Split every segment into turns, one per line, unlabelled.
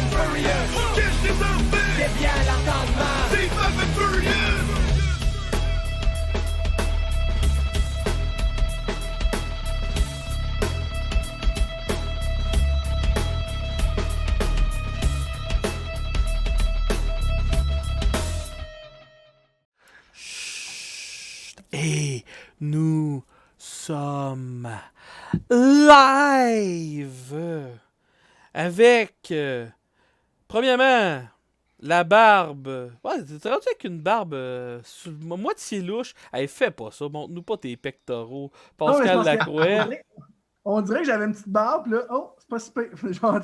and Furious.
Qu'est-ce que t'en fais?
C'est bien l'entendement.
C'est Fast and Furious.
Et nous sommes live avec, premièrement, la barbe. Ouais, t'es rendu avec une barbe moitié louche. Hey, fais pas ça, montre-nous pas tes pectoraux. Pascal Lacroix.
On dirait que j'avais une petite barbe, là. Oh, c'est pas super. Genre,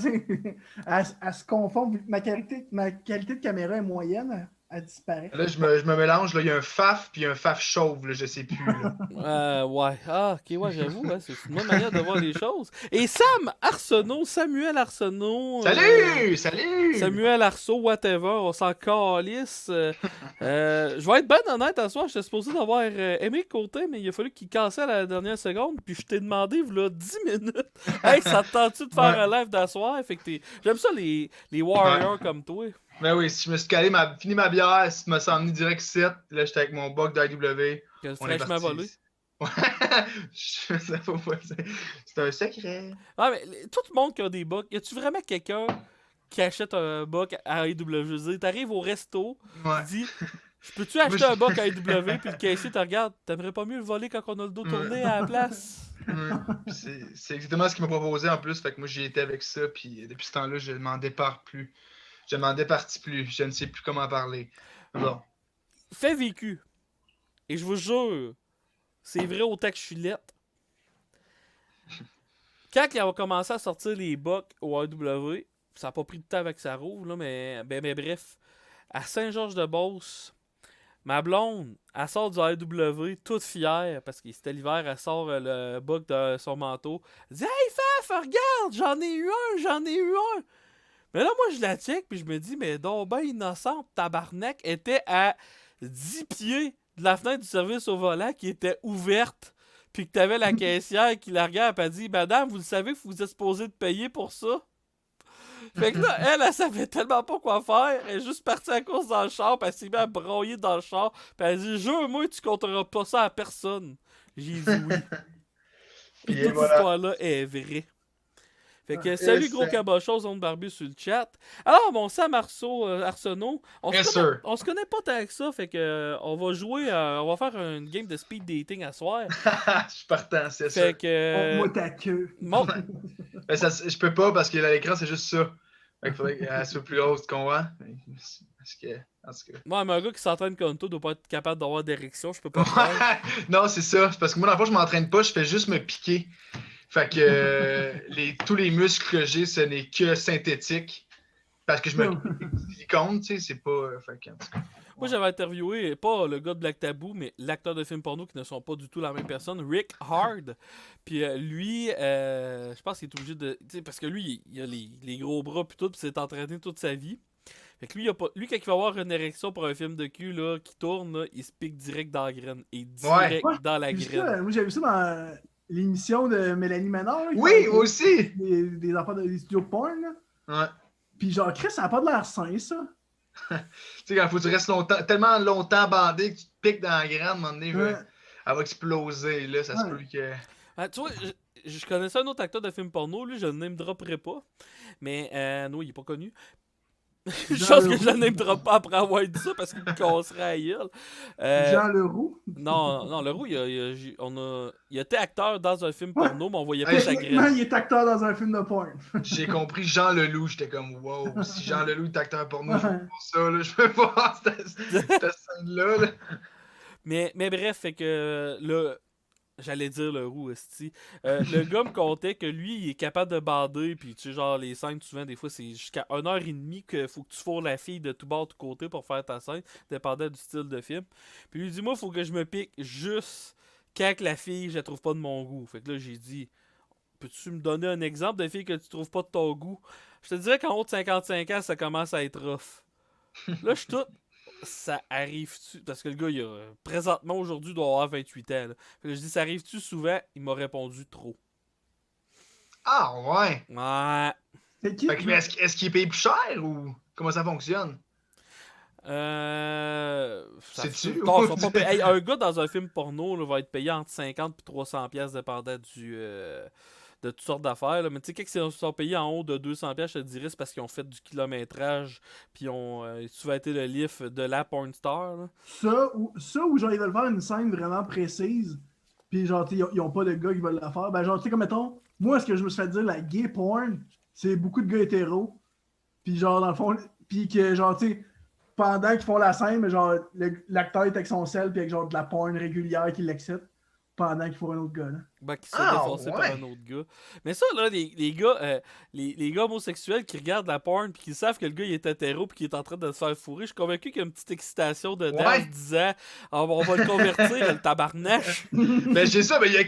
elle se confond. Vu que ma qualité de caméra est moyenne, elle disparaît.
Là, je me mélange. Là, il y a un faf puis un faf chauve. Là, je sais plus. Là.
Ouais. Ah, ok, ouais, j'avoue. Hein, c'est une bonne manière de voir les choses. Et Samuel Arsenault.
Salut! Salut!
Samuel Arceau, whatever, on s'en calisse. Je vais être ben honnête à soir, j'étais supposé d'avoir aimé Côté, mais il a fallu qu'il cancelle à la dernière seconde, puis je t'ai demandé, voilà 10 minutes. Hey, ça te tente-tu de faire un live d'asseoir? Fait que j'aime ça les warriors comme toi.
Ben oui, si je me suis calé, fini ma bière, si tu me sens emmené direct 7, là j'étais avec mon bug d'IW.
Que fraîchement volé.
Ouais, je sais pas, c'est un secret.
Ah, mais tout le monde qui a des bugs, y a-tu vraiment quelqu'un qui achète un bug à IW? T'arrives au resto,
Ouais.
tu dis, je peux-tu acheter un bug à IW? Puis le caissier te regarde, t'aimerais pas mieux le voler quand on a le dos tourné à la place?
C'est exactement ce qu'il m'a proposé en plus, fait que moi j'y étais avec ça, puis depuis ce temps-là, je m'en dépare plus. Je m'en départis plus, je ne sais plus comment parler. Bon.
Fait vécu. Et je vous jure, c'est vrai autant que je suis lettre. Quand il a commencé à sortir les bucks au AEW, ça n'a pas pris de temps avec sa roue, là, mais bref, à Saint-Georges-de-Beauce, ma blonde, elle sort du AEW toute fière, parce que c'était l'hiver, elle sort le buck de son manteau. Elle dit « Hey Faf, regarde, j'en ai eu un! » Mais là, moi, je la check, puis je me dis « Mais donc ben innocente, tabarnak, était à 10 pieds de la fenêtre du service au volant qui était ouverte. » Puis que t'avais la caissière qui la regarde et elle dit « Madame, vous le savez que vous êtes supposé de payer pour ça? » Fait que là, elle savait tellement pas quoi faire. Elle est juste partie à la course dans le char, puis elle s'est mise à broyer dans le char. Puis elle dit « Jure-moi, tu compteras pas ça à personne. » J'ai dit oui. Puis toute cette histoire-là est vraie. Fait que salut gros cabochon, zone barbu sur le chat. Alors mon Sam Arsenault, on se connaît pas tant que ça, fait que on va jouer, on va faire une game de speed dating à soir.
Je suis partant, c'est ça.
Fait que
Montre-moi ta queue.
Ben, je peux pas parce que l'écran c'est juste ça. Fait qu'il faudrait qu'elle soit plus haute, tu comprends? Parce que, en tout cas.
Moi, un gars qui s'entraîne comme toi doit pas être capable d'avoir d'érection, je peux pas faire.
Non, c'est ça. C'est parce que moi, dans le fond, je m'entraîne pas, je fais juste me piquer. Fait que tous les muscles que j'ai, ce n'est que synthétique. Parce que je me compte, tu sais, c'est pas. Fait que, en tout cas.
Moi, j'avais interviewé, pas le gars de Black Tabou, mais l'acteur de films porno qui ne sont pas du tout la même personne, Rick Hard. Puis lui, je pense qu'il est obligé de. Tu sais, parce que lui, il a les gros bras, puis tout, puis s'est entraîné toute sa vie. Fait que lui, quand il va avoir une érection pour un film de cul là, qui tourne, là, il se pique direct dans la graine. Et direct dans la graine.
Moi, j'avais vu ça dans l'émission de Mélanie Ménard.
Oui, aussi!
Des enfants des studios porn. Là.
Ouais.
Puis genre, Chris, ça n'a pas de l'air sain, ça.
Tu sais, quand faut que tu restes tellement longtemps bandé que tu te piques dans la graine, à un moment donné, elle va exploser. Là, ça se peut que.
Tu vois, je connaissais un autre acteur de film porno, lui, je ne name dropperai pas. Mais non, il est pas connu. Je pense que je le name drop pas après avoir dit ça parce qu'il me casserait à la gueule.
Jean Leroux?
Non, Leroux, il était acteur dans un film porno, mais on voyait pas sa graine.
Il est acteur dans un film de porn.
J'ai compris Jean Leloup, j'étais comme wow, si Jean Leloup est acteur porno, je veux pas ça, là, je veux pas cette scène-là. Là.
Mais bref, fait que j'allais dire le roux, esti. Le gars me contait que lui, il est capable de bander, puis tu sais, genre, les scènes, souvent, des fois, c'est jusqu'à 1h30 qu'il faut que tu fourres la fille de tout bord, de tout côté pour faire ta scène, dépendant du style de film. Puis lui dit, moi, il faut que je me pique juste quand la fille, je la trouve pas de mon goût. Fait que là, j'ai dit, peux-tu me donner un exemple de fille que tu trouves pas de ton goût? Je te dirais qu'en haut de 55 ans, ça commence à être rough. Là, je suis tout... Ça arrive-tu? Parce que le gars, présentement, aujourd'hui, doit avoir 28 ans. Là. Fait que je dis, ça arrive-tu souvent? Il m'a répondu trop.
Ah, ouais!
Ouais.
Fait que, mais est-ce qu'il paye plus cher ou comment ça fonctionne? C'est-tu?
Hey, un gars dans un film porno là, va être payé entre 50 et 300 pièces dépendant de toutes sortes d'affaires. Là. Mais tu sais, quand ils sont payés en haut de 200 pièces, je te dirais, c'est parce qu'ils ont fait du kilométrage puis ils ont souvent été le lift de la porn star. Là.
Ça ou genre ils veulent faire une scène vraiment précise puis genre ils ont pas de gars qui veulent la faire. Ben genre tu sais comme mettons, moi ce que je me suis fait dire, la gay porn, c'est beaucoup de gars hétéros. Puis genre dans le fond, puis que genre tu sais, pendant qu'ils font la scène, mais genre l'acteur est avec son sel puis avec genre de la porn régulière qui l'excite pendant qu'il faut un autre gars là.
Ben, qui se fait défoncer par un autre gars. Mais ça, là, les gars les gars homosexuels qui regardent la porn puis qui savent que le gars il est hétéro puis qu'il est en train de se faire fourrer, je suis convaincu qu'il y a une petite excitation dedans en se disant on va le convertir, le tabarnache.
Ben j'ai ça, ben il y a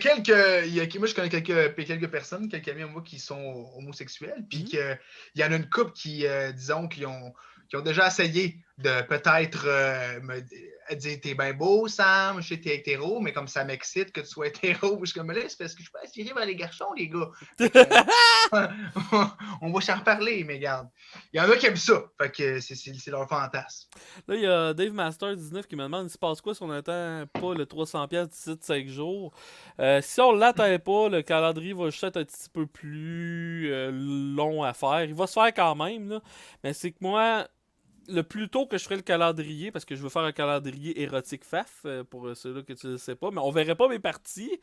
moi je connais quelques personnes, quelques amis à moi qui sont homosexuels, puis qu'il y en a une couple qui, disons, qui ont déjà essayé de peut-être me dire t'es bien beau, Sam, je sais que t'es hétéro, mais comme ça m'excite que tu sois hétéro, je suis comme là, c'est parce que je suis pas attiré vers les garçons, les gars. On va s'en reparler, mais regarde. Il y en a qui aiment ça, fait que c'est leur fantasme.
Là, il y a Dave Master 19 qui me demande il se passe quoi si on n'atteint pas le 300$ d'ici de 5 jours. Si on l'atteint pas, le calendrier va juste être un petit peu plus long à faire. Il va se faire quand même, là, mais c'est que moi, le plus tôt que je ferai le calendrier, parce que je veux faire un calendrier érotique faf, pour ceux-là que tu ne sais pas, mais on verrait pas mes parties.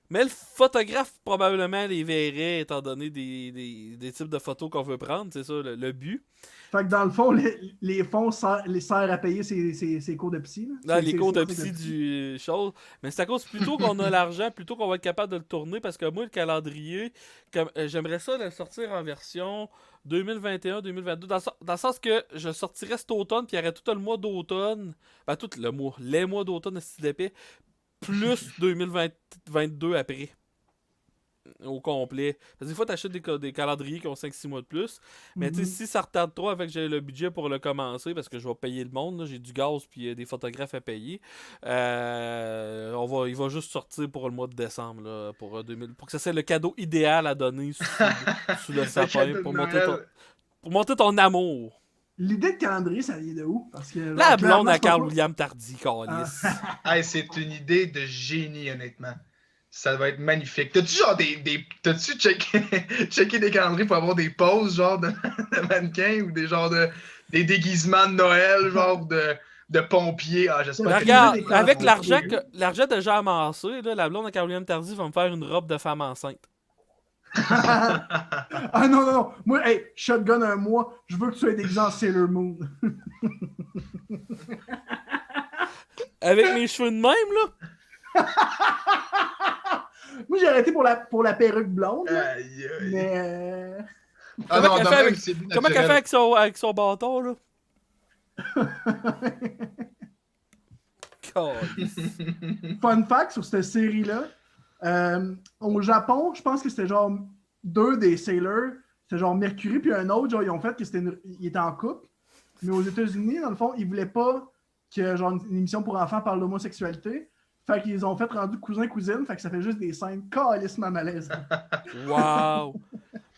Mais le photographe probablement les verrait, étant donné des types de photos qu'on veut prendre, c'est ça le but.
Fait que dans le fond, les fonds servent à payer ses cours de psy.
Là, les cours de psy du chose. Mais c'est à cause plutôt qu'on a l'argent, plutôt qu'on va être capable de le tourner, parce que moi, le calendrier, j'aimerais ça le sortir en version 2021-2022, dans le sens que je sortirais cet automne, puis il y aurait tout le mois d'automne, ben tout le mois, les mois d'automne de style épais, plus 2022 après. Au complet. Parce que des fois, t'achètes des calendriers qui ont 5-6 mois de plus. Mais tu sais, si ça retarde trop avec que j'ai le budget pour le commencer, parce que je vais payer le monde, là, j'ai du gaz puis des photographes à payer, il va juste sortir pour le mois de décembre, là, pour que ça soit le cadeau idéal à donner sous le sapin pour monter ton amour.
L'idée de calendrier, ça vient de où? Parce que,
la blonde à Carl William Tardy, câlisse.
Hey, c'est une idée de génie, honnêtement. Ça va être magnifique. T'as-tu genre t'as-tu checké des calendriers pour avoir des poses genre de mannequins ou des genres des déguisements de Noël, genre de pompiers? Ah, j'espère
regarde, avec l'argent déjà amassé, là, la blonde à Carl William Tardy va me faire une robe de femme enceinte.
Ah non. Moi, hey, shotgun un mois, je veux que tu sois déguisé en Sailor Moon.
Avec mes cheveux de même, là?
Moi, j'ai arrêté pour la perruque blonde.
Aïe.
Mais.
Comment qu'elle fait avec son bâton, là?
Fun fact sur cette série-là. Au Japon, je pense que c'était genre 2 des sailors. C'était genre Mercury, puis un autre, genre, ils ont fait que il était en couple. Mais aux États-Unis, dans le fond, ils voulaient pas que genre une émission pour enfants parle d'homosexualité. Fait qu'ils ont fait rendu cousin-cousine, fait que ça fait juste des scènes calissement malaisantes.
Wow!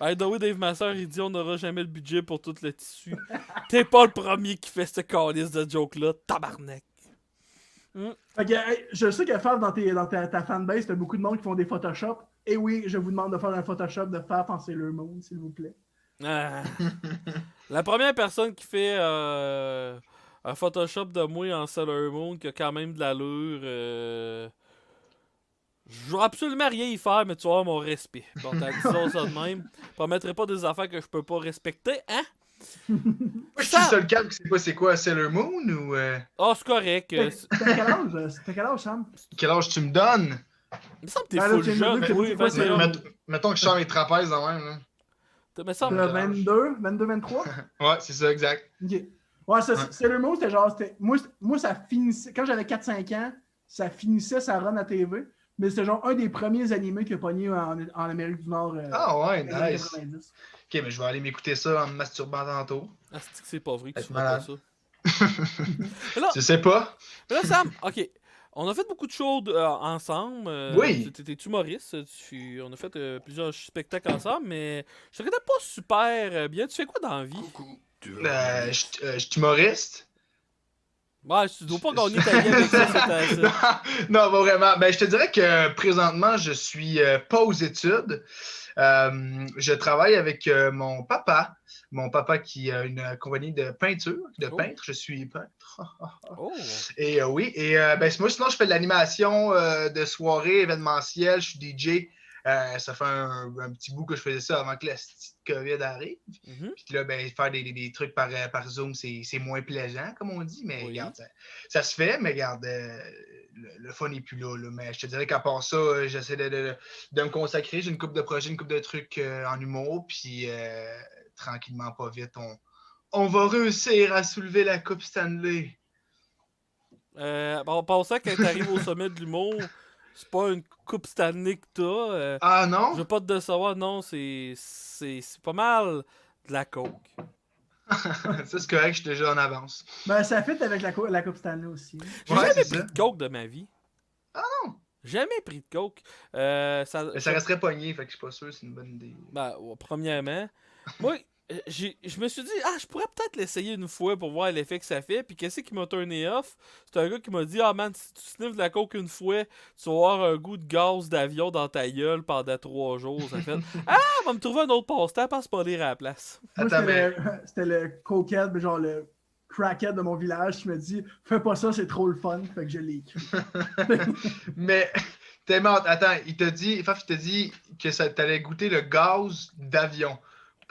By the way, Dave Master, il dit on n'aura jamais le budget pour tout le tissu. T'es pas le premier qui fait ce calice de joke-là, tabarnak!
Fait que, hey, je sais que Faf, dans ta fanbase, t'as beaucoup de monde qui font des Photoshop. Et oui, je vous demande de faire un Photoshop de Faf en Sailor Moon, s'il vous plaît.
La première personne qui fait un Photoshop de moi en Sailor Moon qui a quand même de l'allure, je veux absolument rien y faire, mais tu vas avoir mon respect. Bon, t'as dit ça de même. Je promettrai pas des affaires que je peux pas respecter, hein?
Moi, je suis le seul câble qui sait pas c'est quoi Sailor Moon ou.
Ah, c'est correct.
T'as quel âge, Sam?
Quel âge tu me donnes?
Il me semble que t'es full jeune. Oui, 21.
Mettons que je sors mes trapèzes en même. Là.
Me semble.
22, 23?
Ouais, c'est ça, exact.
Ok. Ouais, Sailor Moon, c'était genre. Moi, ça finissait. Quand j'avais 4-5 ans, ça finissait sa run à TV. Mais c'était genre un des premiers animés qui a pogné en Amérique du Nord.
Ah ouais, nice.
90.
Ok, mais je vais aller m'écouter ça en me masturbant tantôt.
Ah, c'est pas vrai que tu
C'est
feras pas
malade.
ça. Là,
Tu sais pas?
là, Sam, ok. On a fait beaucoup de shows ensemble.
Oui.
T'es humoriste. On a fait plusieurs spectacles ensemble, mais je te connais pas super bien. Tu fais quoi dans la vie?
Je suis humoriste.
Ouais, tu dois pas gagner ta vie avec ça, c'est ça.
Non, pas vraiment. Ben, je te dirais que présentement, je suis pas aux études. Je travaille avec mon papa. Mon papa qui a une compagnie de peinture, de peintre. Je suis peintre.
Oh.
Et oui, et ben, moi, sinon, je fais de l'animation de soirée événementielle. Je suis DJ. Ça fait un petit bout que je faisais ça avant que la petite COVID arrive.
Mhm.
Puis là, ben, faire des trucs par Zoom, c'est moins plaisant, comme on dit. Mais
Oui.
regarde, ça se fait, mais regarde, le fun n'est plus là, Mais je te dirais qu'à part ça, j'essaie de me consacrer. J'ai une couple de projets, une couple de trucs en humour. Puis tranquillement, pas vite, on va réussir à soulever la Coupe Stanley.
En pensant que quand t'arrives au sommet de l'humour, c'est pas une coupe Stanley que t'as.
Ah
Je
non?
veux pas te décevoir, non, c'est pas mal de la coke.
Ça, c'est correct, je suis déjà en avance.
Ben, ça fit avec la Coupe Stanley aussi.
J'ai
Ouais,
jamais
c'est
pris
ça.
de coke de ma vie.
Ah non?
Jamais pris de coke.
Mais ça resterait pogné, fait que je suis pas sûr que c'est une bonne idée.
Ben, premièrement, moi, je me suis dit, je pourrais peut-être l'essayer une fois pour voir l'effet que ça fait. Puis qu'est-ce qui m'a turné off? C'est un gars qui m'a dit, man, si tu sniffes de la coke une fois, tu vas avoir un goût de gaz d'avion dans ta gueule pendant 3 jours. Ça fait, on va me trouver un autre passe-temps, passe pas lire à la place.
Moi,
Attends, mais...
c'était le cokehead, mais genre le crackhead de mon village qui me dit fais pas ça, c'est trop le fun. Fait que je l'ai écrit.
Mais, tellement... Attends, Faf, il t'a dit que t'allais goûter le gaz d'avion.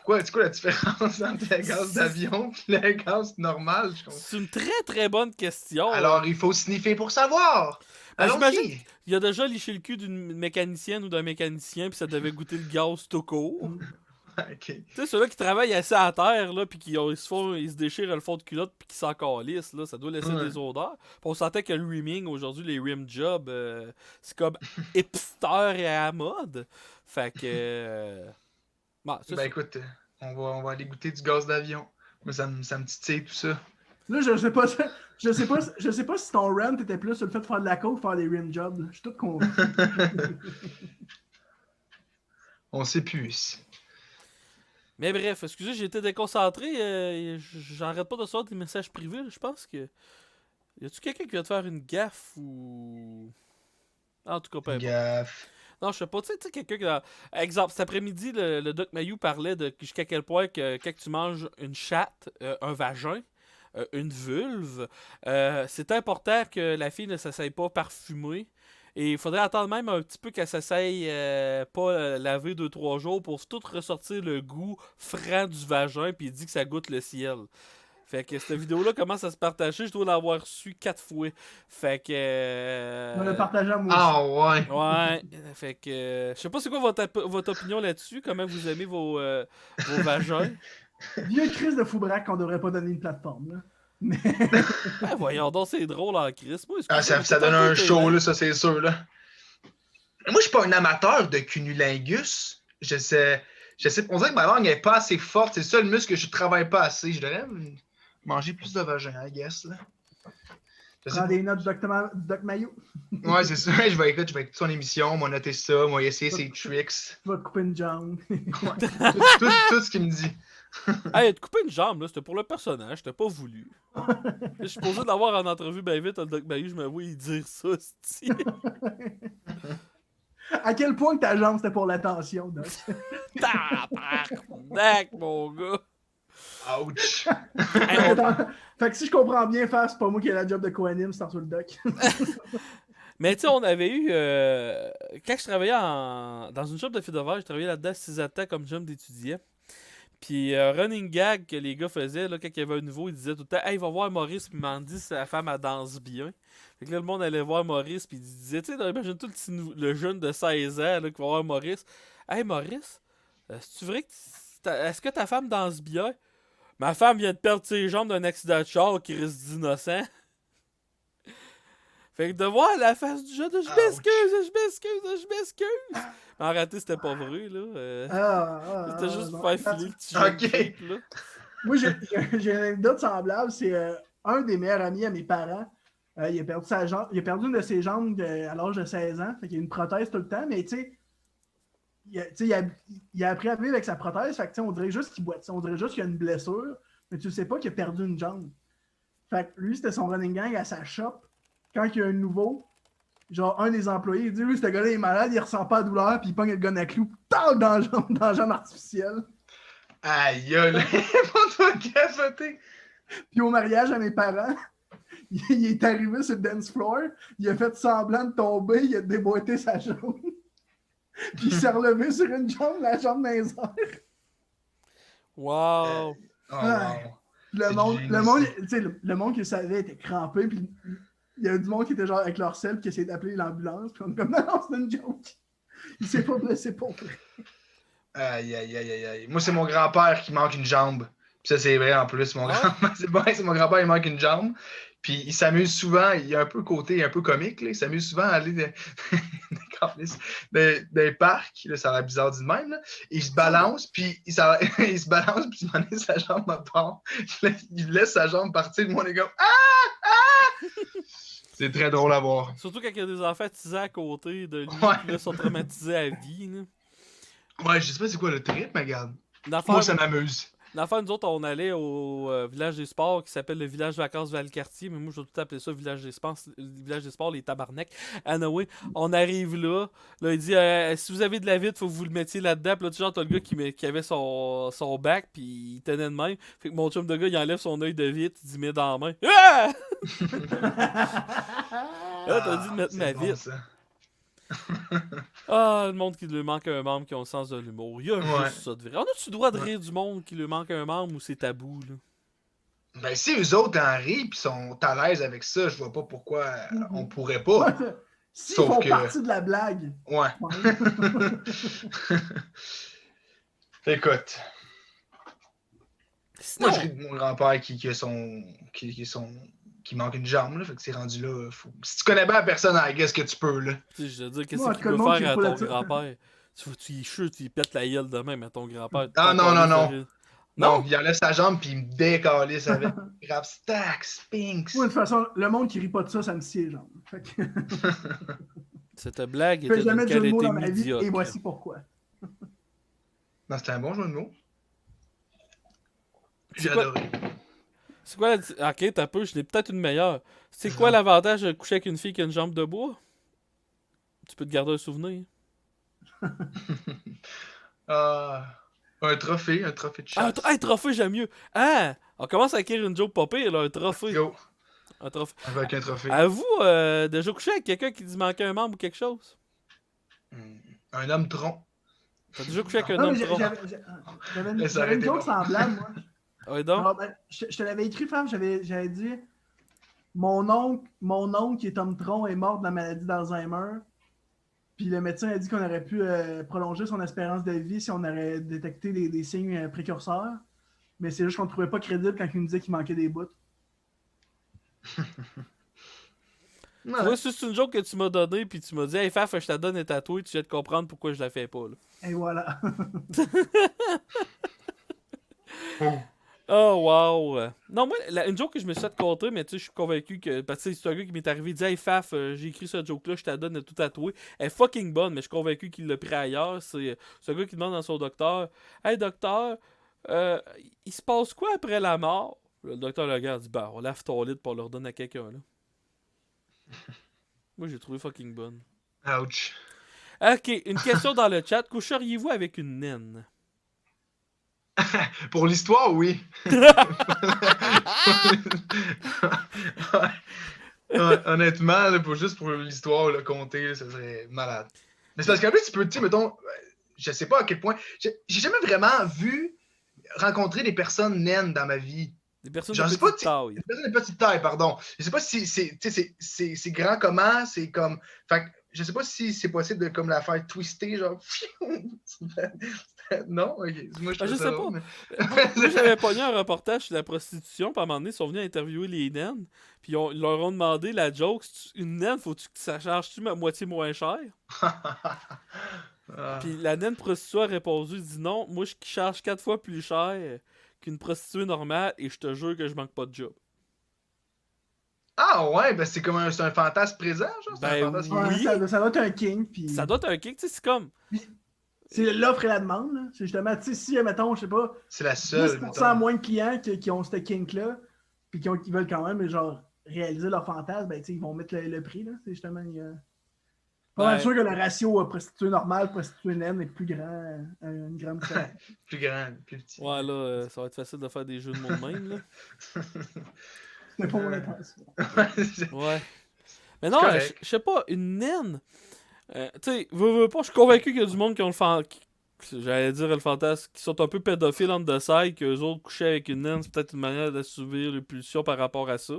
C'est quoi la différence entre le gaz d'avion et le gaz normal?
C'est une très très bonne question.
Alors, il faut sniffer pour savoir.
Ben, j'imagine
Allons-y.
Il a déjà liché le cul d'une mécanicienne ou d'un mécanicien, puis ça devait goûter le gaz tout court.
OK.
Tu sais, ceux-là qui travaillent assis à terre, là, puis ils se déchirent le fond de culotte, puis qui s'en calissent, là, ça doit laisser
Ouais.
des odeurs. Puis on sentait que le rimming, aujourd'hui, les rim jobs, c'est comme hipster et à la mode. Fait que... Bon, c'est
Ben
ça.
écoute, on va aller goûter du gaz d'avion. Moi, ça me titille tout ça.
Là, je sais pas si ton rent était plus sur le fait de faire de la coke ou faire des rim jobs. là. Je suis tout confus.
On sait plus.
Mais bref, excusez, j'ai été déconcentré. J'arrête pas de recevoir des messages privés. Là, je pense que... Y a-tu quelqu'un qui va te faire une gaffe ou... En tout cas, peu importe.
Gaffe.
Non, je sais pas. Tu sais, quelqu'un qui... Exemple, cet après-midi, le Doc Mayou parlait de jusqu'à quel point que quand tu manges une chatte, un vagin, une vulve, c'est important que la fille ne s'essaye pas parfumée. Et il faudrait attendre même un petit peu qu'elle s'essaye pas laver 2-3 jours pour tout ressortir le goût franc du vagin. Puis il dit que ça goûte le ciel. Fait que cette vidéo-là commence à se partager. Je dois l'avoir reçue 4 fois. Fait que...
On l'a partagé à moi aussi.
Ah ouais.
Ouais, fait que... je sais pas c'est quoi votre opinion là-dessus. Comment vous aimez vos vagins.
Vieux crise de Foubraque qu'on devrait pas donner une plateforme. Là. Mais
Voyons donc, c'est drôle en crise. Moi,
Ça donne un show, là, ça c'est sûr. Là. Moi, je suis pas un amateur de cunnilingus. On dirait que ma langue est pas assez forte. C'est ça le muscle que je travaille pas assez. Je devrais manger plus de vagin, I guess. Là.
prends des notes du Doc Mayou.
Ouais, c'est ça. Je vais écouter son émission, on va noter ça, on va essayer ses tricks.
Tu vas te couper une jambe.
Tout ce qu'il me dit.
Hey, te couper une jambe, là, c'était pour le personnage, c'était pas voulu. Je suis supposé l'avoir en entrevue bien vite, le Doc Mayou, je me vois y dire ça, c'ti.
À quel point que ta jambe c'était pour l'attention, Doc?
Tabarnak, mon gars.
Ouch.
Hey,
Fait que si je comprends bien, faire, c'est pas moi qui ai la job de co-anime, c'est sur le Doc.
Mais tu sais, on avait eu... quand je travaillais dans une shop de filles je travaillais là-dedans 6 ans comme job d'étudiant. Puis running gag que les gars faisaient, là, quand il y avait un nouveau, ils disaient tout le temps « Hey, va voir Maurice, puis il m'en dit si la femme, elle danse bien. » Fait que là, le monde allait voir Maurice, puis il disait, tu sais, imagine tout le jeune de 16 ans là, qui va voir Maurice. « Hey, Maurice, est-ce vrai que est-ce que ta femme danse bien? Ma femme vient de perdre ses jambes d'un accident de char qui risque d'innocent. » Fait que de voir la face du jeune, je m'excuse. Mais en réalité, c'était pas vrai, là. C'était juste pour faire filer le petit jeune
Ok.
type, là.
Moi, j'ai une anecdote semblable. C'est un des meilleurs amis à mes parents. Il a perdu sa jambe, il a perdu une de ses jambes à l'âge de 16 ans. Fait qu'il a une prothèse tout le temps, mais tu sais, il a appris à vivre avec sa prothèse. Fait que, on dirait juste qu'il boite. On dirait juste qu'il a une blessure, mais tu sais pas qu'il a perdu une jambe. Fait que lui, c'était son running gang à sa shop. Quand il y a un nouveau, genre un des employés, il dit lui, ce gars-là est malade, il ressent pas la douleur, puis il pogne le gun à clou, tac, dans la jambe artificielle.
Aïe, là, toi capoter.
Puis au mariage à mes parents, il est arrivé sur le dance floor, il a fait semblant de tomber, il a déboîté sa jambe. Puis il s'est relevé sur une jambe, la jambe dans les airs.
Wow!
Oh, wow.
Le monde qui le savait était crampé, puis il y a du monde qui était genre avec leur sel qui essayait d'appeler l'ambulance, puis on est comme non, c'est une joke. Il s'est pas blessé pour vrai.
Aïe. Moi, c'est mon grand-père qui manque une jambe. Puis ça, c'est vrai en plus. Mon grand-père, il manque une jambe. Puis il s'amuse souvent, il a un peu côté un peu comique, là. Il s'amuse souvent à aller dans les parcs, là, ça a l'air bizarre dit de même, là. Il se balance, puis il se balance, puis il m'en est sa jambe à part. Il laisse sa jambe partir, moi, les gars. C'est très drôle à voir.
Surtout quand il y a des enfants teasés à côté de lui,
Ouais.
qui là, sont traumatisés à vie. Là.
Ouais, je sais pas c'est quoi le trip, mais regarde.
L'affaire,
Moi, ça m'amuse.
l'affaire, nous autres, on allait au village des sports qui s'appelle le village vacances Valcartier, mais moi, je dois tout appeler ça village des sports, les tabarnak. Anyway, on arrive là il dit si vous avez de la vitre, faut que vous le mettiez là-dedans. Puis là, tu genre, t'as le gars qui avait son bac, puis il tenait de même. Fait que mon chum de gars, il enlève son œil de vitre, il dit met dans la main. Ah! Là, t'as dit de mettre ma vitre.
Ça.
Ah, le monde qui lui manque un membre qui a le sens de l'humour. Il y a
Ouais.
juste ça de vrai. On a-tu le droit de rire du monde qui lui manque un membre ou c'est tabou, là?
Ben, si eux autres en rient pis sont à l'aise avec ça, je vois pas pourquoi on pourrait pas.
S'ils
Sauf
font
que-
partie de la blague.
Ouais. Écoute,
Sinon,
moi je ris de mon grand-père qui manque une jambe, là, fait que c'est rendu là. Si tu connais bien la personne, qu'est-ce que tu peux, là?
tu sais, je veux dire, qu'est-ce
Moi,
qu'il
tout le
peut
monde
faire à
qui est pas
ton
là-dessus.
grand-père? Tu y chutes, il pète la gueule de même à ton grand-père.
Ah, non.
Non?
Non, il enlève sa jambe pis il me décalisse avec. Grave stack, spinks.
Moi, de toute façon, le monde qui rit pas de ça, ça me scie les jambes. Fait que
Cette blague
je fais
était
jamais
d'une
de jeu de mots
qualité
dans ma vie,
médiocre.
et voici pourquoi.
Non, c'était un bon jeu de mots.
C'est
J'ai
quoi-
adoré.
C'est quoi la... Ok, t'as peu, je l'ai peut-être une meilleure. C'est quoi l'avantage de coucher avec une fille qui a une jambe de bois? Tu peux te garder un souvenir.
Un trophée de
Ah,
chasse.
un trophée, j'aime mieux. Ah! On commence à acquérir une joke pas pire, là, un trophée.
Go,
Un trophée.
avec un trophée.
Avez-vous déjà couché avec quelqu'un qui dit manquer un membre ou quelque chose?
Un homme tronc.
T'as déjà couché avec un
Non,
homme
mais
tronc?
j'avais
Ça aurait
une
été
joke
bon.
semblable, moi.
Ouais, donc?
Alors, ben, je te l'avais écrit, femme, j'avais dit mon oncle qui est homme tronc est mort de la maladie d'Alzheimer. Puis le médecin a dit qu'on aurait pu prolonger son espérance de vie si on aurait détecté des signes précurseurs. Mais c'est juste qu'on ne trouvait pas crédible quand il nous disait qu'il manquait des bouts.
Tu vois, c'est une joke que tu m'as donnée, puis tu m'as dit, hey Faf, je te la donne et tatouée, tu viens de comprendre pourquoi je la fais pas, là.
Et voilà.
Oh, wow! Non, moi, une joke que je me suis fait compter, mais tu sais, je suis convaincu que. Parce que c'est un gars qui m'est arrivé, il dit, hey Faf, j'ai écrit cette joke-là, je te la donne tout tatoué. Elle est fucking bonne, mais je suis convaincu qu'il l'a pris ailleurs. C'est un gars qui demande à son docteur, hey docteur, il se passe quoi après la mort? Le docteur le regarde, dit, bah, on lave ton lit pour le redonner à quelqu'un, là. Moi, j'ai trouvé fucking bonne.
Ouch.
Ok, une question dans le chat. Coucheriez-vous avec une naine?
Pour l'histoire, oui. Ouais, honnêtement, là, juste pour l'histoire, le compter, ça serait malade. Mais c'est parce qu'en plus, tu peux, tu sais, mettons, je sais pas à quel point. J'ai jamais vraiment rencontré des personnes naines dans ma vie.
Des personnes
Genre,
de
c'est pas,
petite taille.
Des personnes de petite taille, pardon. Je sais pas si c'est grand comment, c'est comme. Fait que je sais pas si c'est possible de comme la faire twister, genre. Non, ok. Moi, je
Ah, je
trouve ça
sais
drôle,
pas. Moi, j'avais pogné un reportage sur la prostitution, puis à un moment donné, ils sont venus interviewer les naines, puis ils leur ont demandé la joke, une naine, faut-tu que ça charge-tu ma moitié moins cher?
Ah.
Puis la naine prostituée a répondu, elle dit non, moi je charge 4 fois plus cher qu'une prostituée normale, et je te jure que je manque pas de job.
Ah ouais, ben c'est comme c'est un fantasme présent, genre? C'est
Ben
un fantasme...
oui.
Ouais, ça doit être un king. Puis
Ça doit être un kick, tu sais, c'est comme...
c'est l'offre et la demande. Là. C'est justement, tu sais, si, mettons, je sais pas,
C'est la seule,
10%
mettons.
moins de clients qui ont ce kink-là, puis qui veulent quand même, genre, réaliser leur fantasme, ben, tu sais, ils vont mettre le prix, là. C'est justement... Pas mal
Ouais.
sûr que le ratio prostituée normale, prostituée naine est plus grand, une grande différence.
Plus grand, plus petit.
Ouais, là, ça va être facile de faire des jeux de mots de même, là.
C'était pas mon intention.
Ouais. Mais non,
correct.
je sais pas, une naine... tu sais, veux pas, je suis convaincu qu'il y a du monde qui ont le j'allais dire le fantasme, qui sont un peu pédophiles entre the side, qu'eux autres coucher avec une naine, c'est peut-être une manière d'assouvir les pulsions par rapport à ça.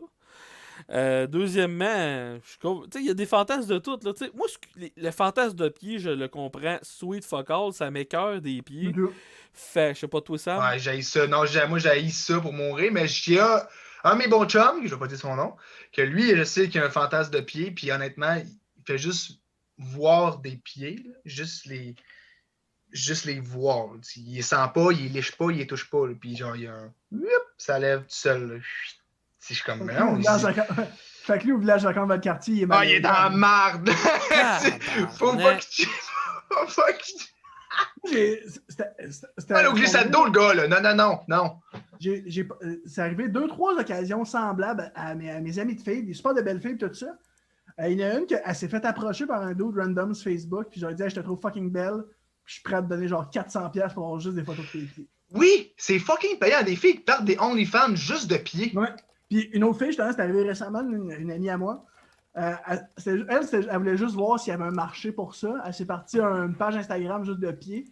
Deuxièmement, tu sais, il y a des fantasmes de tout, là, tu sais. Moi, le fantasme de pied, je le comprends. Sweet fuck all, ça m'écoeure des pieds. Fait, je sais pas, toi, Sam.
Ouais, j'ai ça. Non, moi, j'ai ça pour mourir, mais j'ai un de mes bons chums, je vais pas dire son nom, que lui, je sais qu'il a un fantasme de pied, puis honnêtement, il fait juste voir des pieds, là, juste les voir. Là. Il les sent pas, il les liche pas, il les touche pas. Là. Puis genre, il y a un... ça lève tout seul. Là. Si je suis comme... non,
Fait que lui, au village de votre quartier, il est
il est dans la marde! Faut pas qu'il... Faut pas qu'il...
C'était
Pas au glissade d'eau, le gars, là. Non.
C'est arrivé 2-3 occasions semblables à mes amis de filles, des super de belles filles, tout ça. Il y en a une qui s'est fait approcher par un dude random sur Facebook, puis j'ai dit, hey, je te trouve fucking belle, puis je suis prêt à te donner genre 400$ pour avoir juste des photos de tes pieds.
Oui, c'est fucking payant. Des filles qui partent des OnlyFans juste de pieds.
Ouais. Puis une autre fille, justement, c'est arrivé récemment, une amie à moi. Elle voulait juste voir s'il y avait un marché pour ça. Elle s'est partie à une page Instagram juste de pieds.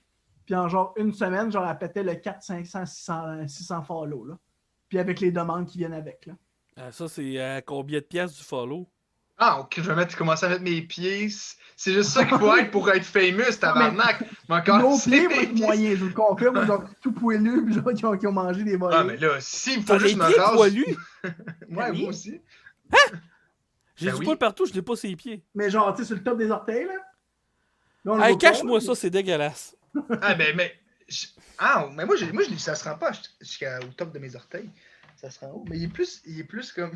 Puis en genre une semaine, genre elle pétait le 400, 500, 600 follow. Là. Puis avec les demandes qui viennent avec. Là.
Ça, c'est à combien de pièces du follow?
Ah, ok, je vais commencer à mettre mes pieds. C'est juste ça qu'il faut être pour être famous, tabarnak.
Nos pieds vont être moyens, je vous le confirme. Genre tout poilus, puis genre qui ont mangé des volets.
Ah, mais là, s'il faut
T'as les
juste me
pieds
rase...
poilus?
Ouais,
Oui.
moi aussi.
J'ai
Ben
du
oui.
poil partout, je n'ai pas ses pieds.
Mais genre, tu sais, sur le top des orteils, là. Là, on le
Hey,
voit pas,
cache-moi
là.
ça, c'est dégueulasse.
Ah, mais... Ah, mais moi, ça se rend pas jusqu'au top de mes orteils. Ça se rend haut. Mais il est plus comme...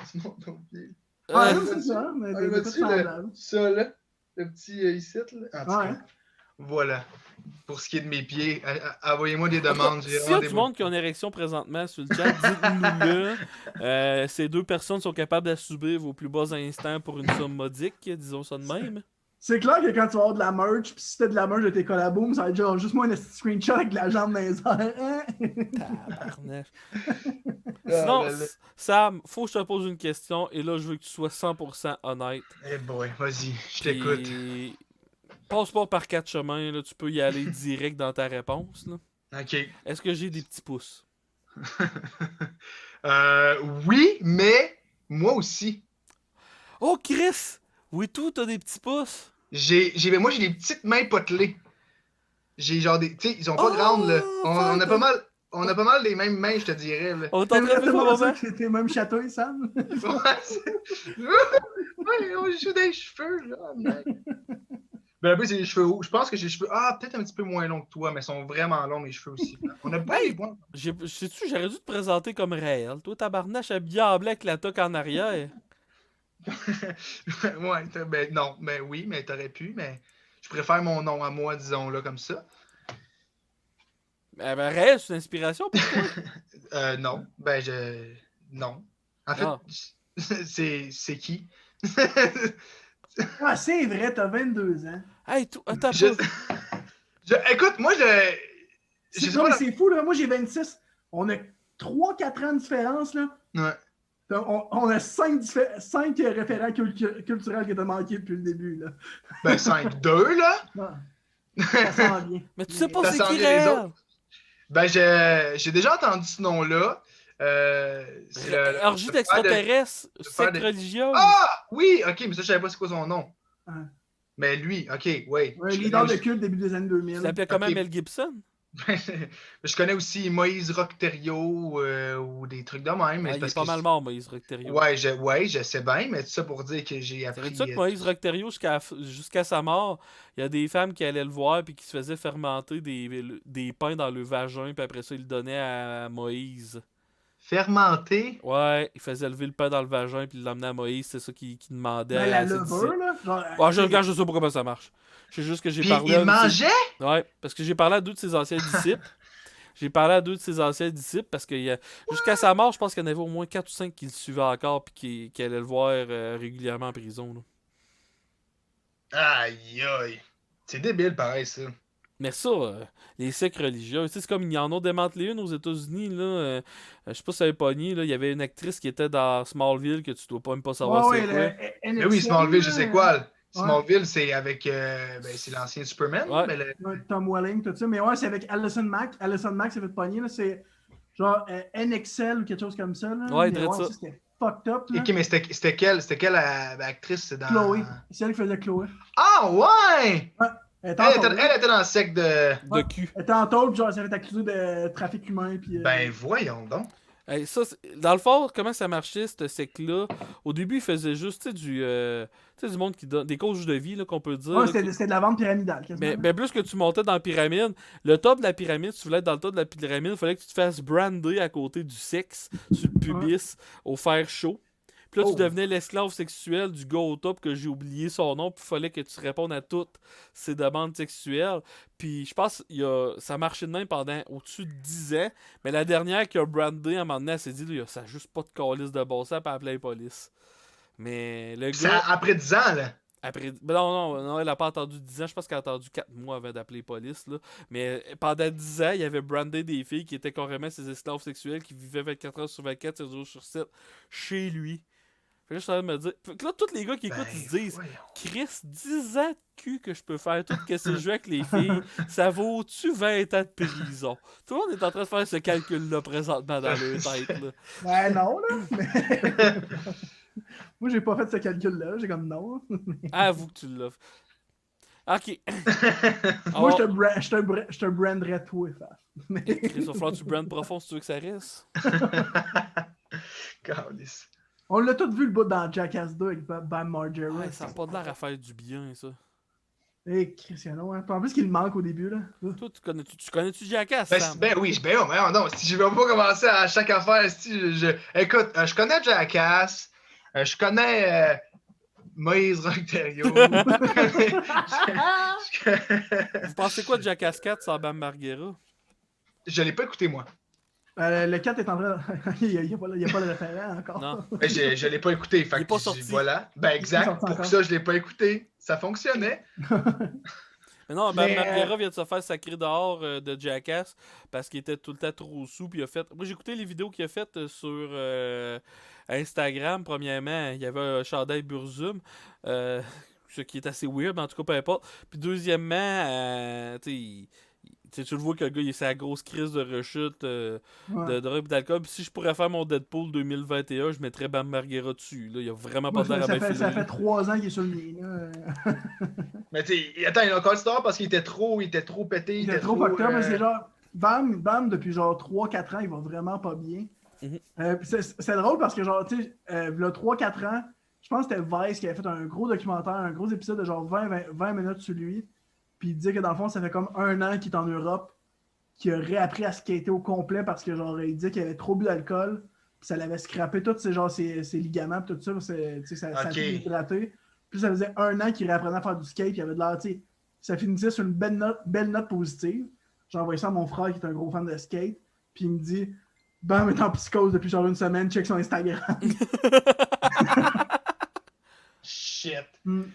On se montre nos pieds.
Ouais,
Euh,
c'est ça, mais
Ah,
des
vois-tu,
trucs semblables.
ça, là. Le petit ici, là. En tout
Ouais.
cas, voilà. Pour ce qui est de mes pieds, envoyez-moi des demandes. J'ai
S'il y a
vraiment des
du monde qui a une érection présentement sur le chat, dites-nous-le. Ces deux personnes sont capables d'assouvir vos plus bas instants pour une somme modique, disons ça de même.
C'est clair que quand tu vas avoir de la merch, pis si t'as de la merch de tes collabos, ça va être genre juste moi un petit screenshot avec la jambe dans les airs. Hein?
Tabarnak.
Ah,
Sinon,
là, là.
Sam, faut que je te pose une question, et là, je veux que tu sois 100% honnête.
Eh boy, vas-y, je t'écoute.
Puis, passe pas par quatre chemins, là, tu peux y aller direct dans ta réponse. Là.
Ok.
Est-ce que j'ai des petits pouces?
Oui, mais moi aussi.
Oh, Chris! Oui, tout, t'as des petits pouces?
Moi, j'ai des petites mains potelées. J'ai genre des. Tu sais, ils sont pas
Oh,
grandes, là. On a
fuck.
pas mal. On a pas mal les mêmes mains, je te dirais, là.
On
C'est
t'entend plus
exactement
pour
ça
moment?
que c'était même chatouille, Sam.
Ouais, on joue des cheveux, là, mec. Ben, après, c'est les cheveux hauts. Je pense que j'ai les cheveux. Ah, peut-être un petit peu moins longs que toi, mais ils sont vraiment longs, mes cheveux aussi. On a pas
Hey!
les points.
Sais-tu, j'aurais dû te présenter comme réel. Toi, tabarnache habillé en blanc avec la toque en arrière.
Ouais, ben non, ben oui, mais t'aurais pu, mais je préfère mon nom à moi, disons-là, comme ça.
Ben, réel, c'est une inspiration pour toi.
Non, ben non. En fait,
Ah.
c'est qui?
Ah, c'est vrai, t'as 22 ans.
Hey, attends
Je-
pas.
Écoute, moi, je sais
Non,
pas.
mais c'est fou, là. Moi, j'ai 26. On a 3-4 ans de différence, là.
Ouais.
On a 5 référents culturels que t'as manqué depuis le début, là.
Ben 5-2, là.
Non, ça sent bien.
Mais tu sais pas
Ça
c'est
sent
qui
bien les
réel.
autres. Ben, j'ai déjà entendu ce nom-là. C'est le
Orgie
le frère de-
d'extraterrestres,
frère
secte
de-
religieuse.
Ah! Oui, ok, mais ça, je savais pas c'est quoi son nom.
Ah.
Mais lui, ok, oui.
Un leader de culte début des années 2000.
Tu l'appelais comment,
Ok.
Mel Gibson?
Je connais aussi Moïse Rockterio ou des trucs de même. Mais
Ah,
c'est
il
parce
est pas
que
mal mort, Moïse Rockterio.
Ouais, je sais bien, mais tout ça pour dire que j'ai appris.
Savais-tu que Moïse Rockterio, jusqu'à sa mort, il y a des femmes qui allaient le voir puis qui se faisaient fermenter des pains dans le vagin, puis après ça, ils le donnaient à Moïse.
Fermenté?
Ouais, il faisait lever le pain dans le vagin puis il l'emmenait à Moïse, c'est ça qu'il demandait
Ben, la
à ses
levure,
disciples.
là. Genre,
Ouais, je sais pas comment ça marche. Je sais juste que j'ai
Puis
parlé
il
à un de ses-
mangeait?
Ouais, parce que j'ai parlé à 2 de ses anciens disciples. J'ai parlé à 2 de ses anciens disciples parce que jusqu'à sa mort, je pense qu'il y en avait au moins 4 ou 5 qui le suivaient encore puis qui allaient le voir régulièrement en prison. Là.
Aïe, aïe. C'est débile, pareil, ça.
Mais ça, les sectes religieuses, c'est comme ils en ont démantelé une aux États-Unis. Là, je sais pas si ça avait pogné, là, il y avait une actrice qui était dans Smallville que tu dois pas même pas savoir
ouais,
c'est quoi.
Mais oui, Smallville, je sais quoi.
Ouais.
Smallville, c'est avec. C'est l'ancien Superman.
Ouais.
Mais
Ouais, Tom Welling, tout ça. Mais ouais, c'est avec Allison Mack. Allison Mack s'est fait pogner. Là. C'est genre NXL ou quelque chose comme ça. Là.
Ouais,
mais
drette ça.
c'était fucked up. Là.
Ok, mais c'était quelle actrice? C'est dans...
Chloé. C'est elle qui faisait Chloé.
Ah, ouais!
Elle était
Elle
en tôle.
était dans le sec de.
De cul.
Elle était en tôle, puis genre, elle s'est fait accuser de trafic humain. Puis,
Ben, voyons donc.
Hey, ça, dans le fond, comment ça marchait, ce sect-là? Au début, il faisait juste du monde qui donne des coachs de vie, là, qu'on peut dire.
ouais,
là,
c'était de la vente pyramidale.
mais plus que tu montais dans la pyramide, le top de la pyramide, si tu voulais être dans le top de la pyramide, il fallait que tu te fasses brander à côté du sexe, sur le pubis, au fer chaud. Puis là, tu devenais l'esclave sexuel du gars au top que j'ai oublié son nom, puis il fallait que tu répondes à toutes ses demandes sexuelles. Puis je pense que ça marchait de même pendant au-dessus de 10 ans, mais la dernière qui a brandé à un moment donné, elle s'est dit, là, ça n'a juste pas de calice de bon sens, puis elle a appelé la police. Mais le
C'est
gars...
après 10 ans, là.
Après... Non, elle a pas attendu 10 ans. Je pense qu'elle a attendu 4 mois avant d'appeler la police. Là. Mais pendant 10 ans, il y avait brandé des filles qui étaient carrément ses esclaves sexuels qui vivaient 24 heures sur 24, 7 jours sur 7 chez lui. Fait que là, je suis en train de me dire. Fait que là, tous les gars qui écoutent, ils se disent
voyons.
Chris, 10 ans de cul que je peux faire tout ce que je joue avec les filles, ça vaut-tu 20 ans de prison? Tout le monde est en train de faire ce calcul-là présentement dans leur tête. Là.
Ben non, là. Mais... Moi, j'ai pas fait ce calcul-là. J'ai comme non.
Avoue que tu l'as fait. Ok.
Moi, je te branderais toi, Faf. Mais...
Chris, il va falloir que tu brandes profond si tu veux que ça reste.
Calice.
On l'a tous vu le bout dans Jackass 2 avec Bam Margera.
Ouais, ça n'a pas l'air à faire du bien, ça.
Et Cristiano, hein. En plus qu'il manque au début, là.
Toi, tu connais-tu Jackass,
Ben,
Sam?
oui, non, si je vais pas commencer à chaque affaire, écoute, je connais Jackass, je connais Moïse Rock-Thériault.
Vous pensez quoi de Jackass 4 sans Bam Margera?
Je l'ai pas écouté, moi.
Le 4 est en train. Il n'y a pas le référent encore.
Non.
Ben, je l'ai pas écouté. Fait
Il est
que
pas sorti.
Voilà. Ben, exact.
sorti
Pour
encore.
ça, je l'ai pas écouté. Ça fonctionnait.
Mais non, Bam
Mais,
Margera vient de se faire sacrer dehors de Jackass parce qu'il était tout le temps trop sous. Puis il a fait... Moi, j'ai écouté les vidéos qu'il a faites sur Instagram. Premièrement, il y avait un chandail Burzum. Ce qui est assez weird, mais en tout cas, peu importe. Puis deuxièmement, tu le vois que le gars, il a sa grosse crise de rechute de drogue et d'alcool. Puis si je pourrais faire mon Deadpool 2021, je mettrais Bam Margera dessus. Là. Il a vraiment pas
Moi,
l'air à bien
ça
filer.
fait 3 ans qu'il est sur le lien. Là.
Mais tu sais, attends, il a encore dehors parce qu'il était trop pété.
Il est trop fucked up, mais c'est genre. Bam, depuis genre 3-4 ans, il va vraiment pas bien.
Mhm.
C'est drôle parce que, genre, tu sais, il y a 3-4 ans, je pense que c'était Vice qui avait fait un gros documentaire, un gros épisode de genre 20 minutes sur lui. Puis il disait que dans le fond, ça fait comme 1 an qu'il est en Europe, qu'il a réappris à skater au complet parce que, genre, il disait qu'il avait trop bu d'alcool. Puis ça l'avait scrappé tous ses ligaments, puis tout ça. Ça a
Ok.
été hydraté. Puis ça faisait 1 an qu'il réapprenait à faire du skate. Il avait de l'air, tu sais, ça finissait sur une belle note positive. J'ai envoyé ça à mon frère qui est un gros fan de skate. Puis il me dit Bam est en psychose depuis genre 1 semaine, check son Instagram.
Shit.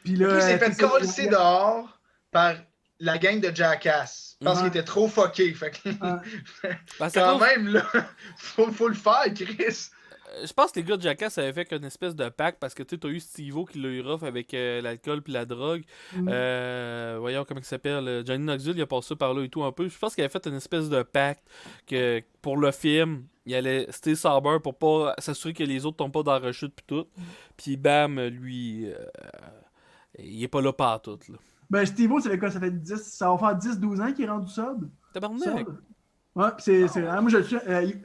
Puis là,
Lui, il s'est fait
c'est ça,
coller dehors par la gang de Jackass. Parce
Ouais.
qu'il était trop fucké. Fait que,
Ben, c'est
quand
à cause-
même, là, faut le faire, Chris.
Je pense que les gars de Jackass avaient fait qu'une espèce de pacte parce que tu as eu Steve-O qui l'a eu rough avec l'alcool puis la drogue. Voyons comment il s'appelle. Johnny Knoxville, il a passé par là et tout un peu. Je pense qu'il avait fait une espèce de pacte que pour le film, il allait stay sober pour pas s'assurer que les autres tombent pas dans la rechute puis tout. Puis bam, lui, il est pas là partout. Là.
Ben, Steve-O, c'est quoi? Ça va faire 10-12 ans qu'il est rendu sobre.
Tabarnak!
Sobre. Ouais, c'est vraiment. Moi, je le suis.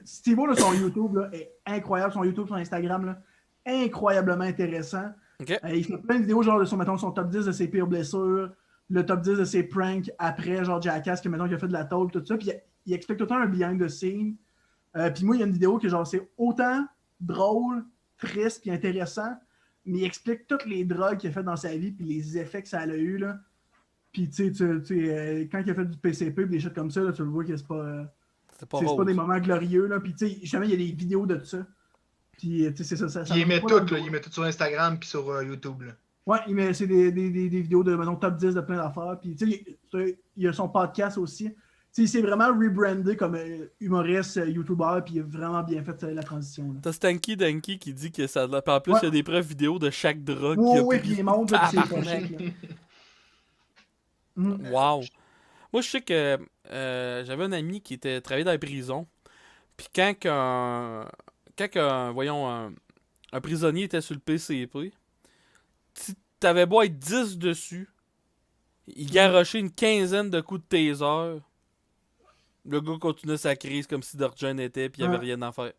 Steve-O, là, son YouTube là, est incroyable. Son YouTube, son Instagram, là, incroyablement intéressant.
Ok.
Il fait plein de vidéos, genre, mettons, son top 10 de ses pires blessures, le top 10 de ses pranks après, genre, Jackass, que, mettons, qu'il a fait de la tôle, tout ça. Puis il explique tout le temps un behind the scene. Puis moi, il y a une vidéo que genre c'est autant drôle, triste puis intéressant, mais il explique toutes les drogues qu'il a fait dans sa vie puis les effets que ça a eu, là. Puis tu sais, quand il a fait du PCP et des choses comme ça, là, tu le vois que c'est pas...
C'est pas
c'est pas
rose.
des moments glorieux, là. Puis tu sais, jamais il y a des vidéos de ça. Puis tu sais, c'est ça.
Il met
va
tout,
pas dans
là. Il met tout sur Instagram puis sur YouTube. Là.
Ouais, c'est des vidéos de, mettons, top 10 de plein d'affaires. Puis, tu sais, il y a son podcast aussi. Tu sais, il s'est vraiment rebrandé comme humoriste, YouTuber, puis il a vraiment bien fait la transition. Là.
T'as Stanky Danky qui dit que ça. En plus, il y a des preuves vidéo de chaque drogue
Oui,
qu'il a
oui,
pris.
puis il montre, là, puis c'est
Tabarnak.
pas chic, là. Mm.
Wow. Moi, je sais que j'avais un ami qui était travaillé dans la prison. Puis voyons, un prisonnier était sur le PCP, t'avais beau être 10 dessus, il garochait une quinzaine de coups de taser. Le gars continuait sa crise comme si de rien n'était, puis il n'y avait rien à faire.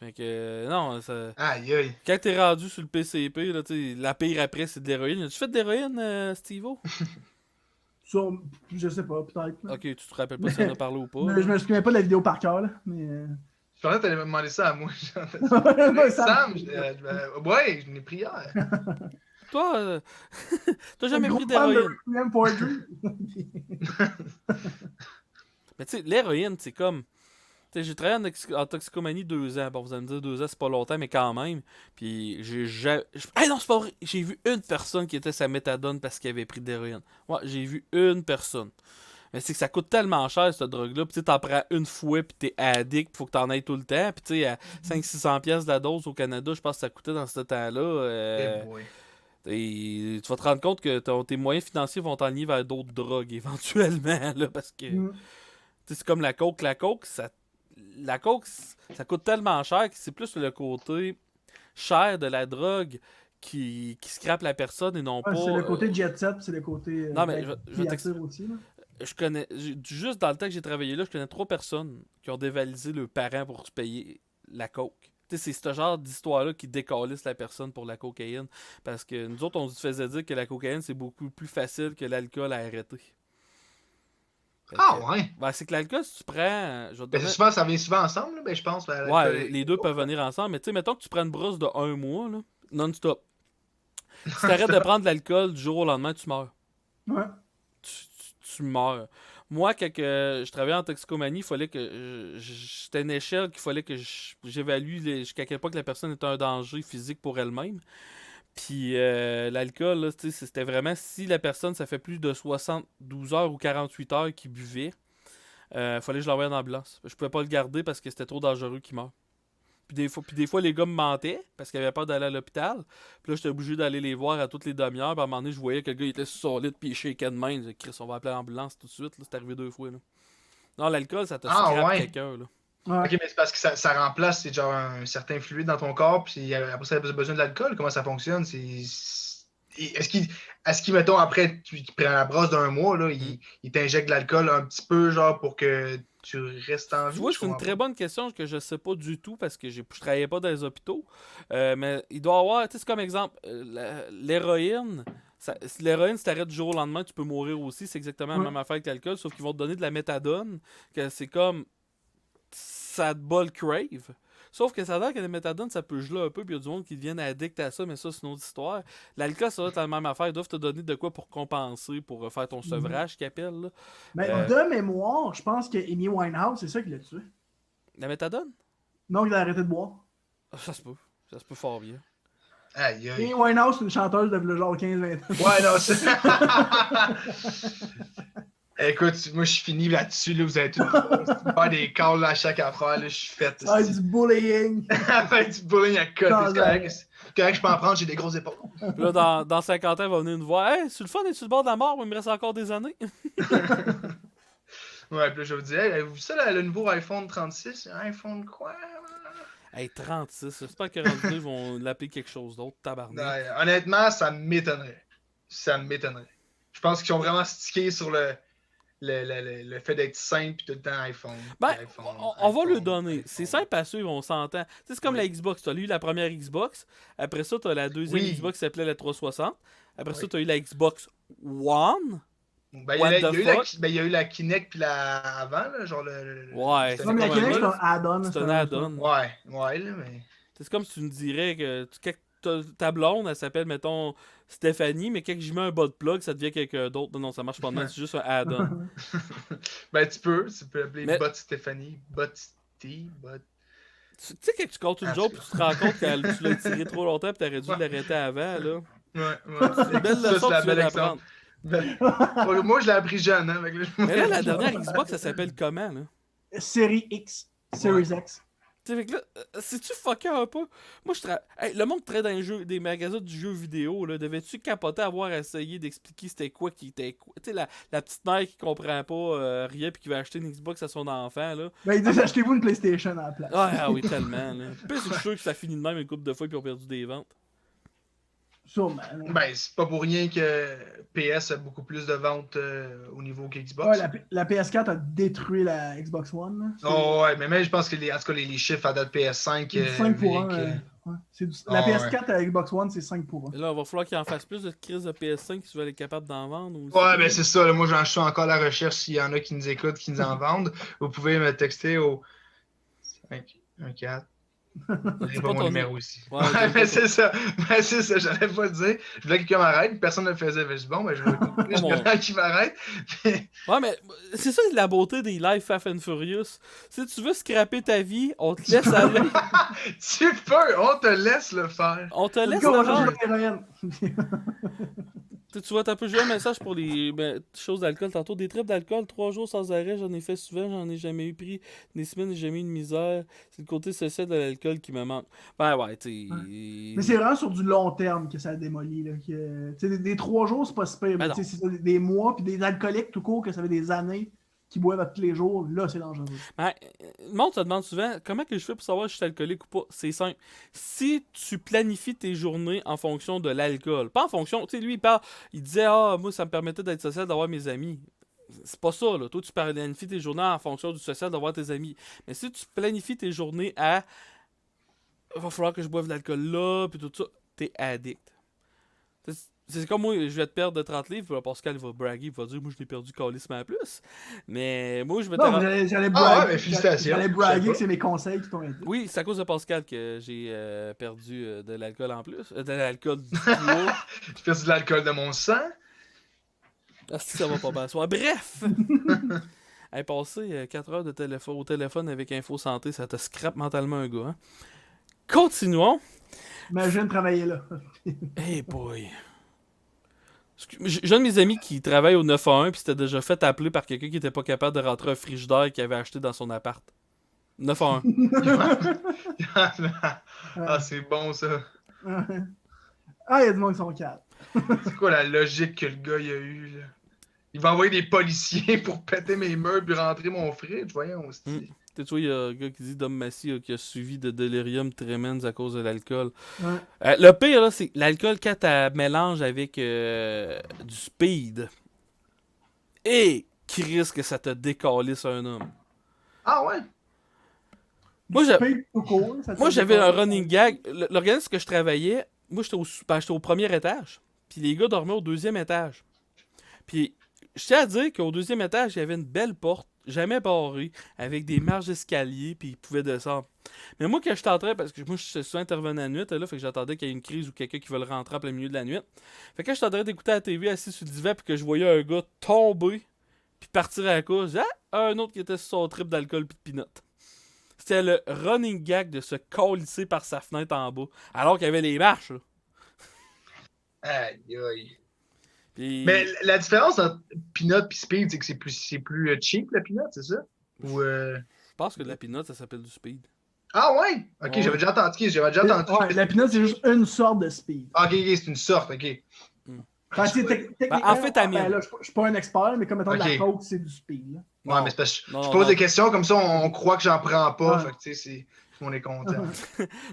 Fait que, non, ça...
Aïe, aïe.
Quand t'es rendu sur le PCP, là, la pire après, c'est de l'héroïne. As-tu fait de l'héroïne, Steve-O?
Je sais pas, peut-être. Là.
Ok, tu te rappelles pas si on a parlé ou pas.
Mais je me souviens pas de la vidéo par cœur, là. Mais...
Je pensais que t'allais me demander ça à moi.
Ouais,
Sam, ouais, je n'ai pris hier.
Toi, t'as jamais
un
pris
gros fan de
d'héroïne.
Requiem for a Dream.
Mais tu sais, l'héroïne, c'est comme... Tu sais, j'ai travaillé en toxicomanie 2 ans. Bon, vous allez me dire 2 ans, c'est pas longtemps, mais quand même. Puis hey, non, c'est pas vrai! J'ai vu une personne qui était sa méthadone parce qu'elle avait pris de l'héroïne. Ouais, j'ai vu une personne. Mais c'est que ça coûte tellement cher, cette drogue-là. Puis tu sais, t'en prends une fois, puis t'es addict, faut que t'en ailles tout le temps. Puis tu sais, à 500-600$ la dose au Canada, je pense que ça coûtait dans ce temps-là. Et tu vas te rendre compte que tes moyens financiers vont t'enligner vers d'autres drogues éventuellement, là, parce que c'est comme la coke. La coke, ça coûte tellement cher que c'est plus le côté cher de la drogue qui scrape la personne et non pas...
C'est le côté jet set, c'est le côté...
non, mais je vais
attire aussi, là.
Juste dans le temps que j'ai travaillé là, je connais 3 personnes qui ont dévalisé leurs parents pour se payer la coke. Tu sais, c'est ce genre d'histoire-là qui décalisse la personne pour la cocaïne. Parce que nous autres, on se faisait dire que la cocaïne, c'est beaucoup plus facile que l'alcool à arrêter.
Ouais?
Ben, c'est que l'alcool, si tu prends...
Souvent, ça vient souvent ensemble, là, je pense.
Ouais, les deux peuvent venir ensemble. Mais tu sais, mettons que tu prends une brosse de 1 mois, là, non-stop. Si t'arrêtes de prendre de l'alcool, du jour au lendemain, tu meurs.
Ouais.
Tu meurs. Moi, quand je travaillais en toxicomanie, il fallait que c'était une échelle qu'il fallait que j'évalue jusqu'à quel point que la personne est un danger physique pour elle-même. Puis l'alcool, là, c'était vraiment si la personne, ça fait plus de 72 heures ou 48 heures qu'il buvait, fallait que je l'envoie en ambulance. Je pouvais pas le garder parce que c'était trop dangereux qu'il meure. Puis des fois, les gars me mentaient parce qu'ils avaient peur d'aller à l'hôpital. Puis là, j'étais obligé d'aller les voir à toutes les demi-heures. Puis à un moment donné, je voyais que le gars il était sur son lit puis il shakeait de main. Chris, on va appeler l'ambulance tout de suite. C'est arrivé 2 fois. Là. Non, l'alcool, ça te scrape quelqu'un. Là.
Ouais.
Ok, mais c'est parce que ça remplace c'est genre un certain fluide dans ton corps, puis après ça, tu as besoin de l'alcool. Comment ça fonctionne? Est-ce qu'il, mettons, après, tu prends la brosse d'1 mois, là, il t'injecte de l'alcool un petit peu, genre, pour que tu restes en vie?
Tu vois, c'est une très bonne question que je sais pas du tout parce que je travaillais pas dans les hôpitaux. Mais il doit y avoir, tu sais, c'est comme exemple, l'héroïne. Si l'héroïne, si t'arrêtes du jour au lendemain, tu peux mourir aussi. C'est exactement la même affaire que l'alcool, sauf qu'ils vont te donner de la méthadone, que c'est comme. Ça te bat le crave. Sauf que ça a l'air que la méthadone, ça peut geler un peu, puis il y a du monde qui deviennent addict à ça, mais ça, c'est une autre histoire. L'alcool, ça va être la même affaire. Ils doivent te donner de quoi pour compenser, pour faire ton sevrage, qu'ils appellent. Là.
Mais de mémoire, je pense que Amy Winehouse, c'est ça qui l'a tué.
La méthadone?
Non, il a arrêté de boire.
Ça se peut. Ça se peut fort bien.
Aïe, aïe.
Amy Winehouse, c'est une chanteuse de genre 15-20 ans.
Ouais, non, c'est... Écoute, moi je suis fini là-dessus, là, vous avez tout faire des calls à chaque affaire, là, je suis fait.
Ah, du bullying.
Du bullying à côté, c'est correct, je peux en prendre, j'ai des grosses épaules.
Puis là, dans 50 ans, il va venir nous voir. Hey, c'est le fun, es-tu le bord de la mort? Il me reste encore des années.
Ouais, puis là, je vais vous dire, hey, avez-vous vu ça, le nouveau iPhone 36? iPhone quoi?
Hey, 36, j'espère que rendu ils vont l'appeler quelque chose d'autre, tabarnak.
Non, honnêtement, ça m'étonnerait. Ça m'étonnerait. Je pense qu'ils sont vraiment stickés sur le fait d'être simple et tout le temps iPhone.
Ben,
iPhone,
on va
iPhone,
le donner.
iPhone.
C'est simple à suivre, on s'entend. C'est comme la Xbox. Tu as eu la première Xbox. Après ça, tu as la deuxième Xbox qui s'appelait la 360. Après ça, tu as eu la Xbox One.
Ben, il y
What
a,
the
il y a eu
fuck?
il y a eu la Kinect puis la avant, là, genre
Ouais,
c'était
c'est
Non, mais la
comme un
Kinect, c'est
mix.
un add-on.
C'est un add-on.
Ouais, là, mais.
C'est comme si tu me dirais que ta blonde, elle s'appelle, mettons, Stéphanie, mais quand je mets un bot plug, ça devient quelqu'un d'autre. Non, ça marche pas de même, c'est juste un add-on.
Ben, tu peux appeler
Mais-
Bot Stéphanie, Bot T, Bot.
Tu sais, quand tu comptes une
Ah,
joke, puis tu te rends compte que tu l'as tiré trop longtemps, puis t'aurais dû
Ouais.
l'arrêter avant, là.
Ouais.
C'est une belle
Ça,
leçon
c'est la
que tu viens
belle
d'apprendre.
exemple. Moi, je l'ai appris jeune, hein.
Mais là, la dernière Xbox, ça s'appelle comment, là?
Série X, Series X.
Tu sais, fait que là, c'est-tu fucké un peu? Moi, hey, le monde qui traite dans les jeux, des magasins du jeu vidéo, là, devais-tu capoter à avoir essayé d'expliquer c'était quoi qui était quoi? Tu sais, la petite mère qui comprend pas rien puis qui va acheter une Xbox à son enfant, là.
Ben, ils disent achetez-vous une PlayStation à la place.
Ah oui, tellement, là. Puis je suis sûr que ça finit de même une couple de fois puis ils ont perdu des ventes.
Sûrement. là.
Ben, c'est pas pour rien que PS a beaucoup plus de ventes au niveau qu'Xbox.
Ouais, la PS4 a détruit la Xbox One. Là. C'est-
Oh, ouais, mais même, je pense que en tout cas, les chiffres à date PS5.
c'est 5 pour 1.
Vic,
La
Ah,
PS4 à Xbox One, c'est 5 pour 1.
Et là, il va falloir qu'ils en fassent plus de crises de PS5 si tu veux être capable d'en vendre. Ou
Ouais, ben c'est ça. Là, moi, j'en suis encore à la recherche. S'il y en a qui nous écoutent, qui nous en vendent, vous pouvez me texter au 514. J'ai pas
pas
mon
ton
numéro ici.
Ouais,
Ouais,
c'est
mais
pas
c'est ça. Ben, c'est ça, j'allais pas le dire. Je voulais que quelqu'un m'arrête, personne ne le faisait. Je dis bon, ben je vais écouter, je
Bon.
vais qui m'arrête.
Ouais, mais c'est ça la beauté des live Fast and Furious. Si tu veux scraper ta vie, on te laisse aller.
Tu peux, on te laisse le faire.
On te
Let's
laisse
go, on
le
va
faire.
chercher l'héroïne.
Tu vois, t'as peu joué un message pour les choses d'alcool. Tantôt, des trips d'alcool, 3 jours sans arrêt, j'en ai fait souvent, j'en ai jamais eu pris. Des semaines, j'ai jamais eu de misère. C'est le côté social de l'alcool qui me manque. Ben ouais, tu
Mais c'est vraiment sur du long terme que ça a démoli. Là, que, des 3 jours, c'est pas si pire.
Ben
Mais c'est des mois, puis des alcooliques tout court, que ça fait des années qui boivent à tous les jours. Là, c'est dangereux.
Ben, le monde se demande souvent comment que je fais pour savoir si je suis alcoolique ou pas. C'est simple. Si tu planifies tes journées en fonction de l'alcool, pas en fonction. Tu sais, lui, il disait, ah, moi, ça me permettait d'être social, d'avoir mes amis. C'est pas ça, là. Toi, tu planifies tes journées en fonction du social, d'avoir tes amis. Mais si tu planifies tes journées à il va falloir que je boive de l'alcool là, puis tout ça, t'es addict. C'est comme moi, je vais te perdre de 30 livres, puis là, Pascal va braguer, il va dire, moi je l'ai perdu calissement plus. Mais moi je vais te
Non,
rendre-
mais j'allais
Ah
braguer,
ouais, mais félicitations.
j'allais
Je sais
braguer
pas.
que c'est mes conseils qui t'ont aidé.
Oui, c'est à cause de Pascal que j'ai perdu de l'alcool en plus. De l'alcool du poids.
J'ai perdu de l'alcool de mon sang.
Ah, si, ça va pas bien soir. Bref! Hey, passer 4 heures au téléphone avec Info Santé, ça te scrape mentalement un gars. Hein? Continuons.
Imagine travailler là.
Hey boy. J'ai un de mes amis qui travaille au 911 puis s'était déjà fait appeler par quelqu'un qui était pas capable de rentrer un frigidaire qu'il avait acheté dans son appart. 911.
Ah, c'est bon ça.
Ah, il y a du monde qui sont calmes.
C'est quoi la logique que le gars il a eu là? Il va envoyer des policiers pour péter mes meubles et rentrer mon fridge, voyons.
Tu vois, il y a un gars qui dit Dom Massy qui a suivi de delirium tremens à cause de l'alcool.
Ouais.
Le pire, là, c'est l'alcool quand tu mélanges avec du speed. Et qui risque que ça te décalisse un homme.
Ah ouais?
Moi,
Moi,
j'avais un running gag. L'organisme que je travaillais, moi, j'étais au premier étage. Puis les gars dormaient au deuxième étage. Puis, je tiens à dire qu'au deuxième étage, il y avait une belle porte, jamais barrée, avec des marches d'escalier, puis ils pouvaient descendre. Mais moi, quand je tentais, parce que moi, je suis souvent intervenant la nuit, là, fait que j'attendais qu'il y ait une crise ou quelqu'un qui veut rentrer en plein milieu de la nuit. Fait que quand je tentais d'écouter la TV assis sur le divan, puis que je voyais un gars tomber, puis partir à la course, je disais, ah, un autre qui était sur son trip d'alcool puis de pinot. C'était le running gag de se colisser par sa fenêtre en bas, alors qu'il y avait les marches. Là.
Aïe aïe.
Puis...
Mais la différence entre Peanut et Speed, c'est que c'est plus cheap la Peanut, c'est ça? Ou
Je pense que de la pinot, ça s'appelle du speed.
Ah ouais? Ok,
Ouais.
j'avais déjà entendu.
Ouais, la pinot, c'est juste une sorte de speed.
Ah, ok, c'est une sorte, ok.
Enfin, techniquement,
amphétamine.
ben là, je suis pas un expert, mais comme mettons de
Ok.
la coke, c'est du speed. Là.
Ouais, mais c'est parce que
Non,
je pose
non.
des questions comme ça, on croit que j'en prends pas.
Ouais.
Fait que tu sais, On est content.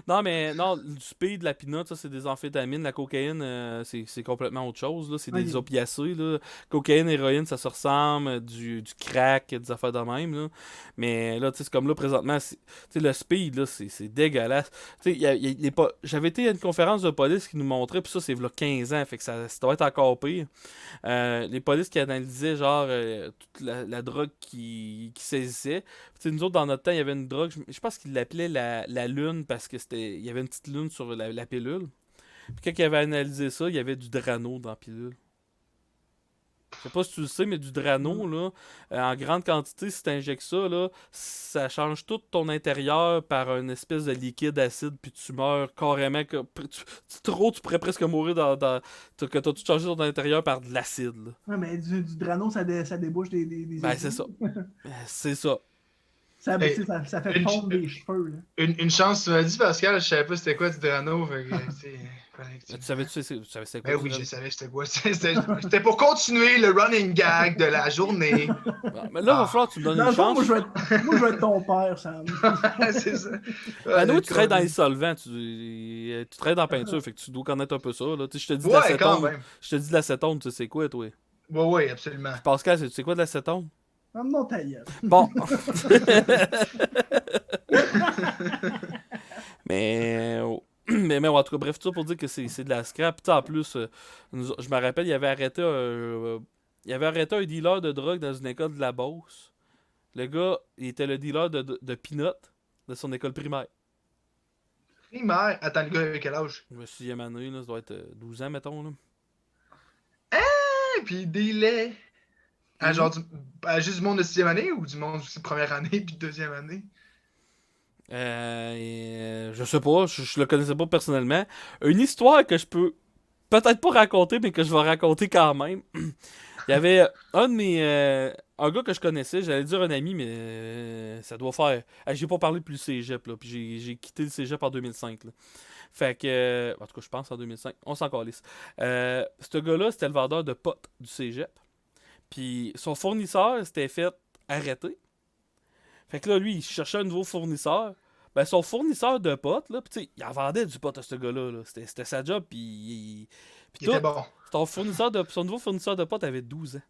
Non, mais non, du speed, la peanut, ça c'est des amphétamines. La cocaïne, c'est complètement autre chose. Là. C'est des
Ok.
opiacés. Là. Cocaïne, héroïne, ça se ressemble. Du crack, des affaires de même. Là. Mais là, tu sais, c'est comme là, présentement, tu sais, le speed, là, c'est dégueulasse. Tu sais, j'avais été à une conférence de police qui nous montrait, puis ça, c'est là 15 ans, fait que ça doit être encore pire. Les polices qui analysaient, genre, toute la drogue qui saisissait. Puis, tu sais, nous autres, dans notre temps, il y avait une drogue, je pense qu'ils l'appelaient la lune, parce que il y avait une petite lune sur la pilule. Puis quand ils avaient analysé ça, il y avait du drano dans la pilule. Je sais pas si tu le sais, mais du drano, là, en grande quantité, si tu injectes ça, là, ça change tout ton intérieur par une espèce de liquide acide, puis tu meurs carrément. Tu pourrais presque mourir que t'as tout changé ton intérieur par de l'acide. Là.
Ouais, mais du drano, ça débouche des
Ben, c'est ça. C'est ça.
Ça,
Hey,
tu sais, ça fait
une-
fondre des cheveux. Là.
Une chance, tu m'as dit, Pascal, je savais pas c'était quoi du Drano. Fait que, tu sais, fallait que tu-
Tu savais c'est quoi?
Ben oui, je savais c'était quoi. C'était pour continuer le running gag de la journée.
Bon, mais là, il va falloir que tu me donnes
Dans
une
le fond,
chance.
moi, je vais être ton père, Sam.
C'est ça.
Ben, nous, tu travailles dans les solvants. Tu travailles dans la peinture, fait que tu dois connaître un peu ça. Là. Tu sais, je te dis de
Ouais, quand
l'acétone.
même.
Je te dis de l'acétone, tu sais c'est quoi, toi?
Ouais, ouais, absolument.
Pascal, tu sais quoi de l'acétone?
Non, ta gueule.
Bon. mais, mais en tout cas, bref, tout ça pour dire que c'est de la scrap. Puis, en plus, je me rappelle, il avait arrêté un dealer de drogue dans une école de la Beauce. Le gars, il était le dealer de peanut de son école primaire.
Primaire. Attends, le gars, avec quel âge?
Je me suis année, là, ça doit être 12 ans, mettons. Là.
Et puis des laits. À genre juste du monde de 6e année ou du monde aussi de première année puis de 2e année?
Je sais pas, je le connaissais pas personnellement. Une histoire que je peux peut-être pas raconter, mais que je vais raconter quand même. Il y avait un de mes. Un gars que je connaissais, j'allais dire un ami, mais ça doit faire. J'ai pas parlé plus du cégep, là. Puis j'ai quitté le cégep en 2005. Là. Fait que. En tout cas, je pense en 2005. On s'en calisse. Ce gars-là, c'était le vendeur de potes du cégep. Puis son fournisseur s'était fait arrêter. Fait que là, lui, il cherchait un nouveau fournisseur. Ben, son fournisseur de potes, là, pis tu sais, il en vendait du pot à ce gars-là. Là. C'était sa job, puis
Il
tout.
était bon.
Son nouveau fournisseur de potes avait 12 ans.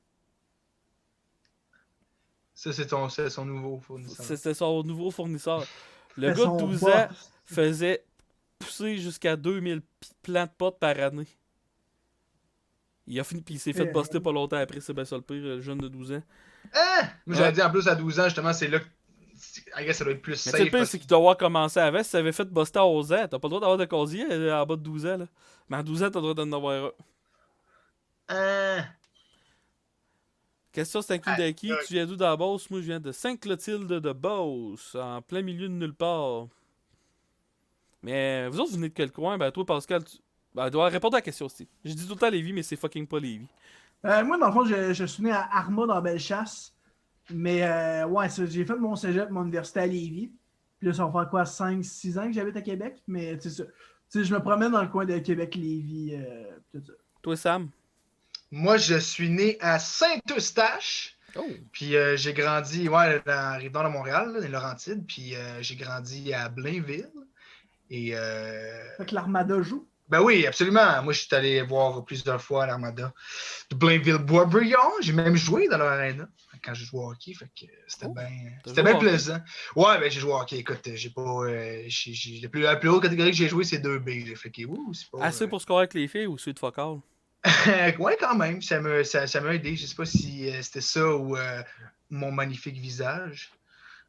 Ça, c'est son nouveau fournisseur.
C'était son nouveau fournisseur. Le
Fait
gars
son
de 12
boss.
ans faisait pousser jusqu'à 2000 plants de potes par année. Il a fini, puis il s'est fait buster pas longtemps après, c'est bien ça le pire, le jeune de 12 ans.
Hein? Moi, j'avais
Ouais.
dit en plus à 12 ans, justement, c'est là que. I guess ça doit être plus
Mais tu sais,
safe.
le pire,
parce
c'est qu'il doit avoir commencé avant. Si ça avait fait buster à 11 ans, t'as pas le droit d'avoir de casier en bas de 12 ans. Là. Mais à 12 ans, t'as le droit d'en avoir un.
Hein?
Question, c'est un coup d'acquis. Tu viens d'où dans la Beauce? Moi, je viens de Sainte-Clotilde de Beauce, en plein milieu de nulle part. Mais vous autres, vous venez de quel coin? Ben, toi, Pascal, tu dois répondre à la question aussi. Je dis tout le temps Lévis, mais c'est fucking pas Lévis.
Moi, dans le fond, je suis né à Arma, dans Bellechasse. Mais ouais, j'ai fait mon cégep, mon université à Lévis. Puis là, ça va faire quoi, 5-6 ans que j'habite à Québec. Mais tu sais, je me promène dans le coin de Québec-Lévis. Tout ça.
Toi, Sam?
Moi, je suis né à Saint-Eustache.
Oh!
Puis j'ai grandi, ouais, dans Rive-Nord de Montréal, là, dans les Laurentides. Puis j'ai grandi à Blainville. Et.
Fait que l'Armada joue.
Ben oui, absolument. Moi, je suis allé voir plusieurs fois l'Armada de Blainville-Boisbriand. J'ai même joué dans leur arena quand j'ai joué au hockey. Fait que c'était
Oh,
bien
t'as
c'était
joué
bien
au hockey?
plaisant. Ouais, ben j'ai joué au hockey. Écoute, j'ai pas. La plus haute catégorie que j'ai joué, c'est 2B. Là. Fait que, c'est pas.
Assez pour scorer avec les filles ou celui de focal?
Ouais, quand même. Ça m'a aidé. Je sais pas si c'était ça ou mon magnifique visage.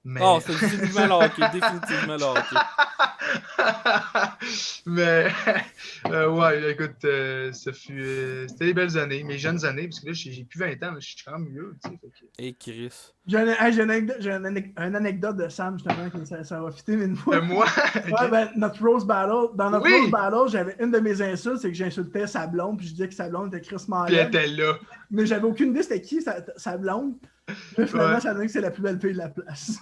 Mais...
Oh, c'est définitivement le hockey. Définitivement le hockey.
Mais ouais, écoute, c'était des belles années, mes jeunes années, parce que là, j'ai plus 20 ans, là, je suis quand même mieux, tu sais.
Et Chris.
J'ai une anecdote de Sam, justement, que ça va fitter une fois.
De moi?
Ouais, ben, notre Rose Battle. Dans notre
Oui!
Rose Battle, j'avais une de mes insultes, c'est que j'insultais sa blonde, puis je disais que sa blonde était Chris
Puis elle
Marlène.
était là.
Mais j'avais aucune idée c'était qui sa blonde. Là, finalement,
Ouais.
ça donne que c'est la plus belle fille de la place.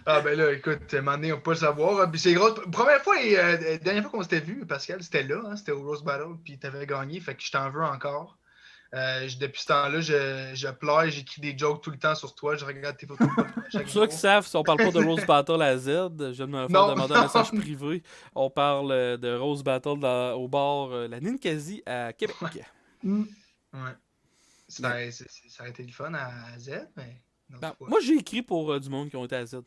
Ah ben là, écoute, à un moment donné, on peut pas le savoir. Puis c'est gros. Première fois et dernière fois qu'on s'était vu, Pascal, c'était là, hein, c'était au Rose Battle, puis t'avais gagné, fait que je t'en veux encore. Depuis ce temps-là, je pleure, j'écris des jokes tout le temps sur toi, je regarde tes photos chaque
Pour
jour.
ceux qui savent, si on parle pas de Rose Battle à Z, je viens de me faire
Non,
demander un message privé. On parle de Rose Battle au bar La Ninkasi à Québec.
Mm.
Ouais. Ça a été le fun à Z, mais... une autre fois.
Moi, j'ai écrit pour du monde qui ont été à Z.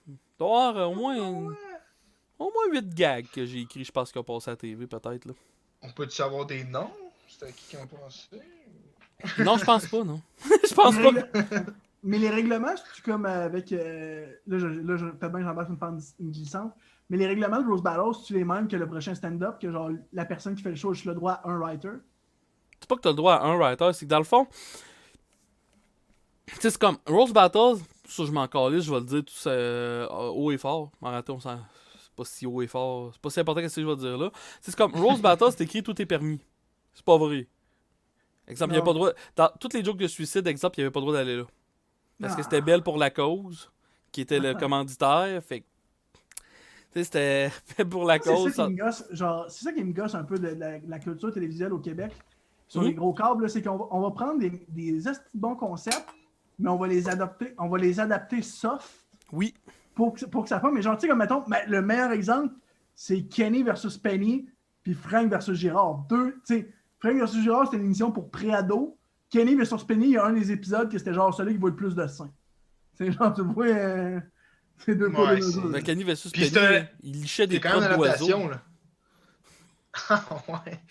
Il doit y avoir au moins 8 gags que j'ai écrit, je pense, qui ont passé à la TV, peut-être. Là.
On peut-tu savoir des noms? C'était qui ont pensé?
Non, je pense pas, non. Je pense pas.
Mais les règlements, c'est comme avec. Là, peut-être bien que j'embarque une licence. Mais les règlements de Rose Battle, c'est-tu les mêmes que le prochain stand-up, que genre la personne qui fait le show a juste le droit à un writer?
C'est pas que t'as le droit à un writer, c'est que dans le fond, tu sais, c'est comme Rose Battle, ça je m'en calisse, je vais le dire tout haut et fort. Arrêtez, c'est pas si haut et fort, c'est pas si important que ce que je vais dire là. C'est comme Rose Battle, c'est écrit tout est permis. C'est pas vrai. Exemple, il y a pas le droit. Dans toutes les jokes de suicide, exemple, il y avait pas le droit d'aller là. Parce que c'était Belle pour la cause, qui était le commanditaire, fait que. Tu sais, c'était Belle pour la cause.
C'est ça qui me gosse un peu de la culture télévisuelle au Québec. Sur les gros câbles, là, c'est qu'on va prendre des bons concepts, mais on va les adapter soft.
Oui.
Pour que ça fasse. Mais genre, tu sais, comme mettons, le meilleur exemple, c'est Kenny versus Penny, puis Frank versus Girard. Frank versus Girard, c'était une émission pour pré-ado. Kenny versus Penny, il y a un des épisodes que c'était genre celui qui vaut le plus de seins. C'est genre, tu vois, c'est deux poids de mesure.
Mais Kenny versus
Puis
Penny, il lichait des
quand même une
crottes d'oiseaux.
adaptation, là.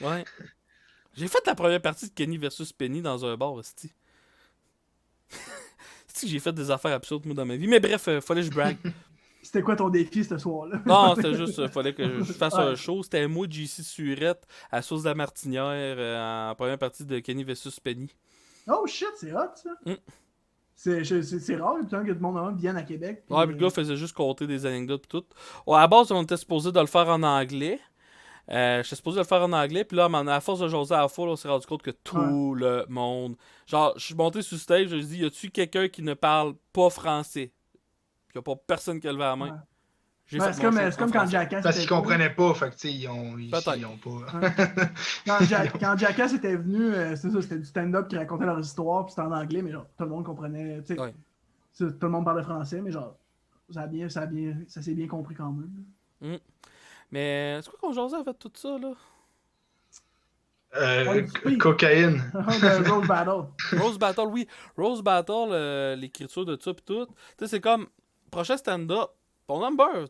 Ouais. J'ai fait la première partie de Kenny versus Penny dans un bar, c'ti. J'ai fait des affaires absurdes, moi, dans ma vie. Mais bref, fallait que je brague.
C'était quoi ton défi ce soir-là?
Non, c'était juste, fallait que je fasse un show. C'était moi, JC Surette, à Sauce de la Martinière, en première partie de Kenny versus Penny.
Oh shit, c'est hot, ça! C'est rare, putain, que tout le monde vienne à Québec.
Ouais, puis le gars faisait juste compter des anecdotes et tout. Ouais, à la base, on était supposé de le faire en anglais. J'étais supposé le faire en anglais, puis là, à force de jaser à la fois, on s'est rendu compte que tout le monde... Genre, je suis monté sur stage, je me dit, y a-tu quelqu'un qui ne parle pas français? Puis y a pas personne qui a levé la main.
Ouais. C'est comme quand Jackass...
Parce qu'ils comprenaient pas, fait que tu sais, ils ont
pas... Quand Jackass était venu, c'est ça, c'était du stand-up qui racontait leur histoire, puis c'était en anglais, mais genre, tout le monde comprenait, tu sais, tout le monde parlait français, mais genre, ça s'est bien compris quand même.
Mais c'est quoi qu'on jasait avec tout ça, là?
Cocaïne.
Rose Battle.
Rose Battle, oui. Rose Battle, l'écriture de ça pis tout. Tu sais, c'est comme, prochain stand-up, ton number,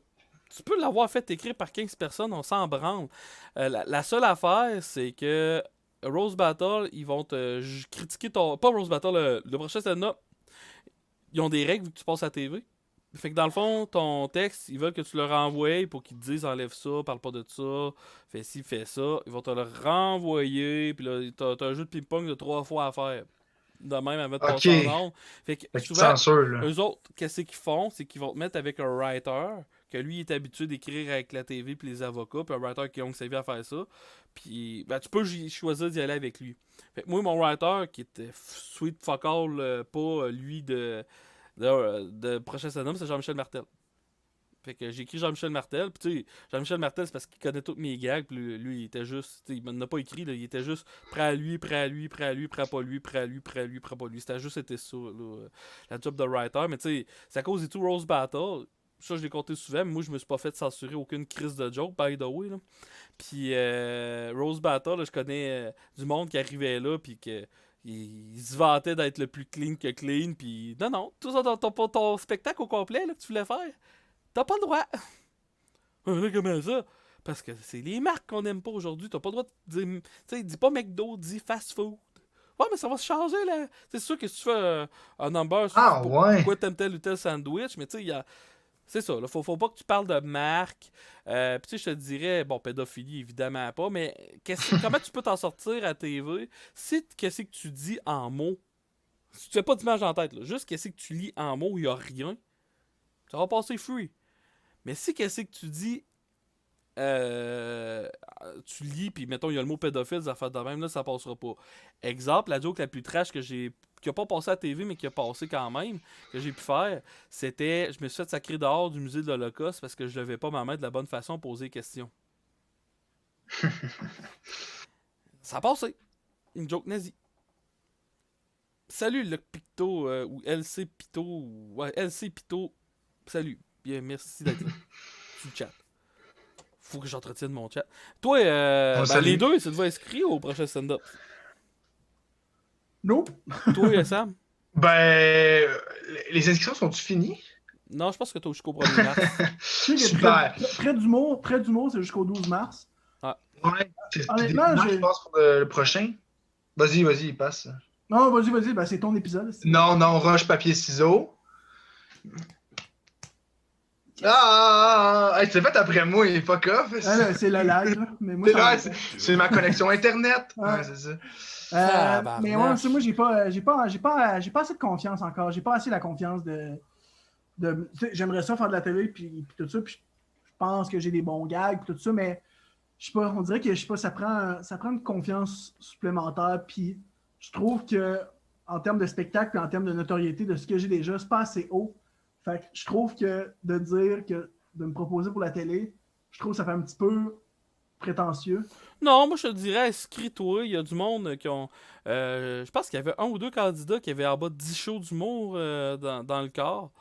tu peux l'avoir fait écrire par 15 personnes, on s'en branle. La seule affaire, c'est que Rose Battle, ils vont te critiquer ton... Pas Rose Battle, le prochain stand-up, ils ont des règles vu que tu passes à la TV. Fait que dans le fond, ton texte, ils veulent que tu le renvoies pour qu'ils te disent enlève ça, parle pas de ça, fais ci, fais ça. Ils vont te le renvoyer, puis là, t'as un jeu de ping-pong de 3 fois à faire. De même, à mettre ton nom. Fait que souvent, eux autres, qu'est-ce qu'ils font? C'est qu'ils vont te mettre avec un writer, que lui, il est habitué d'écrire avec la TV puis les avocats, puis un writer qui a sa vie à faire ça. Puis, ben, tu peux choisir d'y aller avec lui. Fait que moi, mon writer, qui était sweet fuck all, pas lui de prochain stand-up, c'est Jean-Michel Martel. Fait que j'ai écrit Jean-Michel Martel, puis tu sais, Jean-Michel Martel, c'est parce qu'il connaît tous mes gags, puis lui, il était juste, tu sais, il m'en a pas écrit, là, il était juste prêt à lui, prêt à lui, prêt à lui, prêt à pas lui, prêt à lui, prêt à lui, prêt à pas lui. C'était juste été ça, là, la job de writer, mais tu sais, c'est à cause du tout Rose Battle. Ça, je l'ai compté souvent, mais moi, je me suis pas fait censurer aucune crise de joke, by the way, là. Puis Rose Battle, là, je connais du monde qui arrivait là, puis que il se vantait d'être le plus clean que clean, puis non, tout ça dans ton spectacle au complet là, que tu voulais faire, t'as pas le droit. Comment ça? Parce que c'est les marques qu'on aime pas aujourd'hui, t'as pas le droit de dire, tu sais, dis pas McDo, dis fast food. Ouais, mais ça va se changer là. C'est sûr que si tu fais un number sur pourquoi t'aimes tel ou tel sandwich, mais tu sais, c'est ça, là, faut pas que tu parles de marque. Puis tu sais, je te dirais, bon, pédophilie, évidemment pas, mais comment tu peux t'en sortir à TV si qu'est-ce que tu dis en mots? Si tu fais pas d'image en tête, là, juste qu'est-ce que tu lis en mots, il y a rien, ça va passer free. Mais si qu'est-ce que tu dis, tu lis, puis mettons, il y a le mot pédophile, ça fait de même, là, ça passera pas. Exemple, la joke la plus trash qui a pas passé à la TV, mais qui a passé quand même, que j'ai pu faire, c'était, je me suis fait sacrer dehors du musée de l'Holocauste parce que je levais pas ma main de la bonne façon à poser des questions. Ça a passé. Une joke nazie. Salut le Picto, ou LC Pito, ouais, LC Pito, salut. Bien, merci d'être là. Sur le chat. Faut que j'entretienne mon chat. Toi,
salue.
les deux, tu te vas inscrire au prochain stand-up.
Nope.
Toi, Sam?
Ben, les inscriptions sont-tu finies?
Non, je pense que t'as jusqu'au 1er mars.
Tu sais que
Super.
près d'humour, c'est jusqu'au 12 mars.
Ouais. C'est
Honnêtement,
je pense pour le prochain. Vas-y, passe.
Non, vas-y, ben, c'est ton épisode.
Non, roche, papier, ciseaux. Hey, c'est fait après moi, il est fuck off.
Là, c'est le lag, là. Mais moi,
C'est
ça
là, c'est ma connexion internet.
Ouais.
Ouais, c'est ça.
Tabarnak.
Mais ouais, moi, j'ai pas assez de confiance encore. J'ai pas assez la confiance de tu sais, j'aimerais ça faire de la télé puis tout ça. Puis je pense que j'ai des bons gags puis tout ça, mais je sais pas, on dirait que je sais pas, ça prend une confiance supplémentaire. Puis je trouve que en termes de spectacle puis en termes de notoriété de ce que j'ai déjà, c'est pas assez haut. Fait que je trouve que de dire que de me proposer pour la télé, je trouve que ça fait un petit peu prétentieux.
Non, moi je te dirais, inscris-toi. Il y a du monde qui ont. Je pense qu'il y avait 1 ou 2 candidats qui avaient en bas de 10 shows d'humour dans le corps.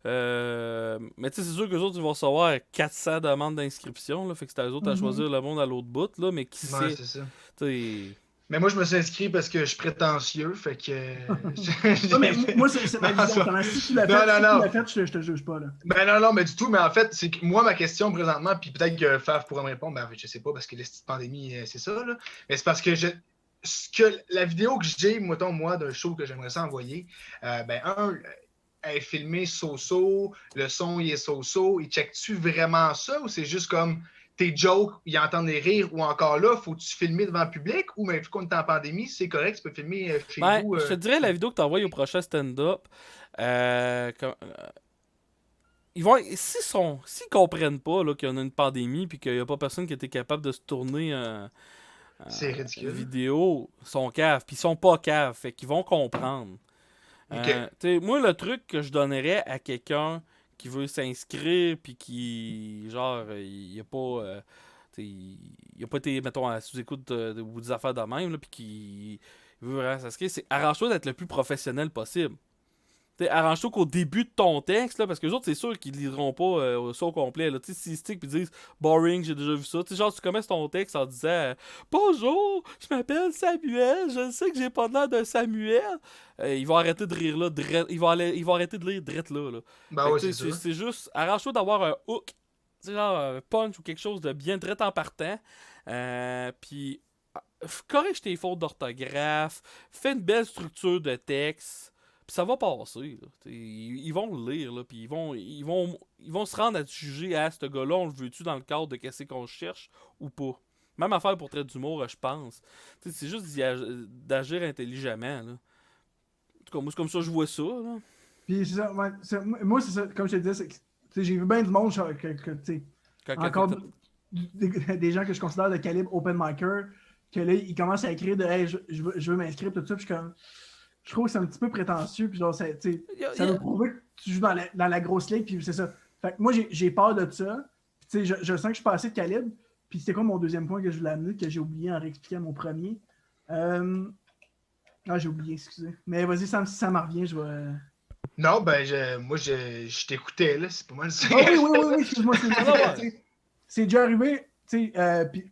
Mais tu sais, c'est sûr qu'eux autres, ils vont recevoir 400 demandes d'inscription. Là, fait que c'est à eux autres à choisir le monde à l'autre bout. Là, mais qui
Ouais,
sait.
c'est ça.
T'sais...
Mais moi, je me suis inscrit parce que je suis prétentieux, fait que...
Non, mais moi, c'est ma vision. Si tu l'as fait, je te juge pas. Là.
Ben non, mais du tout, mais en fait, c'est que moi, ma question présentement, puis peut-être que Faf pourra me répondre, ben je sais pas, parce que la petite pandémie, c'est ça, là. Mais c'est parce que la vidéo que j'ai, mettons, moi, d'un show que j'aimerais ça envoyer, elle est filmée so-so, le son, il est so-so, il check-tu vraiment ça, ou c'est juste comme tes jokes, ils entendent les rires, ou encore là, faut-tu filmer devant le public, ou même vu qu'on est en pandémie, c'est correct, tu peux filmer chez vous.
Je te dirais la vidéo que tu envoies au prochain stand-up. S'ils comprennent pas là, qu'il y en a une pandémie puis qu'il n'y a pas personne qui était capable de se tourner
c'est ridicule.
vidéo, ils sont caves, puis ils sont pas caves, fait qu'ils vont comprendre.
Ok.
Moi, le truc que je donnerais à quelqu'un qui veut s'inscrire puis qui, genre, il a pas... il a pas été, mettons, à sous-écoute ou des affaires de même, là, puis qui veut vraiment s'inscrire, c'est arrange-toi d'être le plus professionnel possible. Arrange-toi qu'au début de ton texte, là, parce que les autres, c'est sûr qu'ils ne liront pas ça au complet. S'ils stick et disent boring, j'ai déjà vu ça. Genre, tu commences ton texte en disant bonjour, je m'appelle Samuel, je sais que j'ai pas l'air de Samuel. Ils vont arrêter de rire là, ils vont arrêter de lire drette là.
Ben ouais, c'est ça.
C'est juste, arrange-toi d'avoir un hook, genre un punch ou quelque chose de bien drette en partant. Puis, corrige tes fautes d'orthographe, fais une belle structure de texte. Puis ça va passer. Là. Ils vont le lire, là, puis ils vont se rendre à juger à ce gars-là, on le veut-tu dans le cadre de qu'est-ce qu'on cherche ou pas. Même affaire pour traiter d'humour, je pense. T'sais, c'est juste d'agir intelligemment. Là. En tout cas, moi, c'est comme ça que je vois ça. Là.
Puis c'est ça, ouais, moi, c'est ça, comme je te disais, j'ai vu bien du monde encore des gens que je considère de calibre open micer, que là, ils commencent à écrire de hey, je veux m'inscrire, tout ça, puis je trouve que c'est un petit peu prétentieux, puis genre, ça veut prouver que tu joues dans la grosse ligue, puis c'est ça. Fait que moi, j'ai peur de ça. Puis je sens que je suis pas assez de calibre. Puis c'était quoi mon deuxième point que je voulais amener, que j'ai oublié en réexpliquant mon premier? J'ai oublié, excusez. Mais vas-y, Sam, si ça m'en revient, je vais...
Non, moi, je t'écoutais, là, c'est pas mal ça.
Oui, excuse-moi. C'est déjà arrivé, tu sais, puis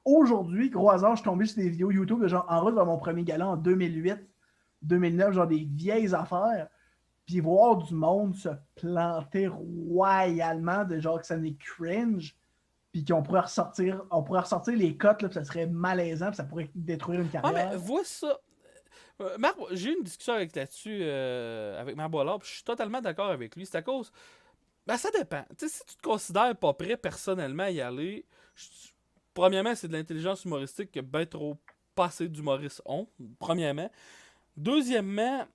aujourd'hui, gros hasard, je suis tombé sur des vidéos YouTube de genre en route vers mon premier gala en 2008. 2009, genre des vieilles affaires, puis voir du monde se planter royalement de genre que ça n'est cringe, puis qu'on pourrait ressortir les cotes, là, puis ça serait malaisant, puis ça pourrait détruire une carrière.
Mais vois ça. Marc, j'ai eu une discussion là-dessus avec Marc Bollard, puis je suis totalement d'accord avec lui. C'est à cause... Ben, ça dépend. Tu sais, si tu te considères pas prêt personnellement à y aller, premièrement, c'est de l'intelligence humoristique que ben trop pas assez d'humoristes ont, premièrement. Deuxièmement,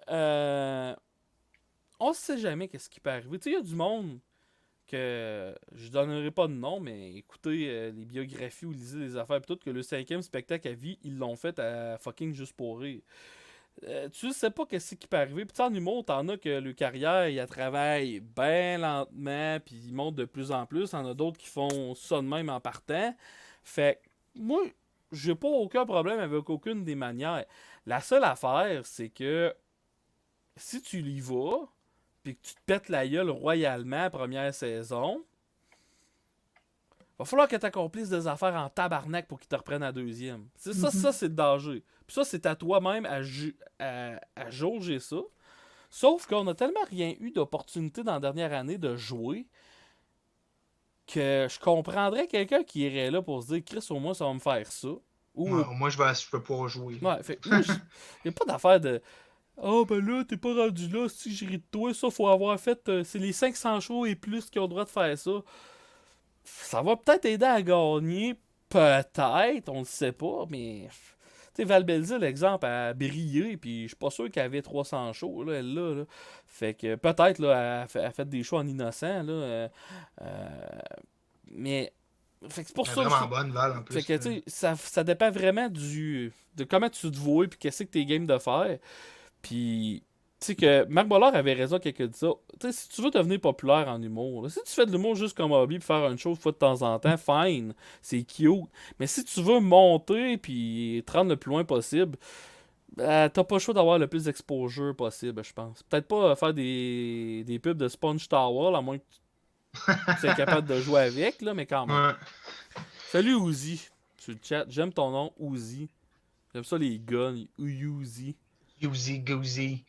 on sait jamais qu'est-ce qui peut arriver. Tu sais, il y a du monde que je donnerai pas de nom, mais écoutez les biographies ou lisez des affaires, pis tout, que le 5e spectacle à vie, ils l'ont fait à fucking Juste pour rire. Tu sais pas qu'est-ce qui peut arriver. Puis en humour, t'en as que le carrière, il travaille bien lentement, puis il monte de plus en plus. T'en as d'autres qui font ça de même en partant. Fait moi, j'ai pas aucun problème avec aucune des manières. La seule affaire, c'est que si tu y vas, puis que tu te pètes la gueule royalement la première saison, va falloir que tu accomplisses des affaires en tabarnak pour qu'ils te reprennent à la deuxième. C'est ça, c'est le danger. Puis ça, c'est à toi-même à jauger ça. Sauf qu'on a tellement rien eu d'opportunité dans la dernière année de jouer que je comprendrais quelqu'un qui irait là pour se dire Chris, au moins, ça va me faire ça. Ou...
Ouais, moi, je peux pas jouer.
Ouais, fait que moi, y a pas d'affaire de ah, ben là, t'es pas rendu là, si je ris de toi, ça, faut avoir fait. C'est les 500 shows et plus qui ont le droit de faire ça. Ça va peut-être aider à gagner, peut-être, on le sait pas, mais. Tu sais, Val Belzile, l'exemple, a brillé, puis je suis pas sûr qu'elle avait 300 shows, là, elle là. Fait que peut-être, là, elle a fait des shows en innocent, là. Mais. Fait que c'est pour
Elle
ça.
est vraiment bonne, Val, en plus.
Fait que, tu sais, ça dépend vraiment de comment tu te vois, puis qu'est-ce que t'es game de faire. Puis, tu sais que Marc Bollard avait raison quand il a dit ça. Tu sais, si tu veux devenir populaire en humour, là, si tu fais de l'humour juste comme hobby, puis faire une chose une fois de temps en temps, fine, c'est cute. Mais si tu veux monter, puis te rendre le plus loin possible, t'as pas le choix d'avoir le plus d'exposure possible, je pense. Peut-être pas faire des pubs de Sponge Tower, à moins que tu sois capable de jouer avec, là, mais quand même.
Ouais.
Salut Uzi, sur le chat. J'aime ton nom, Uzi. J'aime ça les guns, Uzi.
Uzi, Goozy,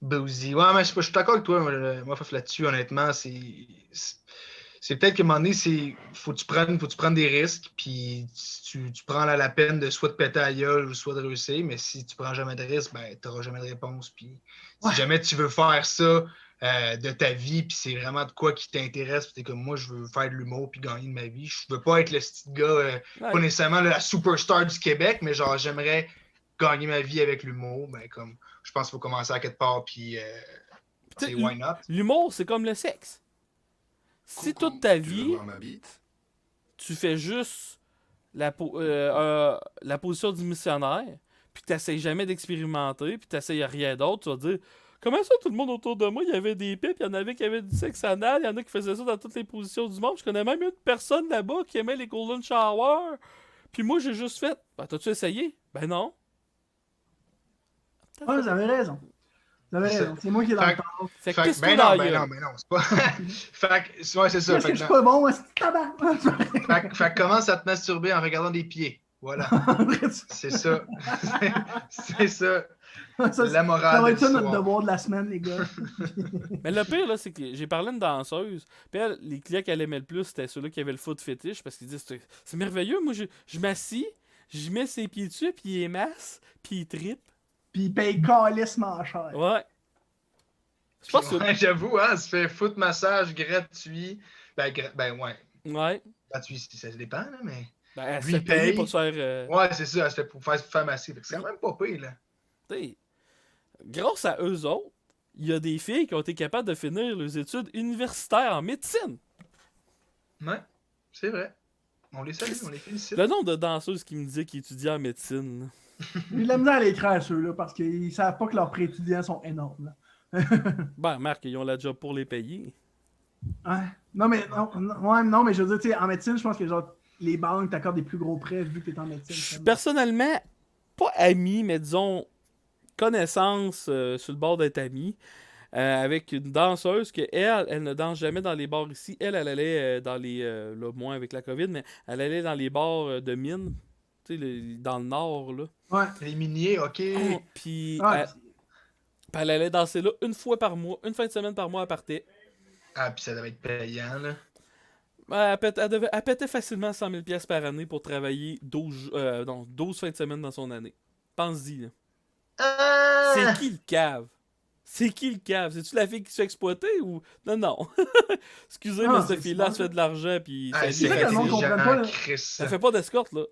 Boozy. Ouais, mais je suis d'accord avec toi. Moi, là-dessus, honnêtement, c'est peut-être qu'à un moment donné, faut que tu prennes des risques, puis tu prends la peine de soit te péter à la gueule ou soit de réussir, mais si tu prends jamais de risque, ben, tu n'auras jamais de réponse. Puis si jamais tu veux faire ça de ta vie, puis c'est vraiment de quoi qui t'intéresse, puis t'es comme moi, je veux faire de l'humour puis gagner de ma vie. Je veux pas être le petit gars, pas nécessairement la superstar du Québec, mais genre, j'aimerais gagner ma vie avec l'humour, ben comme je pense qu'il faut commencer à quelque part, puis c'est why not?
L'humour, c'est comme le sexe. Si toute ta vie, tu fais juste la position du missionnaire, puis tu n'essayes jamais d'expérimenter, puis tu n'essayes rien d'autre, tu vas dire comment ça, tout le monde autour de moi, il y avait des pipes, il y en avait qui avaient du sexe anal, il y en a qui faisaient ça dans toutes les positions du monde. Je connais même une personne là-bas qui aimait les golden shower. Puis moi, j'ai juste fait ben, t'as-tu essayé? Ben non.
Ouais, vous avez raison. Vous avez raison. C'est moi qui est dans le temps.
Fait que
ben non, c'est pas. Fait que, ouais, c'est ça.
Est-ce que je suis pas bon? C'est tabac!
Fait que commence à te masturber en regardant des pieds. Voilà. C'est ça. C'est ça. La morale.
Ça va être ça
de
notre
l'histoire.
devoir de la semaine, les gars.
Mais le pire, là, c'est que j'ai parlé à une danseuse. Puis elle, les clients qu'elle aimait le plus, c'était ceux-là qui avaient le foot fétiche. Parce qu'ils disaient c'est merveilleux. Moi, je m'assis, je mets ses pieds dessus, puis il émasse, puis il trippe.
Puis il paye calissement cher.
Ouais. Je pense que.
Ouais, j'avoue, hein, ça fait foot massage gratuit. Ben ouais.
Ouais.
Gratuit, ça dépend, là, mais.
Ben, elle
Lui,
s'est
il
payée
paye.
pour se faire.
Ouais, c'est ça, elle se fait pour faire masser. Fait que c'est quand même pas pire, là.
T'sais, grâce à eux autres, il y a des filles qui ont été capables de finir leurs études universitaires en médecine.
Ouais, c'est vrai. On les salue, on les félicite.
Le nombre de danseuses qui me disaient qu'ils étudiaient en médecine. Là.
J'ai de la misère à l'écrire, ceux-là, parce qu'ils savent pas que leurs pré-étudiants sont énormes. Là.
Ben, Marc, ils ont la job pour les payer.
Ouais. Non, mais je veux dire, tu sais, en médecine, je pense que genre, les banques t'accordent des plus gros prêts vu que t'es en médecine.
Je suis personnellement pas ami, mais disons connaissance sur le bord d'être ami avec une danseuse que elle ne danse jamais dans les bars ici. Elle allait dans les là, moins avec la COVID, mais elle allait dans les bars de mine, tu sais, dans le nord là.
Ouais.
Les miniers, ok.
Puis
Ouais,
elle allait danser là une fois par mois, une fin de semaine par mois elle partait.
Ah, puis ça devait être payant, là.
Elle pétait facilement 100 000 $ par année pour travailler 12 fins de semaine dans son année. Pense-y, là. C'est qui le cave? C'est qui le cave? C'est-tu la fille qui se fait exploiter ou... Non. Excusez, mais cette fille-là, elle se fait de l'argent, puis...
Ah,
c'est vrai que le monde comprenne pas, là.
Elle fait pas d'escorte, là.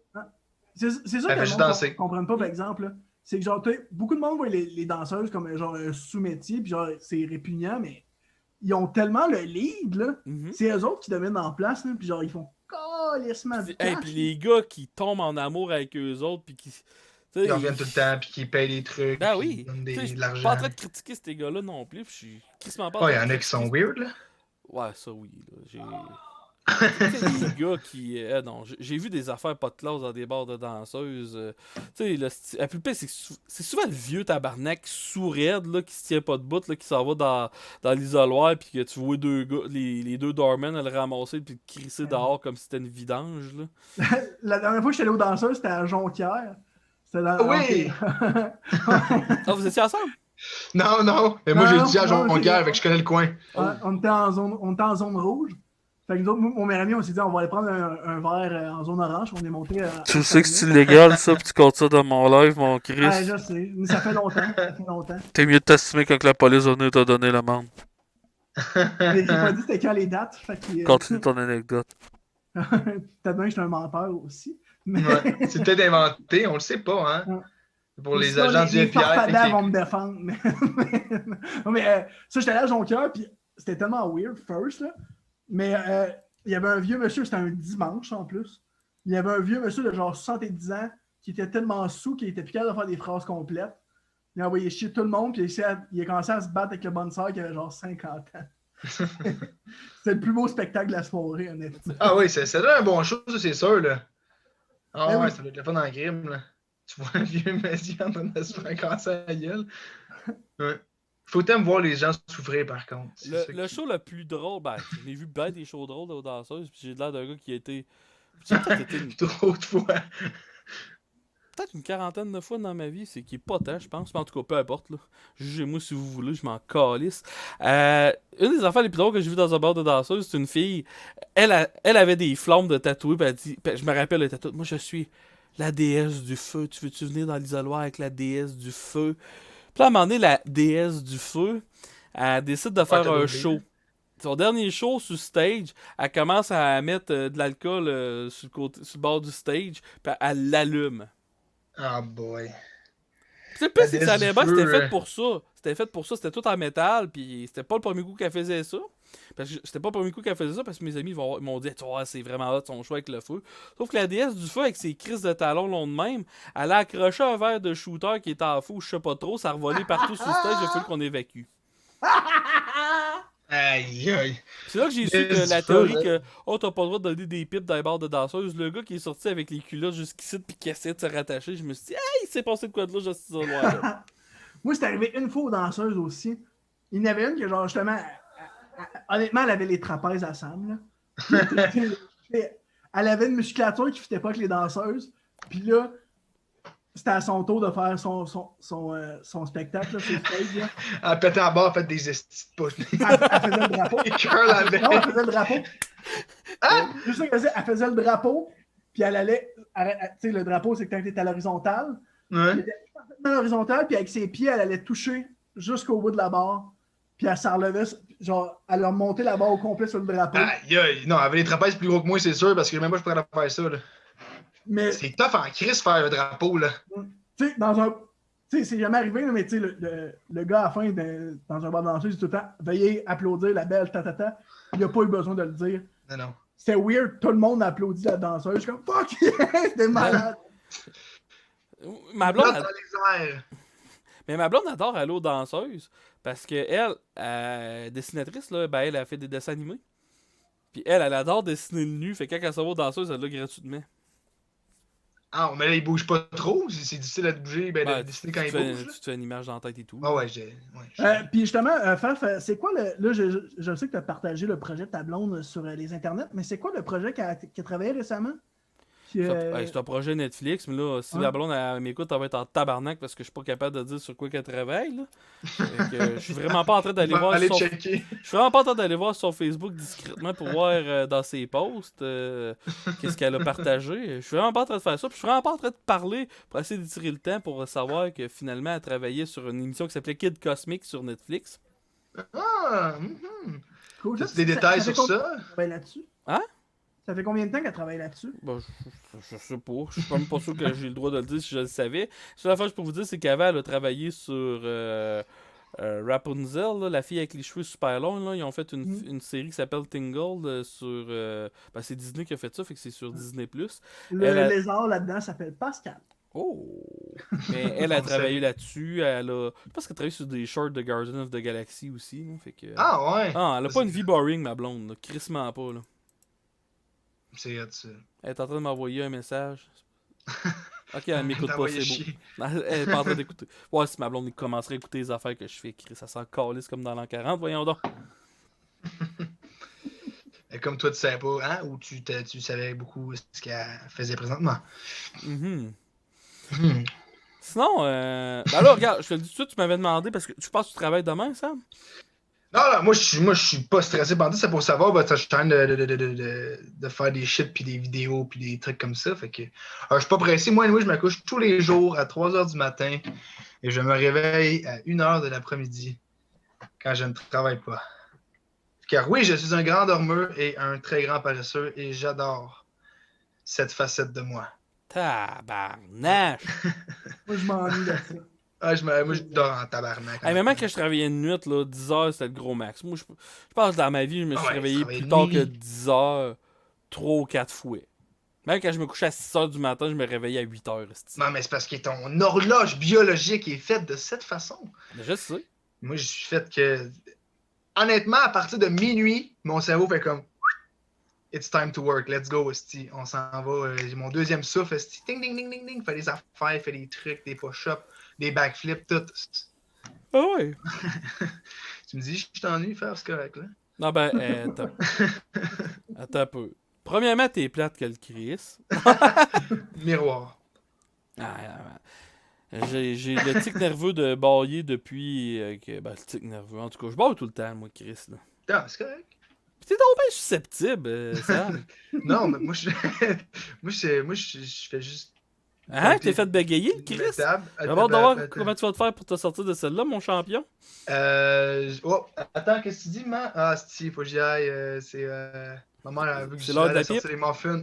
C'est ça
Elle
que
fait
les
juste
gens
danser.
ne comprennent pas, par exemple. là. C'est que genre, beaucoup de monde voit les danseuses comme genre un sous-métier, puis genre, c'est répugnant, mais ils ont tellement le lead, là.
Mhm.
C'est eux autres qui deviennent en place, là, puis genre, ils font calissement du
Hey,
cash.
puis les gars qui tombent en amour avec eux autres, puis qui...
Ils reviennent tout le temps, puis qu'ils payent des trucs,
Ben
puis
oui.
ils donnent
Je suis
de
pas
l'argent.
en train de critiquer ces gars-là non plus, puis je suis crissement pas...
Oh, il y en a qui sont weird, là.
Ouais, ça oui, là. Tu sais, les gars qui. Non, j'ai vu des affaires pas de classe dans des bars de danseuses. Tu sais, la plus pire, c'est souvent le vieux tabarnak sourd-raide là, qui se tient pas de bout, là, qui s'en va dans l'isoloir, puis que tu vois deux gars, les deux doormen à le ramasser, puis le crisser dehors comme si c'était une vidange. Là.
La dernière fois que j'étais allé au danseur, c'était à Jonquière. C'était dans...
Oui!
Ah, vous étiez ensemble?
Non. Mais moi, j'ai
Non,
dit à
non,
Jonquière,
c'est-
fait que je connais le coin.
Ouais, on était en zone rouge. Fait que nous autres, mon meilleur ami, on s'est dit, on va aller prendre un verre en zone orange. On est monté à...
Tu sais que c'est illégal, ça, pis tu comptes ça dans mon live, mon Chris.
Ouais, je sais. Mais ça fait longtemps. Ça fait longtemps.
T'es mieux de t'estimer quand la police va venir te donner l'amende.
Mais j'ai pas dit c'était quand les dates. Fait que...
Continue ton anecdote.
Peut-être bien que je suis un menteur aussi. Mais...
Ouais. C'est peut-être inventé, on le sait pas, hein.
Ouais.
Pour les
Sinon,
agents du
les
FBI.
farfadets
fait
vont me défendre. Mais ça, j'étais allé à Jonquière, puis c'était tellement weird, first, là. Mais il y avait un vieux monsieur, c'était un dimanche en plus. Il y avait un vieux monsieur de genre 70 ans qui était tellement sous qu'il était plus capable de faire des phrases complètes. Il a envoyé chier tout le monde, puis il a commencé à se battre avec le bonne sœur qui avait genre 50 ans. C'était le plus beau spectacle de la soirée, honnêtement.
Ah oui, c'est un bon show, ça, c'est sûr, là. Ah
Eh
ouais,
oui.
ça doit être le fun dans le crime, là. Tu vois un vieux monsieur en train de se faire casser à la gueule. Ouais. Faut tellement voir les gens souffrir, par contre. C'est ça
Le
qui-
show le plus drôle, ben, j'ai vu bien des shows drôles aux danseuses, pis j'ai l'air d'un gars qui a été. J'ai peut-être été
Trop de fois.
peut-être une quarantaine de fois dans ma vie, c'est qui est pas tant, je pense. Mais en tout cas, peu importe. Là. Jugez-moi si vous voulez, je m'en calisse. Une des affaires les plus drôles que j'ai vu dans un bar de danseuse, c'est une fille. Elle avait des flammes de tatouer, puis elle dit. Puis je me rappelle le tatouage. Moi, je suis la déesse du feu. Tu veux-tu venir dans l'isoloir avec la déesse du feu? Puis là, à un moment donné, la déesse du feu, elle décide de faire
t'as
un
oublié.
show. Son dernier show sur stage, elle commence à mettre de l'alcool sur le bord du stage, puis elle l'allume.
Ah boy.
C'est pas
La
si
déesse
ça
du
allait bien,
feu,
c'était fait pour ça. C'était fait pour ça, c'était tout en métal, puis c'était pas le premier coup qu'elle faisait ça. Parce que c'était pas le premier coup qu'elle faisait ça, parce que mes amis m'ont dit, tu vois, c'est vraiment hot son choix avec le feu. Sauf que la déesse du feu, avec ses crises de talons longs de même, elle a accroché un verre de shooter qui était en feu, je sais pas trop, ça a revolé partout sur le stage, il a fallu qu'on évacue.
Aïe, aïe.
C'est là que j'ai su
Déesse
que la
du feu,
théorie
hein.
que oh t'as pas le droit de donner des pipes dans les bars de danseuses, le gars qui est sorti avec les culottes jusqu'ici puis qui essaie de se rattacher, je me suis dit hey il s'est passé de quoi de là juste là.
Moi, c'est arrivé une fois aux danseuses aussi. Il y en avait une que, genre, justement, honnêtement, elle avait les trapèzes à Sam. Là. Elle avait une musculature qui ne fitait pas avec les danseuses. Puis là, c'était à son tour de faire son spectacle là, sur le stage. Là.
Elle pétait en bas, elle fait des estis de pouces.
Elle faisait le drapeau.
Les cœurs la
Non, elle
veille.
faisait le drapeau. Juste ça qu'elle faisait, elle faisait le drapeau, puis elle allait. Tu sais, le drapeau, c'est quand tu es à l'horizontale.
Ouais.
À l'horizontale, puis avec ses pieds, elle allait toucher jusqu'au bout de la barre. Puis elle s'en relevait, genre, elle a monté la barre au complet sur le drapeau.
Aïe, aïe. Non, elle avait les trapèzes plus gros que moi, c'est sûr, parce que même moi, je pourrais faire ça, là.
Mais,
C'est tough en crise faire un drapeau, là.
tu sais, dans un. Tu sais, c'est jamais arrivé, là, mais tu sais, le gars à la fin, dans un bar de danseuse, il dit tout le temps veuillez applaudir la belle tatata. Il n'a pas eu besoin de le dire.
Non.
C'était weird, tout le monde applaudit la danseuse. Je suis comme fuck, c'était malade.
Ma
Là,
blonde,
dans les airs.
mais ma blonde adore aller aux danseuses parce que elle, dessinatrice là, ben elle a fait des dessins animés. Puis elle adore dessiner le nu, fait que quand elle s'en va aux danseuses, elle l'a gratuitement.
Ah, mais là, il bouge pas trop. C'est difficile à bouger, ben,
Ben,
de dessiner quand il
tu
bouge.
te fais une image dans la tête et tout.
Ah ouais,
Puis justement, Faf, c'est quoi le. Là, je sais que tu as partagé le projet de ta blonde sur les internets, mais c'est quoi le projet qu'elle a travaillé récemment?
C'est un projet Netflix, mais là, si
Ouais.
la blonde elle m'écoute, elle va être en tabarnak parce que je suis pas capable de dire sur quoi qu'elle travaille. Là. Fait que, je suis vraiment pas en train d'aller voir
aller
sur
checker.
Je suis vraiment pas en train d'aller voir sur Facebook discrètement pour voir dans ses posts qu'est-ce qu'elle a partagé. Je suis vraiment pas en train de faire ça. Puis je suis vraiment pas en train de parler pour essayer d'étirer le temps pour savoir que finalement elle travaillait sur une émission qui s'appelait Kid Cosmic sur Netflix.
Ah,
Cool.
T'as des détails
fait
sur
combien-
ça?
qu'elle travaille là-dessus?
Hein?
Ça fait combien de temps qu'elle travaille là-dessus?
Bon, je sais pas. Je suis même pas sûr que j'ai le droit de le dire si je le savais. La seule affaire que je peux vous dire, c'est qu'avant, elle a travaillé sur Rapunzel, là, la fille avec les cheveux super longs. Là. Ils ont fait une série qui s'appelle Tingle sur. Ben, c'est Disney qui a fait ça, fait que c'est sur Disney.
Le
Elle a-
lézard là-dedans s'appelle Pascal.
Oh! Mais elle a travaillé là-dessus. Elle a. Je pense qu'elle a travaillé sur des shorts de Guardian of the Galaxy aussi. Là, fait que...
Ah ouais.
Ah, elle a pas une vie boring, ma blonde. Là. Crissement pas. Là.
C'est hot, ça.
Elle est en train de m'envoyer un message. Ok, elle m'écoute pas,
T'envoyer
c'est beau.
chier.
Elle est pas en train d'écouter. Ouais, si ma blonde commencerait à écouter les affaires que je fais, ça sent calisse comme dans l'an 40, voyons donc.
Et comme toi, tu savais pas, hein, ou tu savais beaucoup ce qu'elle faisait présentement.
Mhm.
Hmm.
Sinon, ben là, regarde, je te le dis tout de suite, tu m'avais demandé, parce que tu penses que tu travailles demain, Sam?
Non, moi, je suis pas stressé pendant ça pour savoir, je suis en train de faire des shit, puis des vidéos, puis des trucs comme ça. Fait que, je suis pas pressé. Moi, je me couche tous les jours à 3h du matin et je me réveille à 1h de l'après-midi quand je ne travaille pas. Car oui, je suis un grand dormeur et un très grand paresseux et j'adore cette facette de moi.
Tabarnache!
Moi, je m'ennuie de ça.
Moi, je dors en tabarnak.
Hey, même quand je travaillais de nuit, là, 10 heures, c'était le gros max. Moi, je pense que dans ma vie, je me suis réveillé
travailler
plus
de
tard
nuit.
que 10 heures, 3 ou 4 fois. Même quand je me couchais à 6 heures du matin, je me réveillais à 8 heures.
Non, mais c'est parce que ton horloge biologique est faite de cette façon.
Mais je sais.
Moi, je suis fait que... Honnêtement, à partir de minuit, mon cerveau fait comme... It's time to work, let's go, esti. On s'en va. J'ai mon deuxième souffle, esti. Ding, ding, ding, ding, ding. Fait des affaires, fait des trucs, des push-ups, des backflips, tout.
Ah ouais.
Tu me dis, je t'ennuie faire ce correct, là?
Non, ben, attends. Attends un peu. Premièrement, t'es plate que le Chris.
Miroir.
J'ai le tic nerveux de bailler depuis ben, le tic nerveux. En tout cas, je baille tout le temps, moi, Chris. Là.
Ah, c'est correct.
Pis t'es donc bien susceptible, Sam.
Non, mais moi, je fais juste...
Hein? T'es fait bégayer, le Chris? D'abord, comment tu vas te faire pour te sortir de celle-là, mon champion?
Oh, attends, qu'est-ce que tu dis, man? Ah, si, faut que j'y aille. C'est... Maman, elle a vu que
C'est l'heure de la pipe?
sortir les muffins.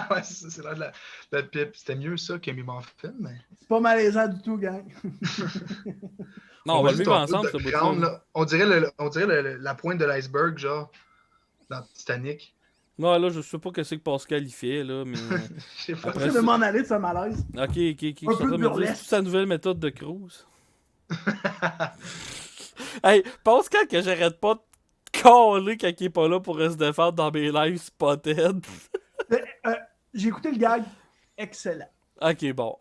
Ouais, c'est l'heure de la pipe. C'était mieux ça que mes muffins, mais...
C'est pas malaisant du tout, gang.
Non, on va le
juste
vivre
un peu
ensemble,
de
ce bout
ground,
de
là. On dirait la pointe de l'iceberg, genre, dans Titanic.
Non, là, je sais pas qu'est-ce que Pascal y fait, là, mais...
Je sais pas.
Après,
J'essaie de m'en aller de ce malaise.
Ok, je suis en train
peu
de
de
me dire,
burlesque.
c'est sa nouvelle méthode de cruise. Hey, Pascal, que j'arrête pas de caler quand il est pas là pour se défendre dans mes lives spotted.
J'ai écouté le gag. Excellent.
Ok, bon.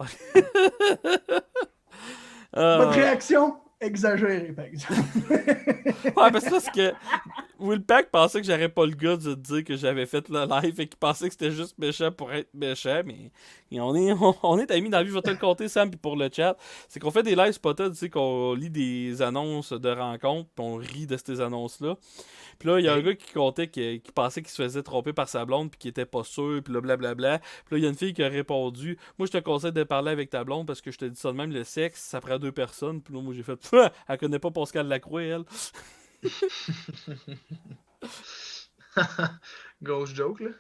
Votre réaction? Exagérée, par exemple.
Ouais, mais c'est parce que Willpack pensait que j'aurais pas le gars de dire que j'avais fait le live et qu'il pensait que c'était juste méchant pour être méchant, mais on est amis dans la vie, je vais te le compter, Sam, puis pour le chat. C'est qu'on fait des lives spotted, tu sais, qu'on lit des annonces de rencontres, puis on rit de ces annonces-là. Puis là, il y a un gars qui comptait qui pensait qu'il se faisait tromper par sa blonde, puis qui était pas sûr, puis là, blablabla. Puis là, il y a une fille qui a répondu, moi, je te conseille de parler avec ta blonde, parce que je te dis ça de même, le sexe, ça prend 2 personnes. Puis là, moi, j'ai fait, elle connaît pas Pascal Lacroix, elle.
Grosse joke, là.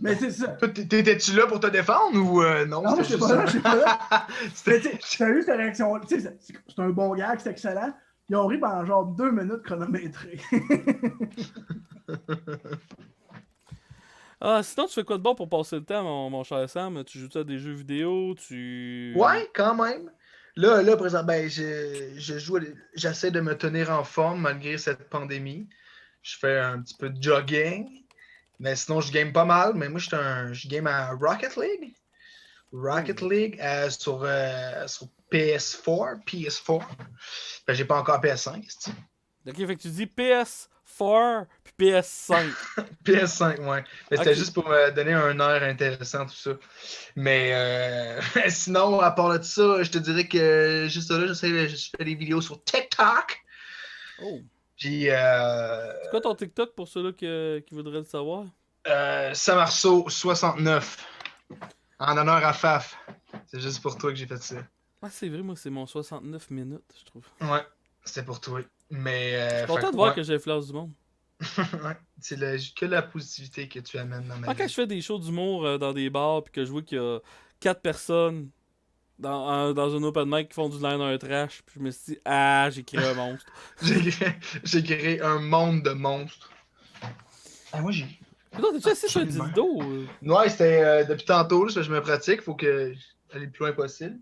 Mais c'est ça.
Toi, t'étais-tu là pour te défendre ou non?
Non,
c'était
je sais
juste
pas là, je sais pas là. Mais
C'était-
tu sais, t'as eu cette réaction. Tu sais, c'est un bon gag, c'est excellent. Ils ont ri pendant genre 2 minutes chronométrées.
Ah, sinon, tu fais quoi de bon pour passer le temps, mon cher Sam? Tu joues à des jeux vidéo?
Ouais, quand même. Là, par exemple, ben, j'essaie de me tenir en forme malgré cette pandémie. Je fais un petit peu de jogging. Mais sinon, je game pas mal. Mais moi, je game à Rocket League. Rocket League sur PS4. Ben, j'ai pas encore PS5. c'est-tu.
Ok, fait que tu dis PS4 puis PS5.
PS5, ouais. Mais c'était
Ok.
juste pour me donner un air intéressant, tout ça. Mais sinon, à part de ça, je te dirais que juste là, je fais des vidéos sur TikTok.
Oh.
Puis,
C'est quoi ton TikTok pour ceux-là qui voudraient le savoir?
Samarso 69. En honneur à Faf. C'est juste pour toi que j'ai fait ça.
Ah, c'est vrai, moi, c'est mon 69 minutes, je trouve.
Ouais, c'est pour toi. Mais.
Je suis content de voir que j'influence du monde.
Ouais, c'est que la positivité que tu amènes dans ma
Moi, quand
vie.
je fais des shows d'humour dans des bars puis que je vois qu'il y a 4 personnes dans un open mic qui font du liner trash, puis je me suis dit, ah, j'ai créé un monstre.
J'ai créé un monde de monstres. Ah, moi, j'ai.
Putain, t'es-tu assis sur un dildo?
Ouais, c'était depuis tantôt, là, parce que je me pratique, faut que aller le plus loin possible.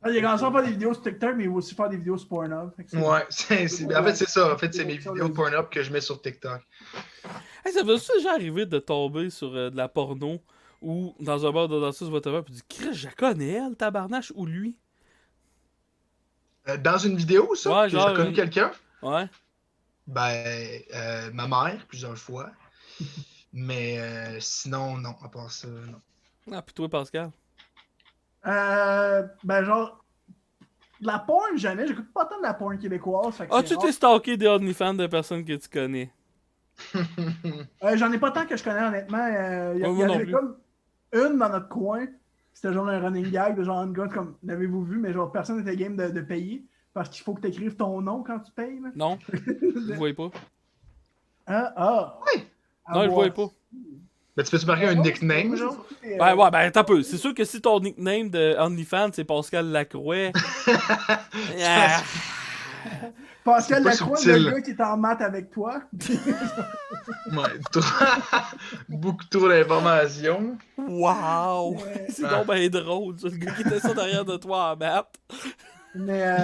Il a commencé à faire des vidéos sur TikTok, mais il va aussi faire des vidéos sur Pornhub.
Ouais, en fait, c'est ça. En fait, c'est mes vidéos de Pornhub que je mets sur TikTok.
Hey, ça vous est déjà arrivé de tomber sur de la porno ou dans un bar de danseuse whatever puis dire Chris, je la connais elle, tabarnache, ou lui?
Dans une vidéo, ça?
Ouais,
Que
genre,
j'ai connu quelqu'un?
Ouais.
Ben, ma mère, plusieurs fois. Mais sinon, non, à part ça, non.
Ah, puis toi, Pascal?
Ben, genre, de la porn, jamais. J'écoute pas tant de la porn québécoise. Fait que
As-tu
c'est
été
rare.
stalké des OnlyFans de personnes que tu connais?
J'en ai pas tant que je connais, honnêtement. Il y
Ouais, moi
en
non
avait
plus.
comme une dans notre coin. C'était genre un running gag de genre une gars comme l'avez-vous vu, mais genre personne n'était game de payer parce qu'il faut que tu écrives ton nom quand tu payes. Là.
Non? Vous voyez pas?
Oui.
À
Non, je le
voir.
voyais pas.
Ben, tu peux-tu marquer un nickname, genre?
Ben ouais, ben t'as peu. C'est sûr que si ton nickname de OnlyFans c'est Pascal Lacroix. Ah.
Pascal
C'est pas
Lacroix,
subtil.
le gars qui est en maths avec toi.
Ouais, beaucoup trop d'informations.
Wow!
Ouais.
C'est donc ben drôle, ça, le gars qui était ça derrière de toi en maths.
Mais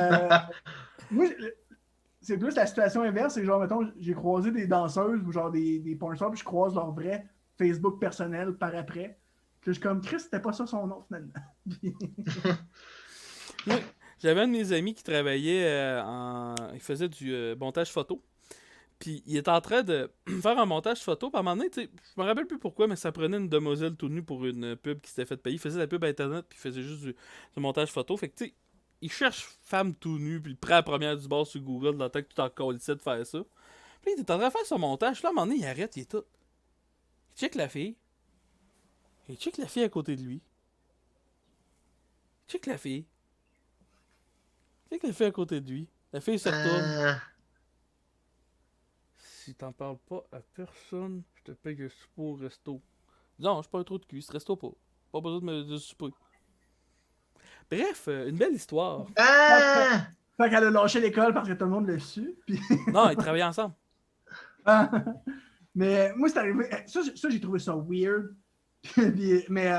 moi, c'est plus la situation inverse. C'est genre, mettons, j'ai croisé des danseuses ou genre des porn stars, puis je croise leur vrai Facebook personnel par après. Puis je suis comme, Chris, c'était pas ça son nom finalement.
Oui. J'avais un de mes amis qui travaillait il faisait du montage photo. Puis il était en train de faire un montage photo. Puis à un moment donné, tu sais, je me rappelle plus pourquoi, mais ça prenait une demoiselle tout nue pour une pub qui s'était fait payer. Il faisait la pub internet, puis il faisait juste du montage photo. Fait que tu sais, il cherche femme tout nue, puis il prend la première du bord sur Google dans le temps que tu t'en colissais de faire ça. Puis il était en train de faire son montage. Puis là, à un moment donné, il arrête, il est tout. Il check la fille. Il check la fille à côté de lui. Il check la fille. Qu'est-ce qu'elle fait à côté de lui? La fille se retourne. Si t'en parles pas à personne, je te paye un souper au resto. Non, je suis pas un trou de cul, reste pas. Pas besoin de souper. Bref, une belle histoire.
Ah!
Fait qu'elle a lâché l'école parce que tout le monde l'a su. Puis...
Non, ils travaillaient ensemble.
Mais moi, c'est arrivé. Ça, j'ai trouvé ça weird. Puis, mais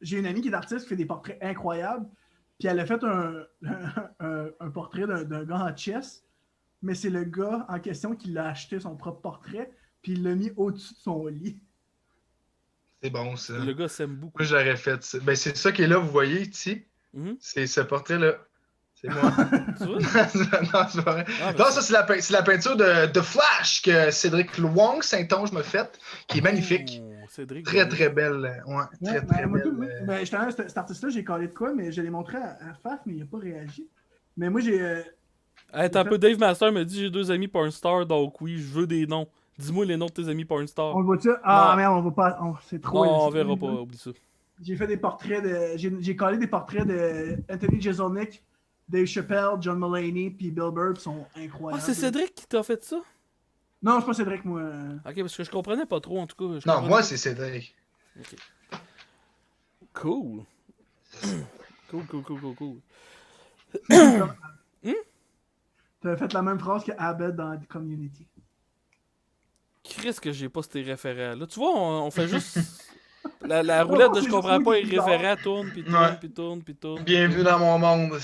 j'ai une amie qui est artiste qui fait des portraits incroyables. Puis elle a fait un portrait d'un gars en chess. Mais c'est le gars en question qui l'a acheté son propre portrait. Puis il l'a mis au-dessus de son lit.
C'est bon, ça.
Le gars s'aime beaucoup.
Moi, j'aurais fait ça. Ben, c'est ça qui est là, vous voyez, ici. C'est ce portrait-là. C'est moi.
Tu vois?
Non, c'est pas vrai.
Ah, ben
Non, ça, c'est la peinture de Flash que Cédric Wong Saint-Onge m'a faite, qui est magnifique.
Oh, Cédric,
Très,
ben
très belle. Ouais, très, très
moi, tout,
belle.
ben, justement, cet artiste-là, j'ai collé de quoi, mais je l'ai montré à Faf, mais il n'a pas réagi. Mais moi, j'ai.
Hey, t'as un peu Dave Master me dit j'ai 2 amis pornstar, donc oui, je veux des noms. Dis-moi les noms de tes amis pornstar.
On le voit-tu? Ah,
Non.
merde, on va pas. C'est trop.
Non, on
c'est
verra
trop-
pas, oublie ça.
J'ai fait des portraits de. J'ai collé des portraits de Anthony Jeselnik, Dave Chappelle, John Mulaney, puis Bill Burr, qui sont
Ah,
incroyables.
c'est Cédric qui t'a fait ça?
Non, c'est pas Cédric, moi.
Ok, parce que je comprenais pas trop, en tout cas. Je
Non,
comprenais
moi,
pas.
c'est Cédric.
Cool. Cool.
T'avais fait la même phrase que Abed dans Community.
Chris que j'ai pas ces référents-là. Tu vois, on fait juste... La roulette de je comprends pas, les référents tournent, pis tournent,
Ouais.
pis tournent, pis tournent.
Bienvenue dans mon monde.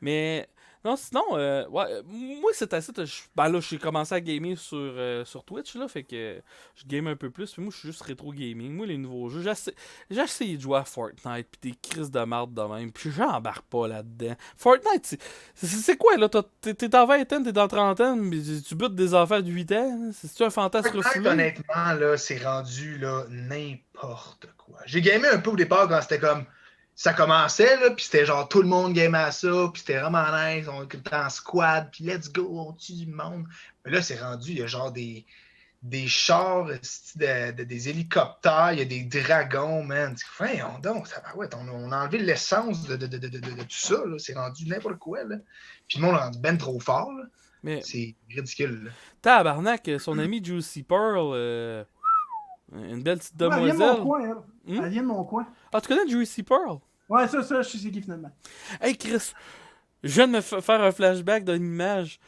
Mais... Non, sinon, ouais, moi, c'est assez... Ben là, j'ai commencé à gamer sur Twitch, là, fait que je game un peu plus. Puis moi, je suis juste rétro gaming. Moi, les nouveaux jeux, j'ai essayé de jouer à Fortnite, puis des crises de marde de même, puis j'embarque pas là-dedans. Fortnite, c'est quoi, là? T'es dans vingtaine, t'es dans trentaine, mais tu butes des enfants de 8 ans? Hein? C'est-tu un fantasme
Fortnite,
refoulé?
honnêtement, là, c'est rendu là n'importe quoi. J'ai gamé un peu au départ quand c'était comme ça commençait, là, puis c'était genre tout le monde gamait à ça, puis c'était vraiment nice, on était en squad, puis let's go, on tue du monde. Mais là, c'est rendu, il y a genre des chars, des hélicoptères, il y a des dragons, man. Voyons donc, ça va, ouais, on a enlevé l'essence de tout ça, là. C'est rendu n'importe quoi, là. Puis le monde a rendu ben trop fort, là.
Mais
C'est ridicule, là.
tabarnak, son ami Juicy Pearl, une belle petite
Ouais, elle vient de mon
demoiselle.
coin, elle.
Hmm?
Elle vient de mon coin.
Ah, tu connais Juicy Pearl?
Ouais, ça, je sais c'est qui finalement.
Hey Chris, je viens de me faire un flashback d'une image.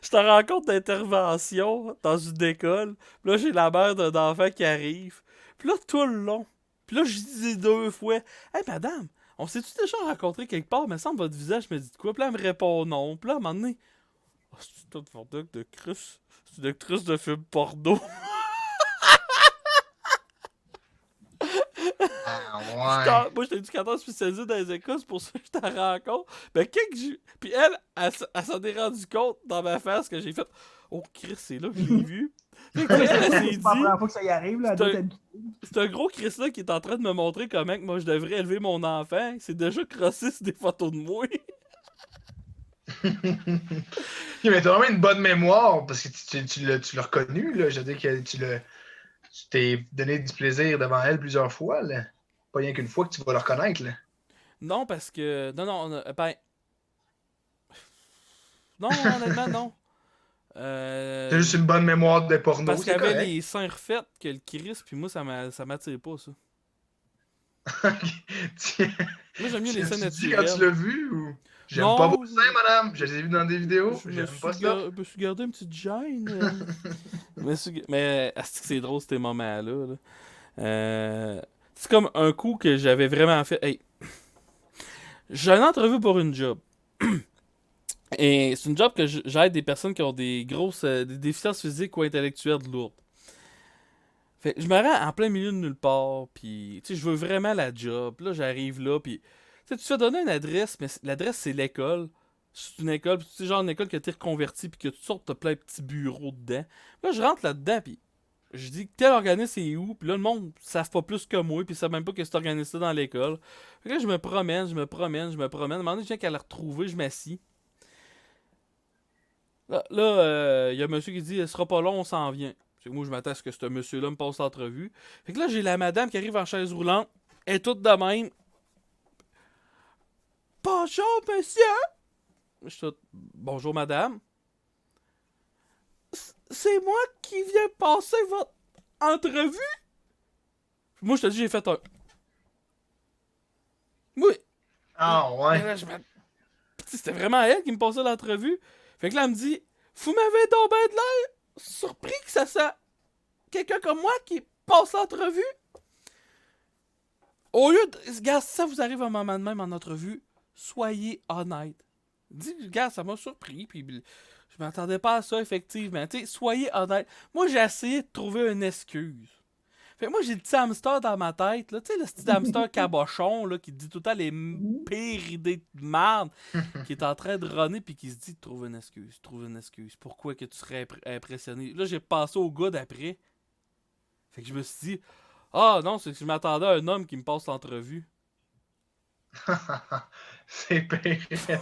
Je te rends compte d'intervention dans une école. Puis là, j'ai la mère d'un enfant qui arrive. Puis là, tout le long. Puis là, je dis 2 fois, hey madame, on s'est-tu déjà rencontré quelque part? Mais ça, votre visage me dit de quoi? Puis là, elle me répond non. Puis là, à un moment donné, oh, c'est tout de Crus. C'est une actrice de film porno.
Ah, ouais.
Moi, j'étais éducateur spécialisé dans les écoles, c'est pour ça que je t'en rencontre. Mais puis elle s'en est rendu compte dans ma face que j'ai fait. Oh, Chris, c'est là que je l'ai vu. Fait que, elle s'est
C'est pas la
dit.
première fois que ça y arrive, là. Elle doit être
C'est un gros Chris là qui est en train de me montrer comment que moi je devrais élever mon enfant. C'est déjà crossé sur des photos de moi.
Mais t'as vraiment une bonne mémoire parce que tu l'as reconnu, là. Je veux dire que tu t'es donné du plaisir devant elle plusieurs fois, là. Pas rien qu'une fois que tu vas le reconnaître, là.
Non, parce que. Non, ben. Non, honnêtement, non.
T'as juste une bonne mémoire de porno,
Parce qu'il y
c'est
avait
correct.
les seins refaits que le Chris, puis moi ça m'attire pas ça. Moi j'aime mieux les seins
Tu dis quand
naturels.
tu l'as vu ou... J'aime
Non.
pas vos seins, madame. Je les ai vus dans des vidéos.
Je me
J'aime
suis,
pas ça.
me suis gardé une petite gêne. Mais c'est drôle ces moments-là. Là. C'est comme un coup que j'avais vraiment fait. Hey, j'ai une entrevue pour une job. Et c'est une job que j'aide des personnes qui ont des grosses des déficiences physiques ou intellectuelles lourdes. Fait que je me rends en plein milieu de nulle part, puis tu sais, je veux vraiment la job. Puis là, j'arrive là, puis tu sais, tu fais donner une adresse, mais l'adresse, c'est l'école. C'est une école, puis tu sais, genre une école qui a été reconvertie, puis que toutes sortes de plein de petits bureaux dedans. Là, je rentre là-dedans, puis je dis quel organisme c'est où, puis là, le monde ne savent pas plus que moi, puis ils savent même pas que c'est organisé dans l'école. Fait que là, je me promène. À un moment donné, je viens qu'à la retrouver, je m'assis. Là, y a un monsieur qui dit, « Ce sera pas long, on s'en vient. » Fait que moi, je m'attends à ce que ce monsieur-là me passe l'entrevue. Fait que là, j'ai la madame qui arrive en chaise roulante. Elle est toute de même. « Bonjour, monsieur! » Je suis tout, « Bonjour, madame. »« C'est moi qui viens passer votre entrevue? » Moi, je te dis, j'ai fait un... Oui.
Ah, ouais.
Là, c'était vraiment elle qui me passait l'entrevue. Fait que là, elle me dit, vous m'avez donc ben de l'air surpris que ça soit quelqu'un comme moi qui passe l'entrevue. Au lieu de... Gars, si ça vous arrive un moment de même en entrevue, soyez honnête. Dis, gars, ça m'a surpris, puis je m'attendais pas à ça, effectivement. Tu sais, soyez honnête. Moi, j'ai essayé de trouver une excuse. Fait que moi, j'ai le petit hamster dans ma tête, là. Tu sais, le petit hamster cabochon, là, qui dit tout le temps les pires idées de merde, qui est en train de runner, puis qui se dit, trouve une excuse. Pourquoi que tu serais impressionné? Là, j'ai passé au gars d'après. Fait que je me suis dit, ah non, c'est que je m'attendais à un homme qui me passe l'entrevue.
C'est pire.
Là,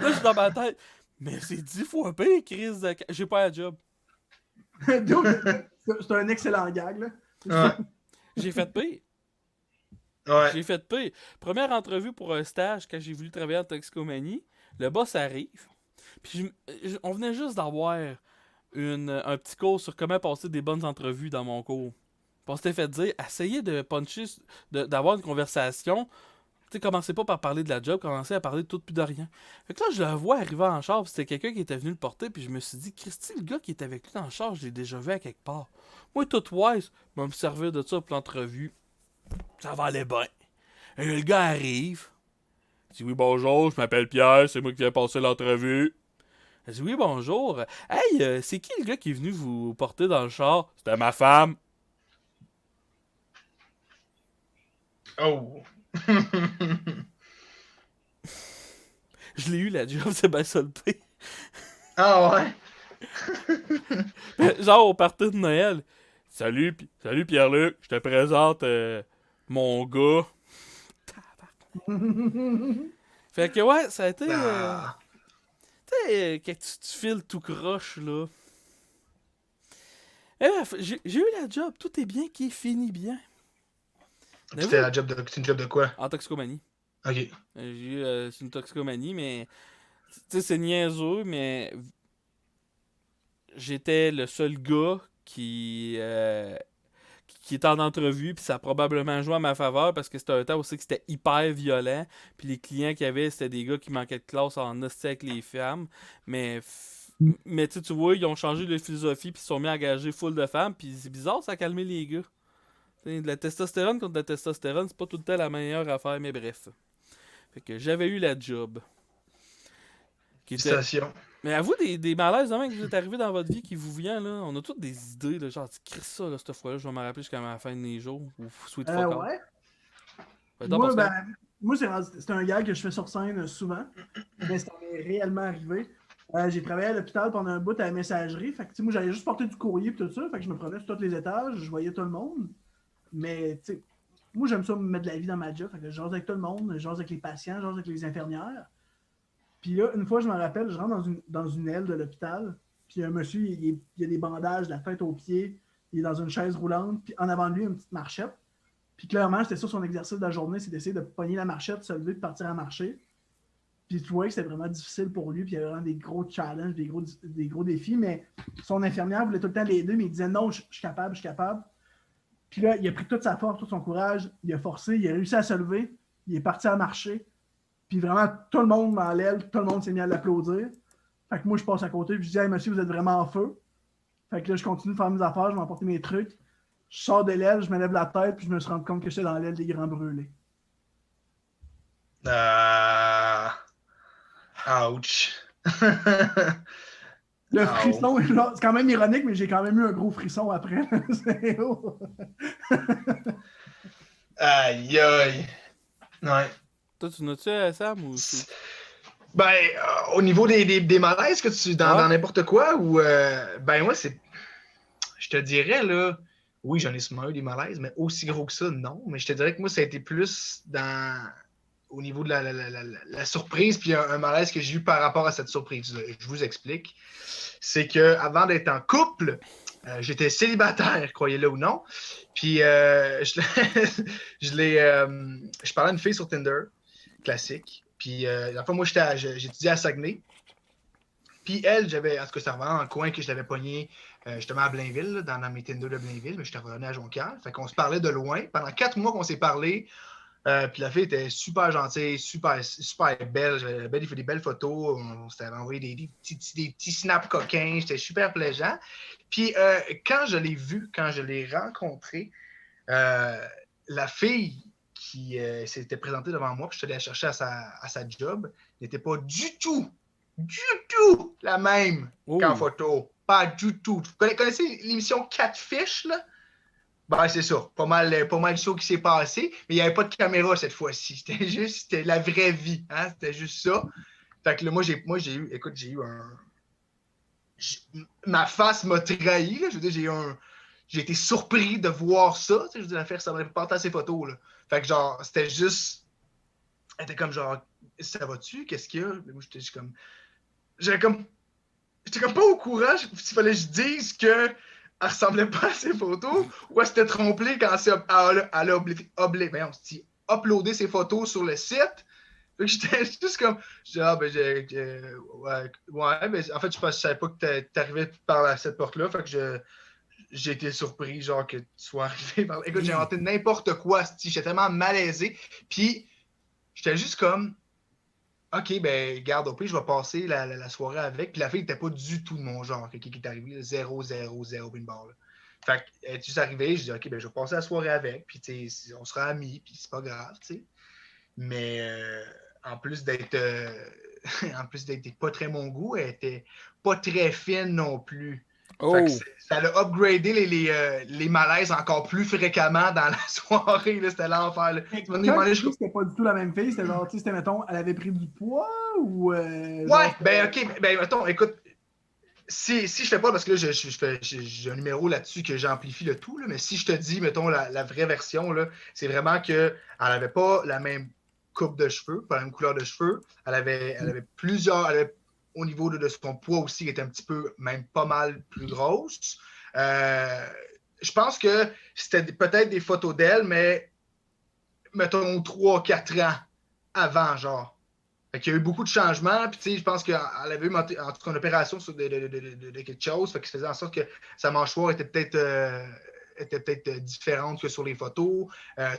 je suis dans ma tête, mais c'est 10 fois pire, Chris. J'ai pas la job.
C'est un excellent gag, là.
Ouais.
J'ai fait pire.
Ouais.
J'ai fait pire. Première entrevue pour un stage quand j'ai voulu travailler en toxicomanie. Le boss arrive. Puis on venait juste d'avoir un petit cours sur comment passer des bonnes entrevues dans mon cours. Puis on s'était fait dire, essayez de puncher, d'avoir une conversation. Tu sais, commencez pas par parler de la job, commencez à parler de tout puis de rien. Fait que là, je le vois arriver en char, puis c'était quelqu'un qui était venu le porter, puis je me suis dit, Christy, le gars qui était avec lui dans le char, je l'ai déjà vu à quelque part. Moi, tout wise, je vais me servir de ça pour l'entrevue. Ça va aller bien. Et là, le gars arrive. Il dit, oui, bonjour, je m'appelle Pierre, c'est moi qui viens passer l'entrevue. Il dit, oui, bonjour. Hey, c'est qui le gars qui est venu vous porter dans le char? C'était ma femme.
Oh.
Je l'ai eu, la job, c'est bien ça le pire.
Ah, ouais.
Genre, au party de Noël. Salut Pierre-Luc, je te présente mon gars. Fait que ouais, ça a été...
Ah.
tu sais, quand tu files tout croche, là. Bref, j'ai eu la job, tout est bien qui finit bien.
C'était c'est une job de quoi?
En toxicomanie.
Ok.
C'est une toxicomanie, mais... Tu sais, c'est niaiseux, mais... J'étais le seul gars qui était en entrevue, puis ça a probablement joué à ma faveur, parce que c'était un temps aussi que c'était hyper violent, puis les clients qu'il y avait, c'était des gars qui manquaient de classe en hostie avec les femmes, mais tu vois, ils ont changé de philosophie, puis ils se sont mis à engager full de femmes, puis c'est bizarre, ça a calmé les gars. T'sais, de la testostérone contre de la testostérone, c'est pas tout le temps la meilleure affaire, mais bref. Fait que j'avais eu la job. Qui était...
Félicitations.
Mais à vous, des malaises demain que vous êtes arrivé dans votre vie qui vous vient, là, on a toutes des idées, là, genre, tu ça, là, cette fois-là, je vais m'en rappeler jusqu'à la fin de mes jours, ou Sweet Fuck All.
Ouais.
Ben, donc,
Moi,
Pascal.
moi c'est un gag que je fais sur scène souvent. Mais ça m'est réellement arrivé. J'ai travaillé à l'hôpital pendant un bout à la messagerie. Fait que, tu sais, moi, j'allais juste porter du courrier et tout ça. Fait que je me prenais sur tous les étages, je voyais tout le monde. Mais, tu sais, moi, j'aime ça me mettre de la vie dans ma job. Fait que je jase avec tout le monde, je jase avec les patients, je jase avec les infirmières. Puis là, une fois, je me rappelle, je rentre dans une aile de l'hôpital. Puis un monsieur, il a des bandages de la tête aux pieds. Il est dans une chaise roulante. Puis en avant de lui, une petite marchette. Puis clairement, c'était ça son exercice de la journée, c'est d'essayer de pogner la marchette, se lever et partir à marcher. Puis tu voyais que c'était vraiment difficile pour lui, puis il y avait vraiment des gros challenges, des gros défis, mais son infirmière voulait tout le temps l'aider, mais il disait non, je suis capable, je suis capable. Puis là, il a pris toute sa force, tout son courage, il a forcé, il a réussi à se lever, il est parti à marcher. Puis vraiment, tout le monde dans l'aile, tout le monde s'est mis à l'applaudir. Fait que moi, je passe à côté, puis je dis, hey monsieur, vous êtes vraiment en feu. Fait que là, je continue de faire mes affaires, je vais emporter mes trucs. Je sors de l'aile, je me lève la tête, puis je me suis rendu compte que j'étais dans l'aile des grands brûlés.
Ouch.
Le frisson, genre, c'est quand même ironique, mais j'ai quand même eu un gros frisson après.
Aïe, aïe. Ouais.
Toi, tu notes-tu, Sam, ou c'est...
Ben, au niveau des malaises que tu dans n'importe quoi, ou ben moi, c'est. Je te dirais, là, oui, j'en ai souvent eu des malaises, mais aussi gros que ça, non. Mais je te dirais que moi, ça a été plus au niveau de la surprise, puis un malaise que j'ai eu par rapport à cette surprise. Je vous explique. C'est qu'avant d'être en couple, j'étais célibataire, croyez-le ou non. Puis je parlais à une fille sur Tinder, classique. Puis la fois, moi, j'étudiais à Saguenay. Puis elle, en tout cas, c'était vraiment un coin que je l'avais pogné justement à Blainville, là, dans mes Tinder de Blainville, mais j'étais revenu à Jonquière. Fait qu'on se parlait de loin. Pendant 4 mois qu'on s'est parlé, puis la fille était super gentille, super, super belle. Elle fait des belles photos. On s'était envoyé des petits snaps coquins. J'étais super plaisant. Puis quand je l'ai vue, quand je l'ai rencontrée, la fille qui s'était présentée devant moi, puis je suis allé la chercher à sa job, n'était pas du tout la même qu'en photo. Pas du tout. Vous connaissez l'émission Catfish, là? Ben, c'est ça. Pas mal chaud qui s'est passé, mais il n'y avait pas de caméra cette fois-ci. C'était la vraie vie. Hein? C'était juste ça. Fait que là, moi, j'ai eu ma face m'a trahi. Là. Je veux dire, j'ai été surpris de voir ça. Je veux dire, l'affaire, ça m'aurait pas à ces photos. Là. Fait que genre, c'était juste. Elle était comme genre, ça va-tu? Qu'est-ce qu'il y a? Mais moi, j'étais comme. J'étais comme pas au courant s'il fallait que je dise que elle ressemblait pas à ses photos ou elle s'était trompée quand elle a uploadé ses photos sur le site. Fait que j'étais juste comme ouais, mais en fait je savais pas que t'arrivais par cette porte-là, fait que j'ai été surpris genre que tu sois arrivé par là. Écoute, j'ai inventé n'importe quoi, j'étais tellement malaisé, puis j'étais juste comme OK, ben, garde, au pire, je vais passer la soirée avec. Puis la fille n'était pas du tout de mon genre, qui est arrivé 0, 0, 0, bin bar. Fait que, elle est juste arrivée, je dis, OK, ben, je vais passer la soirée avec. Puis, tu sais, on sera amis, puis c'est pas grave, tu sais. Mais, en plus d'être pas très mon goût, elle était pas très fine non plus. Fait que ça a upgradé les malaises encore plus fréquemment dans la soirée. Là, c'était l'enfer.
C'était pas du tout la même fille. C'était genre, tu sais, mettons, elle avait pris du poids ou.
Ouais, ben ok. Ben, mettons, écoute, si je fais pas, parce que là, j'ai un numéro là-dessus que j'amplifie le tout, là, mais si je te dis, mettons, la vraie version, là, c'est vraiment qu'elle avait pas la même coupe de cheveux, pas la même couleur de cheveux. Elle avait plusieurs. Au niveau de son poids aussi, qui était un petit peu, même pas mal plus grosse. Je pense que c'était peut-être des photos d'elle, mais mettons 3-4 ans avant, genre. Fait qu'il y a eu beaucoup de changements, puis tu sais, je pense qu'elle avait eu en tout cas une opération sur de quelque chose, fait que ça faisait en sorte que sa mâchoire était peut-être différente que sur les photos,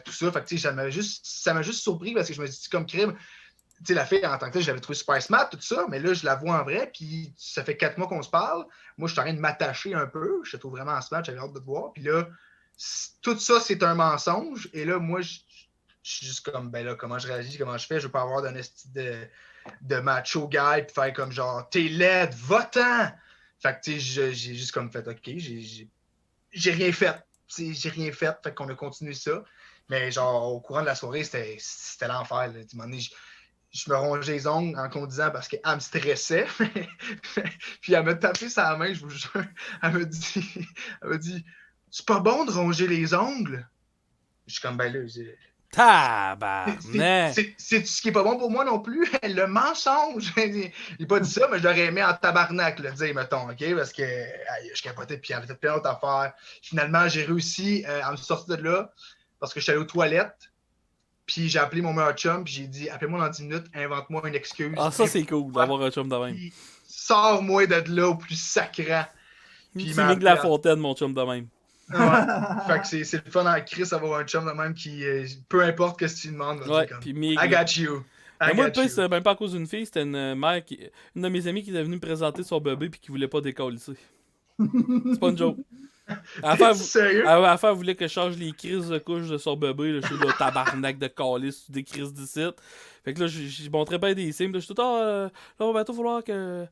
tout ça. Fait que tu sais, ça m'a juste surpris parce que je me suis dit, comme crime, tu sais, la fille, en tant que telle, je l'avais trouvé super smart, tout ça, mais là, je la vois en vrai, puis ça fait 4 mois qu'on se parle. Moi, je suis en train de m'attacher un peu. Je te trouve vraiment smart, j'avais hâte de te voir. Puis là, tout ça, c'est un mensonge. Et là, moi, je suis juste comme, ben là, comment je réagis, comment je fais? Je veux pas avoir d'un esti de macho guy puis faire comme genre, t'es laide, va-t'en! Fait que, tu sais, j'ai juste comme fait, OK, j'ai rien fait. J'ai rien fait, fait qu'on a continué ça. Mais genre, au courant de la soirée, c'était l'enfer. À un moment donné, je me rongeais les ongles en conduisant parce qu'elle me stressait. Puis elle m'a tapé sa main, je vous jure. Elle m'a dit, c'est pas bon de ronger les ongles. Je suis comme, ben là,
Tabarnak!
c'est ce qui est pas bon pour moi non plus. Le mensonge. Il pas dit ça, mais je l'aurais aimé en tabarnak le dire, mettons, OK? Parce que je capotais, puis il y avait plein d'autres affaires. Finalement, j'ai réussi à me sortir de là parce que je suis allé aux toilettes. Puis j'ai appelé mon meilleur chum, puis j'ai dit, appelle-moi dans 10 minutes, invente-moi une excuse.
Ah, ça, c'est cool d'avoir un chum de même.
Sors-moi de là au plus sacrant. Puis
C'est Mick Lafontaine, mon chum de même.
Ouais. Fait que c'est le fun en Chris d'avoir un chum de même qui, peu importe ce que tu lui demandes,
Ouais,
comme,
puis Mick.
I got you.
Mais moi, le pire, c'était même pas à cause d'une fille, c'était une mère une de mes amies qui était venue me présenter son bébé puis qui voulait pas décoller. C'est pas une joke.
Sérieux?
Elle voulait que je change les crises de couche de son bébé. Là, je suis là, tabarnak de calice, des crises d'ici. Fait que là, j'ai montré pas des signes. Là, je suis tout là, on va tout falloir que.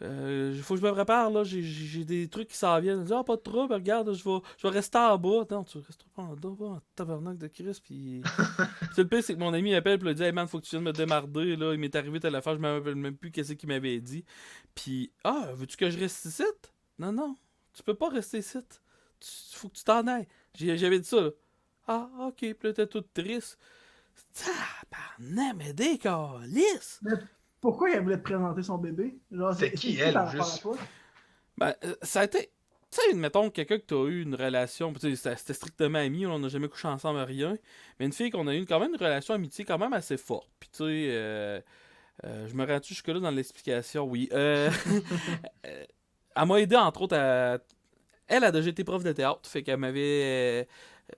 Faut que je me prépare, là. J'ai des trucs qui s'en viennent. Je dis, pas de trouble, regarde, je vais rester en bas. Non, tu resteras pas en bas, tabarnak de Chris. Puis le pire, c'est que mon ami m'appelle, puis il dit, hey man, faut que tu viennes me démarder, là. Il m'est arrivé telle affaire, je me rappelle même plus qu'est-ce qu'il m'avait dit. Puis, veux-tu que je reste ici? Non, tu peux pas rester ici. Faut que tu t'en ailles. J'avais dit ça, là. Ah, ok, puis là, t'es toute triste. Tabarnak, mais des calices!
Pourquoi elle voulait te présenter son bébé?
C'est qui, elle, juste?
Ben, ça a été... Tu sais, mettons, quelqu'un que t'as eu une relation... C'était strictement ami, on n'a jamais couché ensemble, rien. Mais une fille qu'on a eu quand même une relation amitié quand même assez forte. Puis tu sais... je me rends-tu jusque-là dans l'explication? Oui. Elle m'a aidé, entre autres, à... Elle a déjà été prof de théâtre, fait qu'elle m'avait...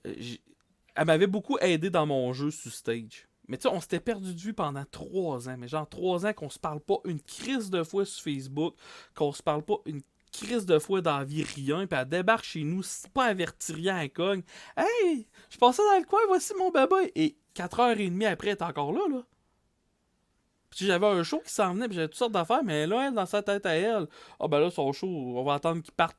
elle m'avait beaucoup aidé dans mon jeu sur stage. Mais tu sais, on s'était perdu de vue pendant 3 ans. Mais genre 3 ans qu'on se parle pas une crise de fois sur Facebook, qu'on se parle pas une crise de fois dans la vie, rien. Puis elle débarque chez nous, c'est pas averti rien, elle cogne. Hey, je passais dans le coin, voici mon bébé. Et 4h30 après, elle est encore là. Puis j'avais un show qui s'en venait, puis j'avais toutes sortes d'affaires. Mais là, elle, dans sa tête à elle, ben là, son show, on va attendre qu'il parte.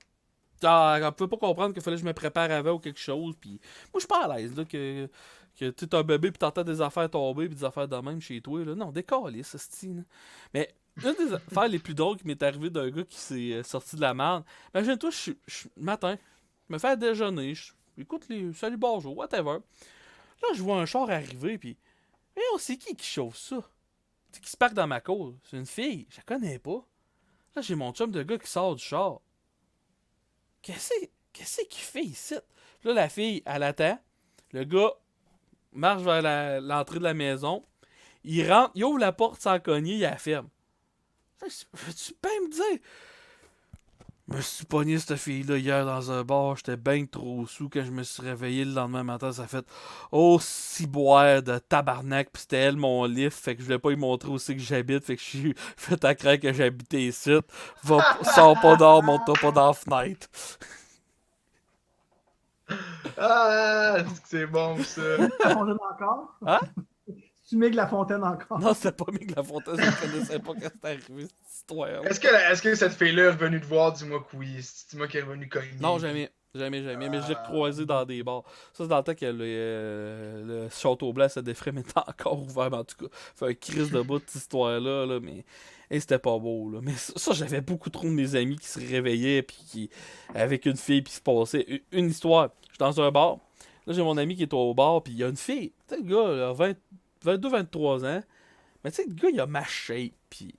Elle pouvait pas comprendre qu'il fallait que je me prépare avant ou quelque chose. Puis moi, je suis pas à l'aise là, que tu es un bébé puis t'entends des affaires tomber puis des affaires de même chez toi. Là. Non, décalé, ça, style. Mais une des affaires les plus drôles qui m'est arrivé d'un gars qui s'est sorti de la merde. Imagine-toi, le matin, je me fais à déjeuner, j'écoute les salut, bonjour, whatever. Là, je vois un char arriver puis. Mais c'est qui chauffe ça? C'est qui se parque dans ma cour? C'est une fille, je la connais pas. Là, j'ai mon chum de gars qui sort du char. Qu'est-ce qu'il fait ici? Là, la fille, elle attend. Le gars marche vers l'entrée de la maison. Il rentre, il ouvre la porte sans cogner, il la ferme. Veux-tu pas me dire? Je me suis pogné cette fille-là hier dans un bar. J'étais ben trop sous quand je me suis réveillé le lendemain matin. Ça fait ciboire de tabarnak. Puis c'était elle mon lift. Fait que je voulais pas lui montrer aussi que j'habite. Fait que je suis fait à craindre que j'habitais ici. Sors pas dehors, monte-toi pas dans la fenêtre.
Ah, c'est bon ça.
La Fontaine encore?
Hein?
Tu Mick Lafontaine encore?
Non, c'était pas Mick Lafontaine. Je ne connaissais pas quand c'était arrivé cette histoire.
Est-ce que cette fille-là est revenue te voir? Dis-moi que oui. Dis-moi qu'elle est revenue cogner.
Non, jamais. Jamais. Mais je l'ai recroisé dans des bars. Ça, c'est dans le temps que le Château Blanc, ça défrait, mais encore ouvert. Mais en tout cas, fait un crise de bout de cette histoire-là. Là, mais et c'était pas beau. Là. Mais ça, j'avais beaucoup trop de mes amis qui se réveillaient puis qui avec une fille puis se passaient. Une histoire. Je suis dans un bar. Là, j'ai mon ami qui est au bar puis il y a une fille. Tu sais, le gars, là, 22-23 ans. Mais tu sais, le gars, il a ma shape. Puis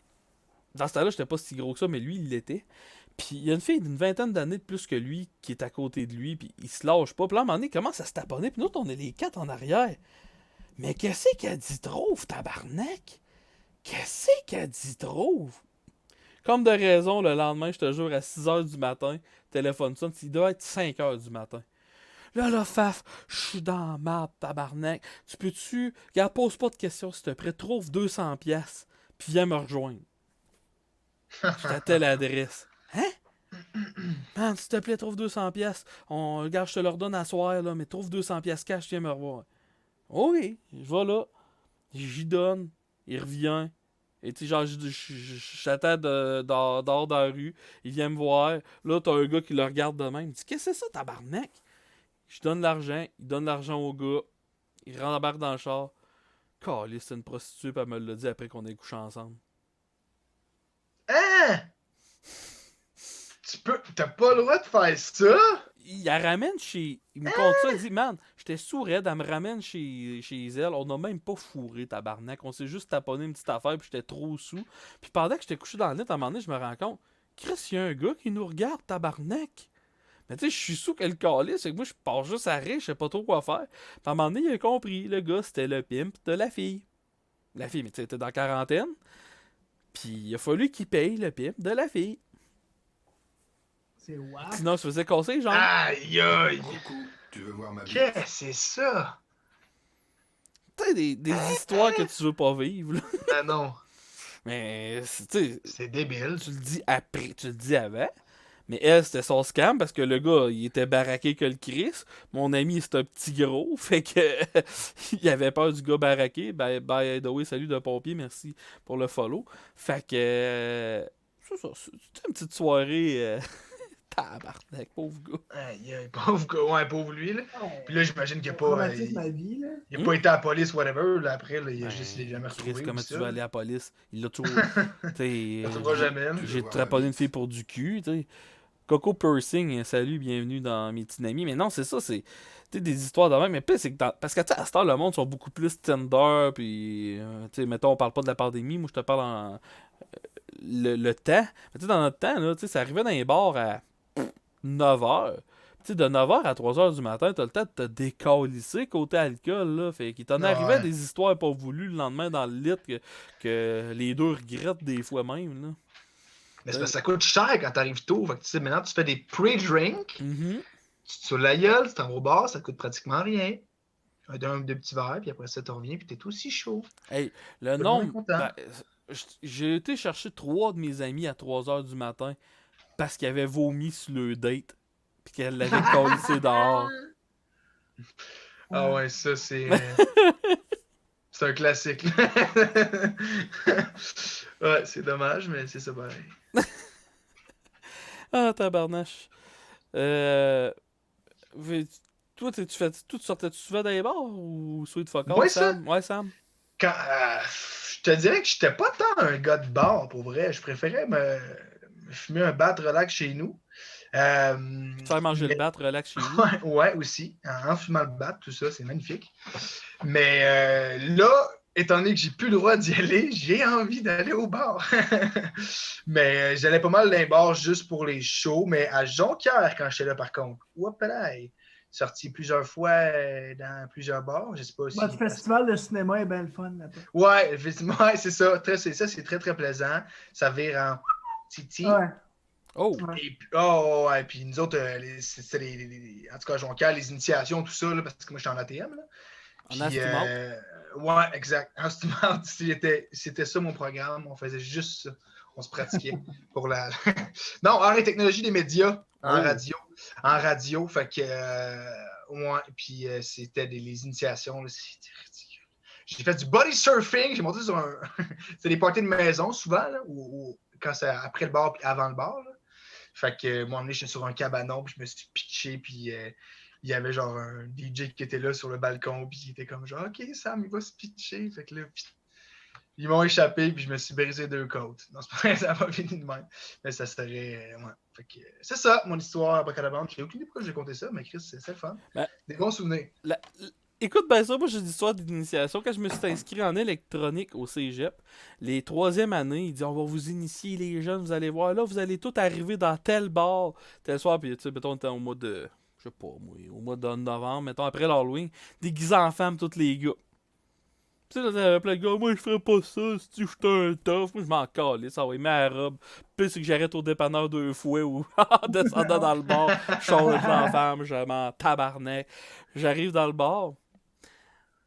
dans ce temps-là, j'étais pas si gros que ça, mais lui, il l'était. Puis il y a une fille d'une 20aine d'années de plus que lui qui est à côté de lui, puis il se lâche pas. Puis là, à un moment donné, il commence à se taponner, puis nous autres, on est les 4 en arrière. Mais qu'est-ce qu'elle dit trouve, tabarnak? Qu'est-ce qu'elle dit trouve? Comme de raison, le lendemain, je te jure, à 6h du matin, téléphone sonne, il doit être 5h du matin. Là, Faf, je suis dans la merde, tabarnak. Tu peux-tu... Regarde, pose pas de questions, s'il te plaît. Trouve 200$, puis viens me rejoindre. C'est à telle adresse. Hein? Man, s'il te plaît, trouve 200 pièces. Regarde, je te leur donne à soir, là, mais trouve 200 pièces cash, viens me revoir. OK, je vais là. J'y donne. Il revient. Et tu sais, genre, j'attends dehors dans la rue. Il vient me voir. Là, t'as un gars qui le regarde de même. Il dit, qu'est-ce que c'est ça, tabarnak? Je donne l'argent. Il donne l'argent au gars. Il rembarque dans le char. Caliste, c'est une prostituée, puis elle me l'a dit après qu'on ait couché ensemble.
Hein? T'as pas le droit de faire ça?
Il la ramène chez... Il me compte ça, il dit, man, j'étais sourd-raide, elle me ramène chez elle, on n'a même pas fourré, tabarnak, on s'est juste taponné une petite affaire, puis j'étais trop sous. Puis pendant que j'étais couché dans le lit, à un moment donné, je me rends compte, Chris, il y a un gars qui nous regarde, tabarnak. Mais tu sais, je suis sous qu'elle calait, c'est que moi, je pars juste à rire, je sais pas trop quoi faire. Puis à un moment donné, il a compris, le gars, c'était le pimp de la fille. La fille, mais tu sais, était dans la quarantaine. Puis il a fallu qu'il paye le pimp de la fille.
C'est wow.
Sinon, il se faisait casser, genre.
Aïe aïe!
Coucou, tu veux voir ma bite?
Qu'est-ce que c'est ça?
Tu sais, des histoires que tu veux pas vivre, là.
Ah non,
Mais, tu sais,
c'est débile.
tu le dis après, tu le dis avant. Mais elle, c'était son scam parce que le gars, il était baraqué que le Chris. Mon ami, c'est un petit gros. Fait que il avait peur du gars baraqué. By the way, salut de pompier, merci pour le follow. Fait que c'est ça, c'était une petite soirée. Tabarnak, pauvre gars.
Aïe aïe, pauvre gars, ouais, pauvre lui, là. Puis là, j'imagine qu'il a pas.
Traumatise ma vie, là.
Il a pas été à la police, whatever, là, après, là, il a
Ben,
juste, il a jamais retrouvé.
Chris, comment
ou
tu
ça.
vas aller à la police? Il l'a toujours.
Il retrouvera jamais.
J'ai traponné une fille pour du cul, tu sais. Coco Pursing, salut, bienvenue dans mes petits amis. Mais non, c'est ça, c'est des histoires de même. Mais pire, c'est que parce que tu sais, à cette heure, le monde sont beaucoup plus Tinder. Puis, tu sais, mettons, on parle pas de la pandémie. Moi, je te parle en. Le temps. Mais tu sais, dans notre temps, là, tu sais, ça arrivait dans les bars à 9h. Tu sais, de 9h à 3h du matin, t'as le temps de te décalisser côté alcool, là. Fait qu'il t'en
Ouais.
arrivait des histoires pas voulues le lendemain dans le lit que les deux regrettent des fois même, là.
Mais c'est parce que ça coûte cher quand t'arrives tôt. Fait que tu sais, maintenant, tu fais des pre-drinks.
Mhm.
Tu te saoules la gueule, tu t'en vas au bar, ça coûte pratiquement rien. Deux petits verres, puis après ça, tu reviens, puis t'es aussi chaud.
Hey, le
le monde est
nombre.
content.
J'ai été chercher 3 de mes amis à 3h du matin parce qu'ils avaient vomi sur le date. Puis qu'elle l'avait collé dehors.
Ah ouais, ça, c'est. C'est un classique. Ouais, c'est dommage, mais c'est ça pareil.
Ah, tabarnache. Toi, tu sortais-tu souvent dans les bars ou Sweet Fuck All,
Ouais,
Sam? Ouais, Sam.
Je te dirais que j'étais pas tant un gars de bar, pour vrai. Je préférais me fumer un bat relax chez nous.
Faire manger
mais-
le bat, relax chez vous.
Ouais, aussi. En fumant le bat, tout ça, c'est magnifique. Mais là, étant donné que j'ai plus le droit d'y aller, j'ai envie d'aller au bar. Mais j'allais pas mal dans les bars juste pour les shows, mais à Jonquière quand j'étais là par contre. Whoopalaï! Sorti plusieurs fois dans plusieurs bars. Je sais pas si.
Votre festival de cinéma est bien le fun là-bas.
Ouais, effectivement, ouais, c'est ça. C'est très très plaisant. Ça vire en titi.
Ouais.
Oh!
Et puis, oh, ouais, puis nous autres, c'était en tout cas, Jonquière, les initiations, tout ça, là, parce que moi, j'étais en ATM. Là.
En
Puis,
Astimante.
ouais, exact. En Astimante, c'était ça mon programme. On faisait juste ça. On se pratiquait pour la. Non, art et technologie des médias en
Oh.
radio. En radio, fait que. Ouais, puis c'était les initiations. Là, c'était ridicule. J'ai fait du body surfing. J'ai monté sur un. C'est des parties de maison, souvent, là, ou quand c'est après le bar puis avant le bar. Là. Fait que moi, j'étais sur un cabanon, puis je me suis pitché, puis il y avait genre un DJ qui était là sur le balcon, puis il était comme genre, OK, Sam, il va se pitcher. Fait que là, puis ils m'ont échappé, puis je me suis brisé 2 côtes. Non, c'est pas vrai, ça n'a pas fini de même. Mais ça serait. Ouais. Fait que c'est ça, mon histoire à Bacalabande. J'ai aucune idée pourquoi j'ai compté ça, mais Chris, c'est le fun.
Ben,
Des bons souvenirs.
Écoute bien ça, moi j'ai une histoire d'initiation. Quand je me suis inscrit en électronique au cégep, les 3e années, ils disent on va vous initier les jeunes, vous allez voir, là vous allez tous arriver dans tel bar, tel soir, puis tu sais, mettons, on était au mois de, je sais pas, moi, au mois de novembre, mettons, après l'Halloween, déguisés en femmes, tous les gars. Tu sais, là, t'avais plein de gars, moi je ferais pas ça, si tu j'étais un tough, moi je m'en calais, ça va, il met la robe. Puis c'est que j'arrête au dépanneur 2 fois ou en descendant dans le bar, je sors de en femme, je m'en tabarnak. J'arrive dans le bar.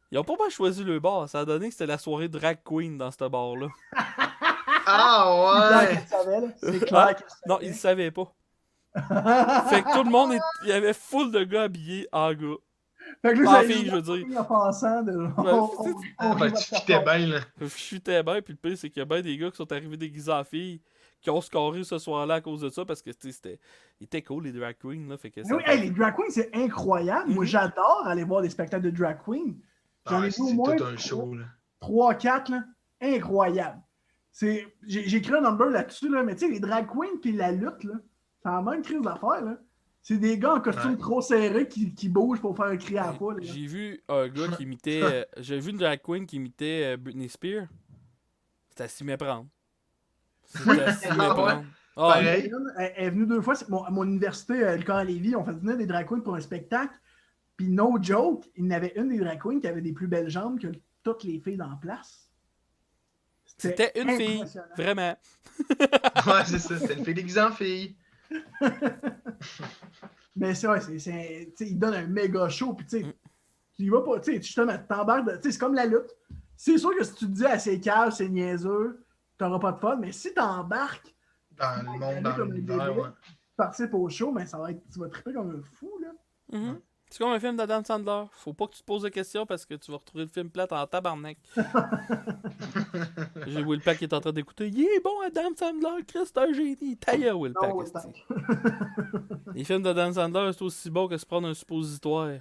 Ils ont pas mal choisi le bar. Ça a donné que c'était la soirée drag queen dans ce bar-là.
Ah ouais!
C'est clair qu'il savait, là. C'est clair qu'il
Non,
savait.
ils le savaient pas. Fait que tout le monde, il y avait full de gars habillés en gars.
Fait que là,
Pas
ça
en fille, je veux dire.
En passant de
Ouais,
Tu fitais bien, là.
Je chutais bien, puis le pire, c'est qu'il y a bien des gars qui sont arrivés déguisés en filles, qui ont scoré ce soir-là à cause de ça, parce que, tu sais, ils étaient cool, les drag queens, là. Fait que ça
Oui, hey, les drag queens, c'est incroyable. Moi,
Mhm.
j'adore aller voir des spectacles de drag queens. J'en ai
Ah,
vu au
c'est
moins
tout un show, là.
3-4, là. Incroyable. J'ai écrit un number là-dessus, là, mais tu sais, les drag queens puis la lutte, là, c'est la même crise d'affaires, là. C'est des gars en costume
Ouais.
trop serré qui bougent pour faire un cri à la foule. là.
J'ai vu un gars qui imitait. J'ai vu une drag queen qui imitait Britney Spears. C'était à s'y méprendre. C'était à s'y
Ah
méprendre. Ah,
Pareil.
Elle est venue 2 fois. À mon université, le camp à Lévis, on fait venir des drag queens pour un spectacle. Puis, no joke, il y en avait une des drag queens qui avait des plus belles jambes que toutes les filles dans la place.
c'était une fille.
impressionnant.
Vraiment.
Ouais, c'est ça. C'était une fille déguisée en fille.
Mais c'est vrai, il donne un méga show. Puis, tu sais, tu y vas pas. Tu sais, justement, tu t'embarques. Tu sais, c'est comme la lutte. C'est sûr que si tu te dis, ah, c'est calme, c'est niaiseux, t'auras pas de fun. Mais si t'embarques,
Dans le monde, dans
comme un
l'univers,
débile.
ouais.
participe au show, mais tu vas triper comme un fou, là.
Mhm. C'est comme un film d'Adam Sandler. Faut pas que tu te poses de questions parce que tu vas retrouver le film plate en tabarnak. J'ai Will Pack qui est en train d'écouter. Il est bon, Adam Sandler, Chris, c'est un génie. Ta gueule, Will Pack.
Non,
esti.
ouais,
Les films d'Adam Sandler, c'est aussi bon que se prendre un suppositoire.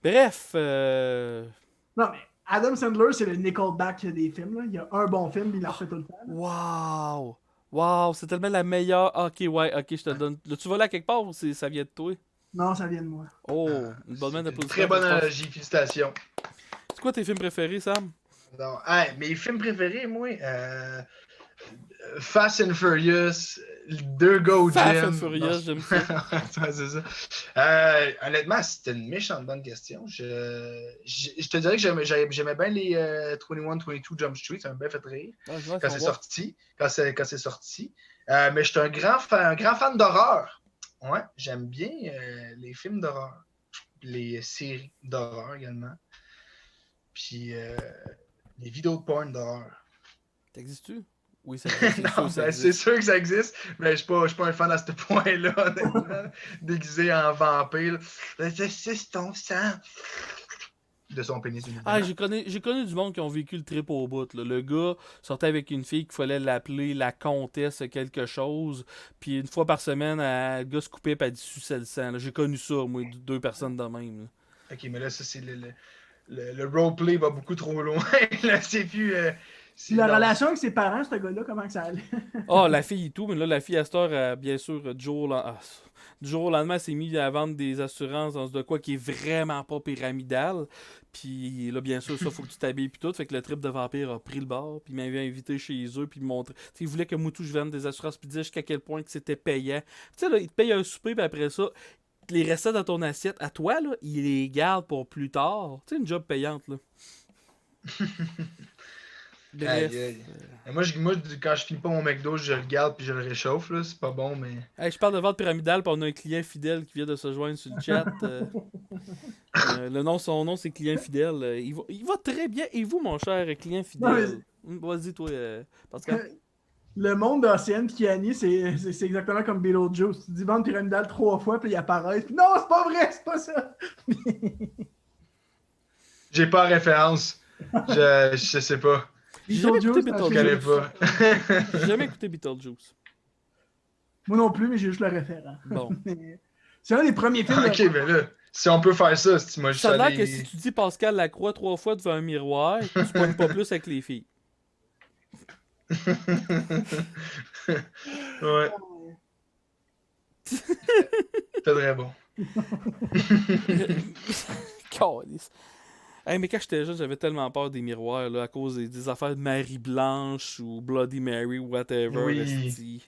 Bref,
Non, mais Adam Sandler, c'est le Nickelback des films, là. Il y a un bon film, puis il en fait tout le temps. là.
wow! Wow, c'est tellement la meilleure. Ok, ouais, ok, je te le donne. Là, tu vas là quelque part ou ça vient de toi?
Non, ça vient de moi.
Oh, une bonne main
Une
d'applaudissements.
très bonne
pour ça.
analogie, félicitations.
C'est quoi tes films préférés, Sam?
Non. Hey, mes films préférés, moi, Fast and Furious, deux gars au
Fast
gym.
and Furious,
Non,
j'aime ça.
ouais, c'est ça. Honnêtement, c'était une méchante bonne question. Je te dirais que j'aimais bien les 21, 22 Jump Street, ça m'a bien fait rire
Ah, je vois,
quand
ils
c'est
sont bons.
sorti. Quand c'est sorti. Mais je suis un grand fan d'horreur. Ouais, j'aime bien les films d'horreur. Les séries d'horreur également. Puis les vidéos de porn d'horreur.
T'existes-tu? Oui, ça existe. C'est sûr
Non,
que ça
ben, c'est
existe.
sûr que ça existe, mais je suis pas un fan à ce point-là, honnêtement. Déguisé en vampire. C'est ton sang. De son pénis.
Ah, j'ai connu du monde qui ont vécu le trip au bout. Là. Le gars sortait avec une fille qu'il fallait l'appeler la comtesse quelque chose. Puis une fois par semaine, le gars se coupait et elle suçait le sang. Là. J'ai connu ça, moi, 2 personnes de même. Là.
Ok, mais là, ça, c'est le roleplay va beaucoup trop loin. Là, c'est plus.
Puis la relation avec ses parents, ce gars-là, comment que ça allait?
Ah, la fille et tout, mais là, la fille à cette heure, bien sûr, du jour au lendemain, elle s'est mise à vendre des assurances dans ce de quoi qui est vraiment pas pyramidal. Puis là, bien sûr, ça, faut que tu t'habilles puis tout. Fait que le trip de vampire a pris le bord, puis il m'avait invité chez eux, puis il me montrait. Tu sais, il voulait que Moutou, je vende des assurances, puis il disait jusqu'à quel point que c'était payant. Tu sais, là, il te paye un souper, puis après ça, les restants dans ton assiette, à toi, là, il les garde pour plus tard. Tu sais, une job payante, là. Bref.
Aïe, aïe. Moi, quand je finis pas mon McDo, je le garde puis je le réchauffe. Là. C'est pas bon, mais.
Hey, je parle de vente pyramidale, puis on a un client fidèle qui vient de se joindre sur le chat. Son nom, c'est client fidèle. Il va très bien. Et vous, mon cher client fidèle? Vas-y, toi, Pascal.
Le monde d'Océane Kiani, c'est exactement comme Beetlejuice. Tu dis vendre pyramidal 3 fois, puis il apparaît. Puis non, c'est pas vrai, c'est pas ça.
J'ai pas la référence. Je sais pas.
J'ai jamais écouté
Je connais pas.
J'ai jamais écouté Beetlejuice.
Moi non plus, mais j'ai juste le référent.
Bon.
C'est un des premiers films.
Ok, mais là, si on peut faire ça, si moi je suis
Ça a l'air
allé-
que si tu dis Pascal Lacroix 3 fois devant un miroir, tu pognes pas plus avec les filles.
Ouais, c'est très bon.
Câlisse. Hey, mais quand j'étais jeune, j'avais tellement peur des miroirs là, à cause des affaires de Marie-Blanche ou Bloody Mary ou whatever.
Oui.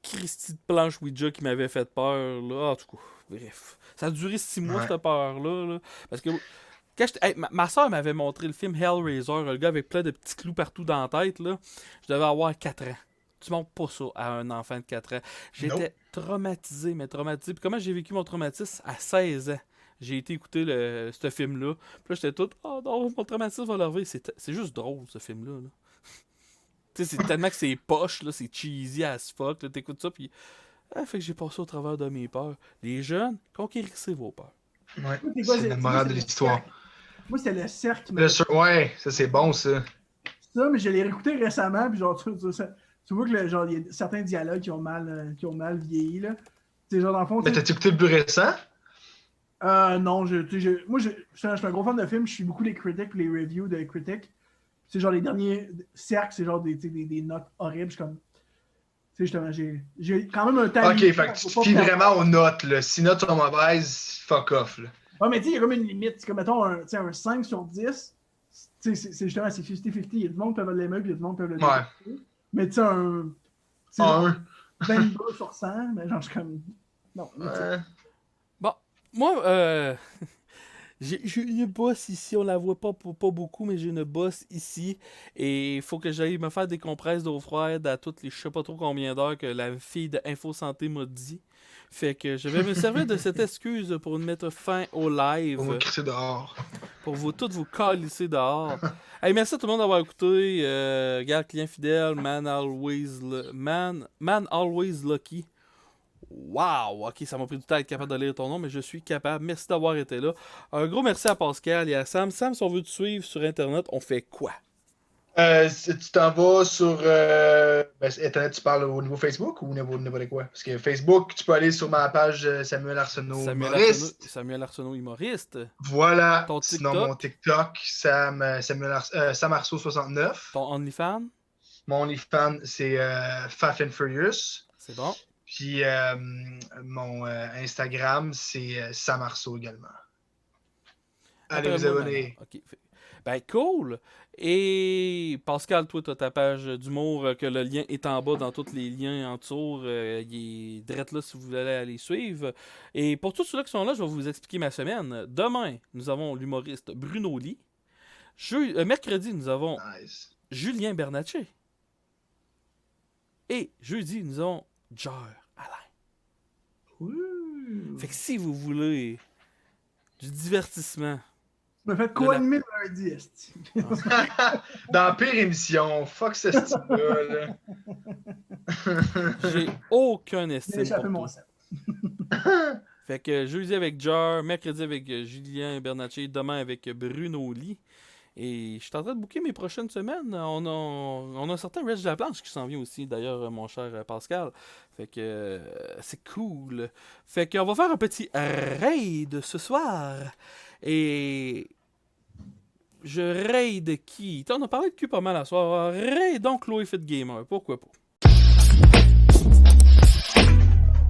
Christy de planche Ouija qui m'avait fait peur. Là. En tout cas, bref. Ça a duré 6 mois,
Ouais.
cette peur-là. Là, parce que quand hey, ma soeur m'avait montré le film Hellraiser, le gars avec plein de petits clous partout dans la tête. Là. Je devais avoir 4 ans. Tu montres pas ça à un enfant de 4 ans. J'étais traumatisé, mais traumatisé. Puis comment j'ai vécu mon traumatisme à 16 ans? J'ai été écouter ce film-là. Puis là, j'étais tout, oh non, mon traumatisme va lever. C'est juste drôle, ce film-là. Tu sais, c'est tellement que c'est poche, là, c'est cheesy as fuck. Là, t'écoutes ça, puis Fait que j'ai passé au travers de mes peurs. Les jeunes, conquérissez vos peurs.
Ouais,
C'est quoi,
c'est la
c'est-
morale
c'est
de
le
l'histoire.
cercle. Moi, c'est le cercle qui m'a
Ouais, ça c'est bon ça.
ça, mais je l'ai réécouté récemment, puis genre, tu vois que genre, il y a certains dialogues qui ont mal vieilli, là. C'est genre, dans le fond,
Mais t'as-tu écouté le plus récent?
non, moi, je suis un gros fan de films, je suis beaucoup les critiques et les reviews de critiques. C'est genre les derniers cercles, c'est genre des notes horribles. Je suis comme. Tu sais, justement, j'ai quand même un temps.
Ok, fait que tu te fies vraiment aux notes, là. Si notes sont mauvaises, fuck off, là.
Ouais, mais tu sais, il y a comme une limite. C'est comme, mettons, un 5 sur 10. Tu sais, c'est justement, c'est 50-50. Il y a du monde qui peut l'aimer, puis il y a du monde qui peut le détester. Mais tu sais, un. Tu sais, genre, 22 sur 100, mais genre, je suis comme. Non. mais tu sais.
Ouais.
Bon, moi, j'ai une bosse ici, on la voit pas beaucoup, mais j'ai une bosse ici. Et il faut que j'aille me faire des compresses d'eau froide à toutes les je sais pas trop combien d'heures que la fille de Info Santé m'a dit. Fait que je vais me servir de cette excuse pour mettre fin au live.
On va crisser dehors.
Pour vous toutes vous calisser dehors. Hey, merci à tout le monde d'avoir écouté. Regarde, client fidèle, man always lucky. Wow! Ok, ça m'a pris du temps à être capable de lire ton nom, mais je suis capable. Merci d'avoir été là. Un gros merci à Pascal et à Sam. Sam, si on veut te suivre sur Internet, on fait quoi?
Tu t'en vas sur Internet, tu parles au niveau Facebook ou au niveau de quoi? Parce que Facebook, tu peux aller sur ma page Samuel Arsenault humoriste.
Samuel Arsenault humoriste.
Voilà.
Ton
Sinon,
TikTok?
mon TikTok, Sam Arceau 69.
Ton OnlyFans?
Mon OnlyFans, c'est Fast and Furious.
C'est bon.
Puis mon Instagram, c'est Sam Arceau également. Allez vous abonner.
Ok. Ben, cool. Et Pascal, toi, tu as ta page d'humour, que le lien est en bas dans tous les liens en dessous. Il est direct là si vous voulez aller suivre. Et pour tous ceux-là qui sont là, je vais vous expliquer ma semaine. Demain, nous avons l'humoriste Bruno Lee. Mercredi, nous avons
Nice.
Julien Bernatchez. Et jeudi, nous avons Jer Alain.
Ouh.
Fait que si vous voulez du divertissement,
Je me fais co-animer le lundi, esti.
Dans pire émission, fuck ce style-là.
j'ai aucun
J'ai
estime
échappé
pour
mon
toi.
set.
Fait que jeudi avec Jar, mercredi avec Julien Bernatchez, demain avec Bruno Lee. Et je suis en train de booker mes prochaines semaines. On a un certain Reg de la Planche qui s'en vient aussi, d'ailleurs, mon cher Pascal. Fait que c'est cool. Fait qu'on va faire un petit raid ce soir. Et je raid qui? On a parlé de cul pas mal à soir. Raid donc Chloé Fit Gamer, pourquoi pas?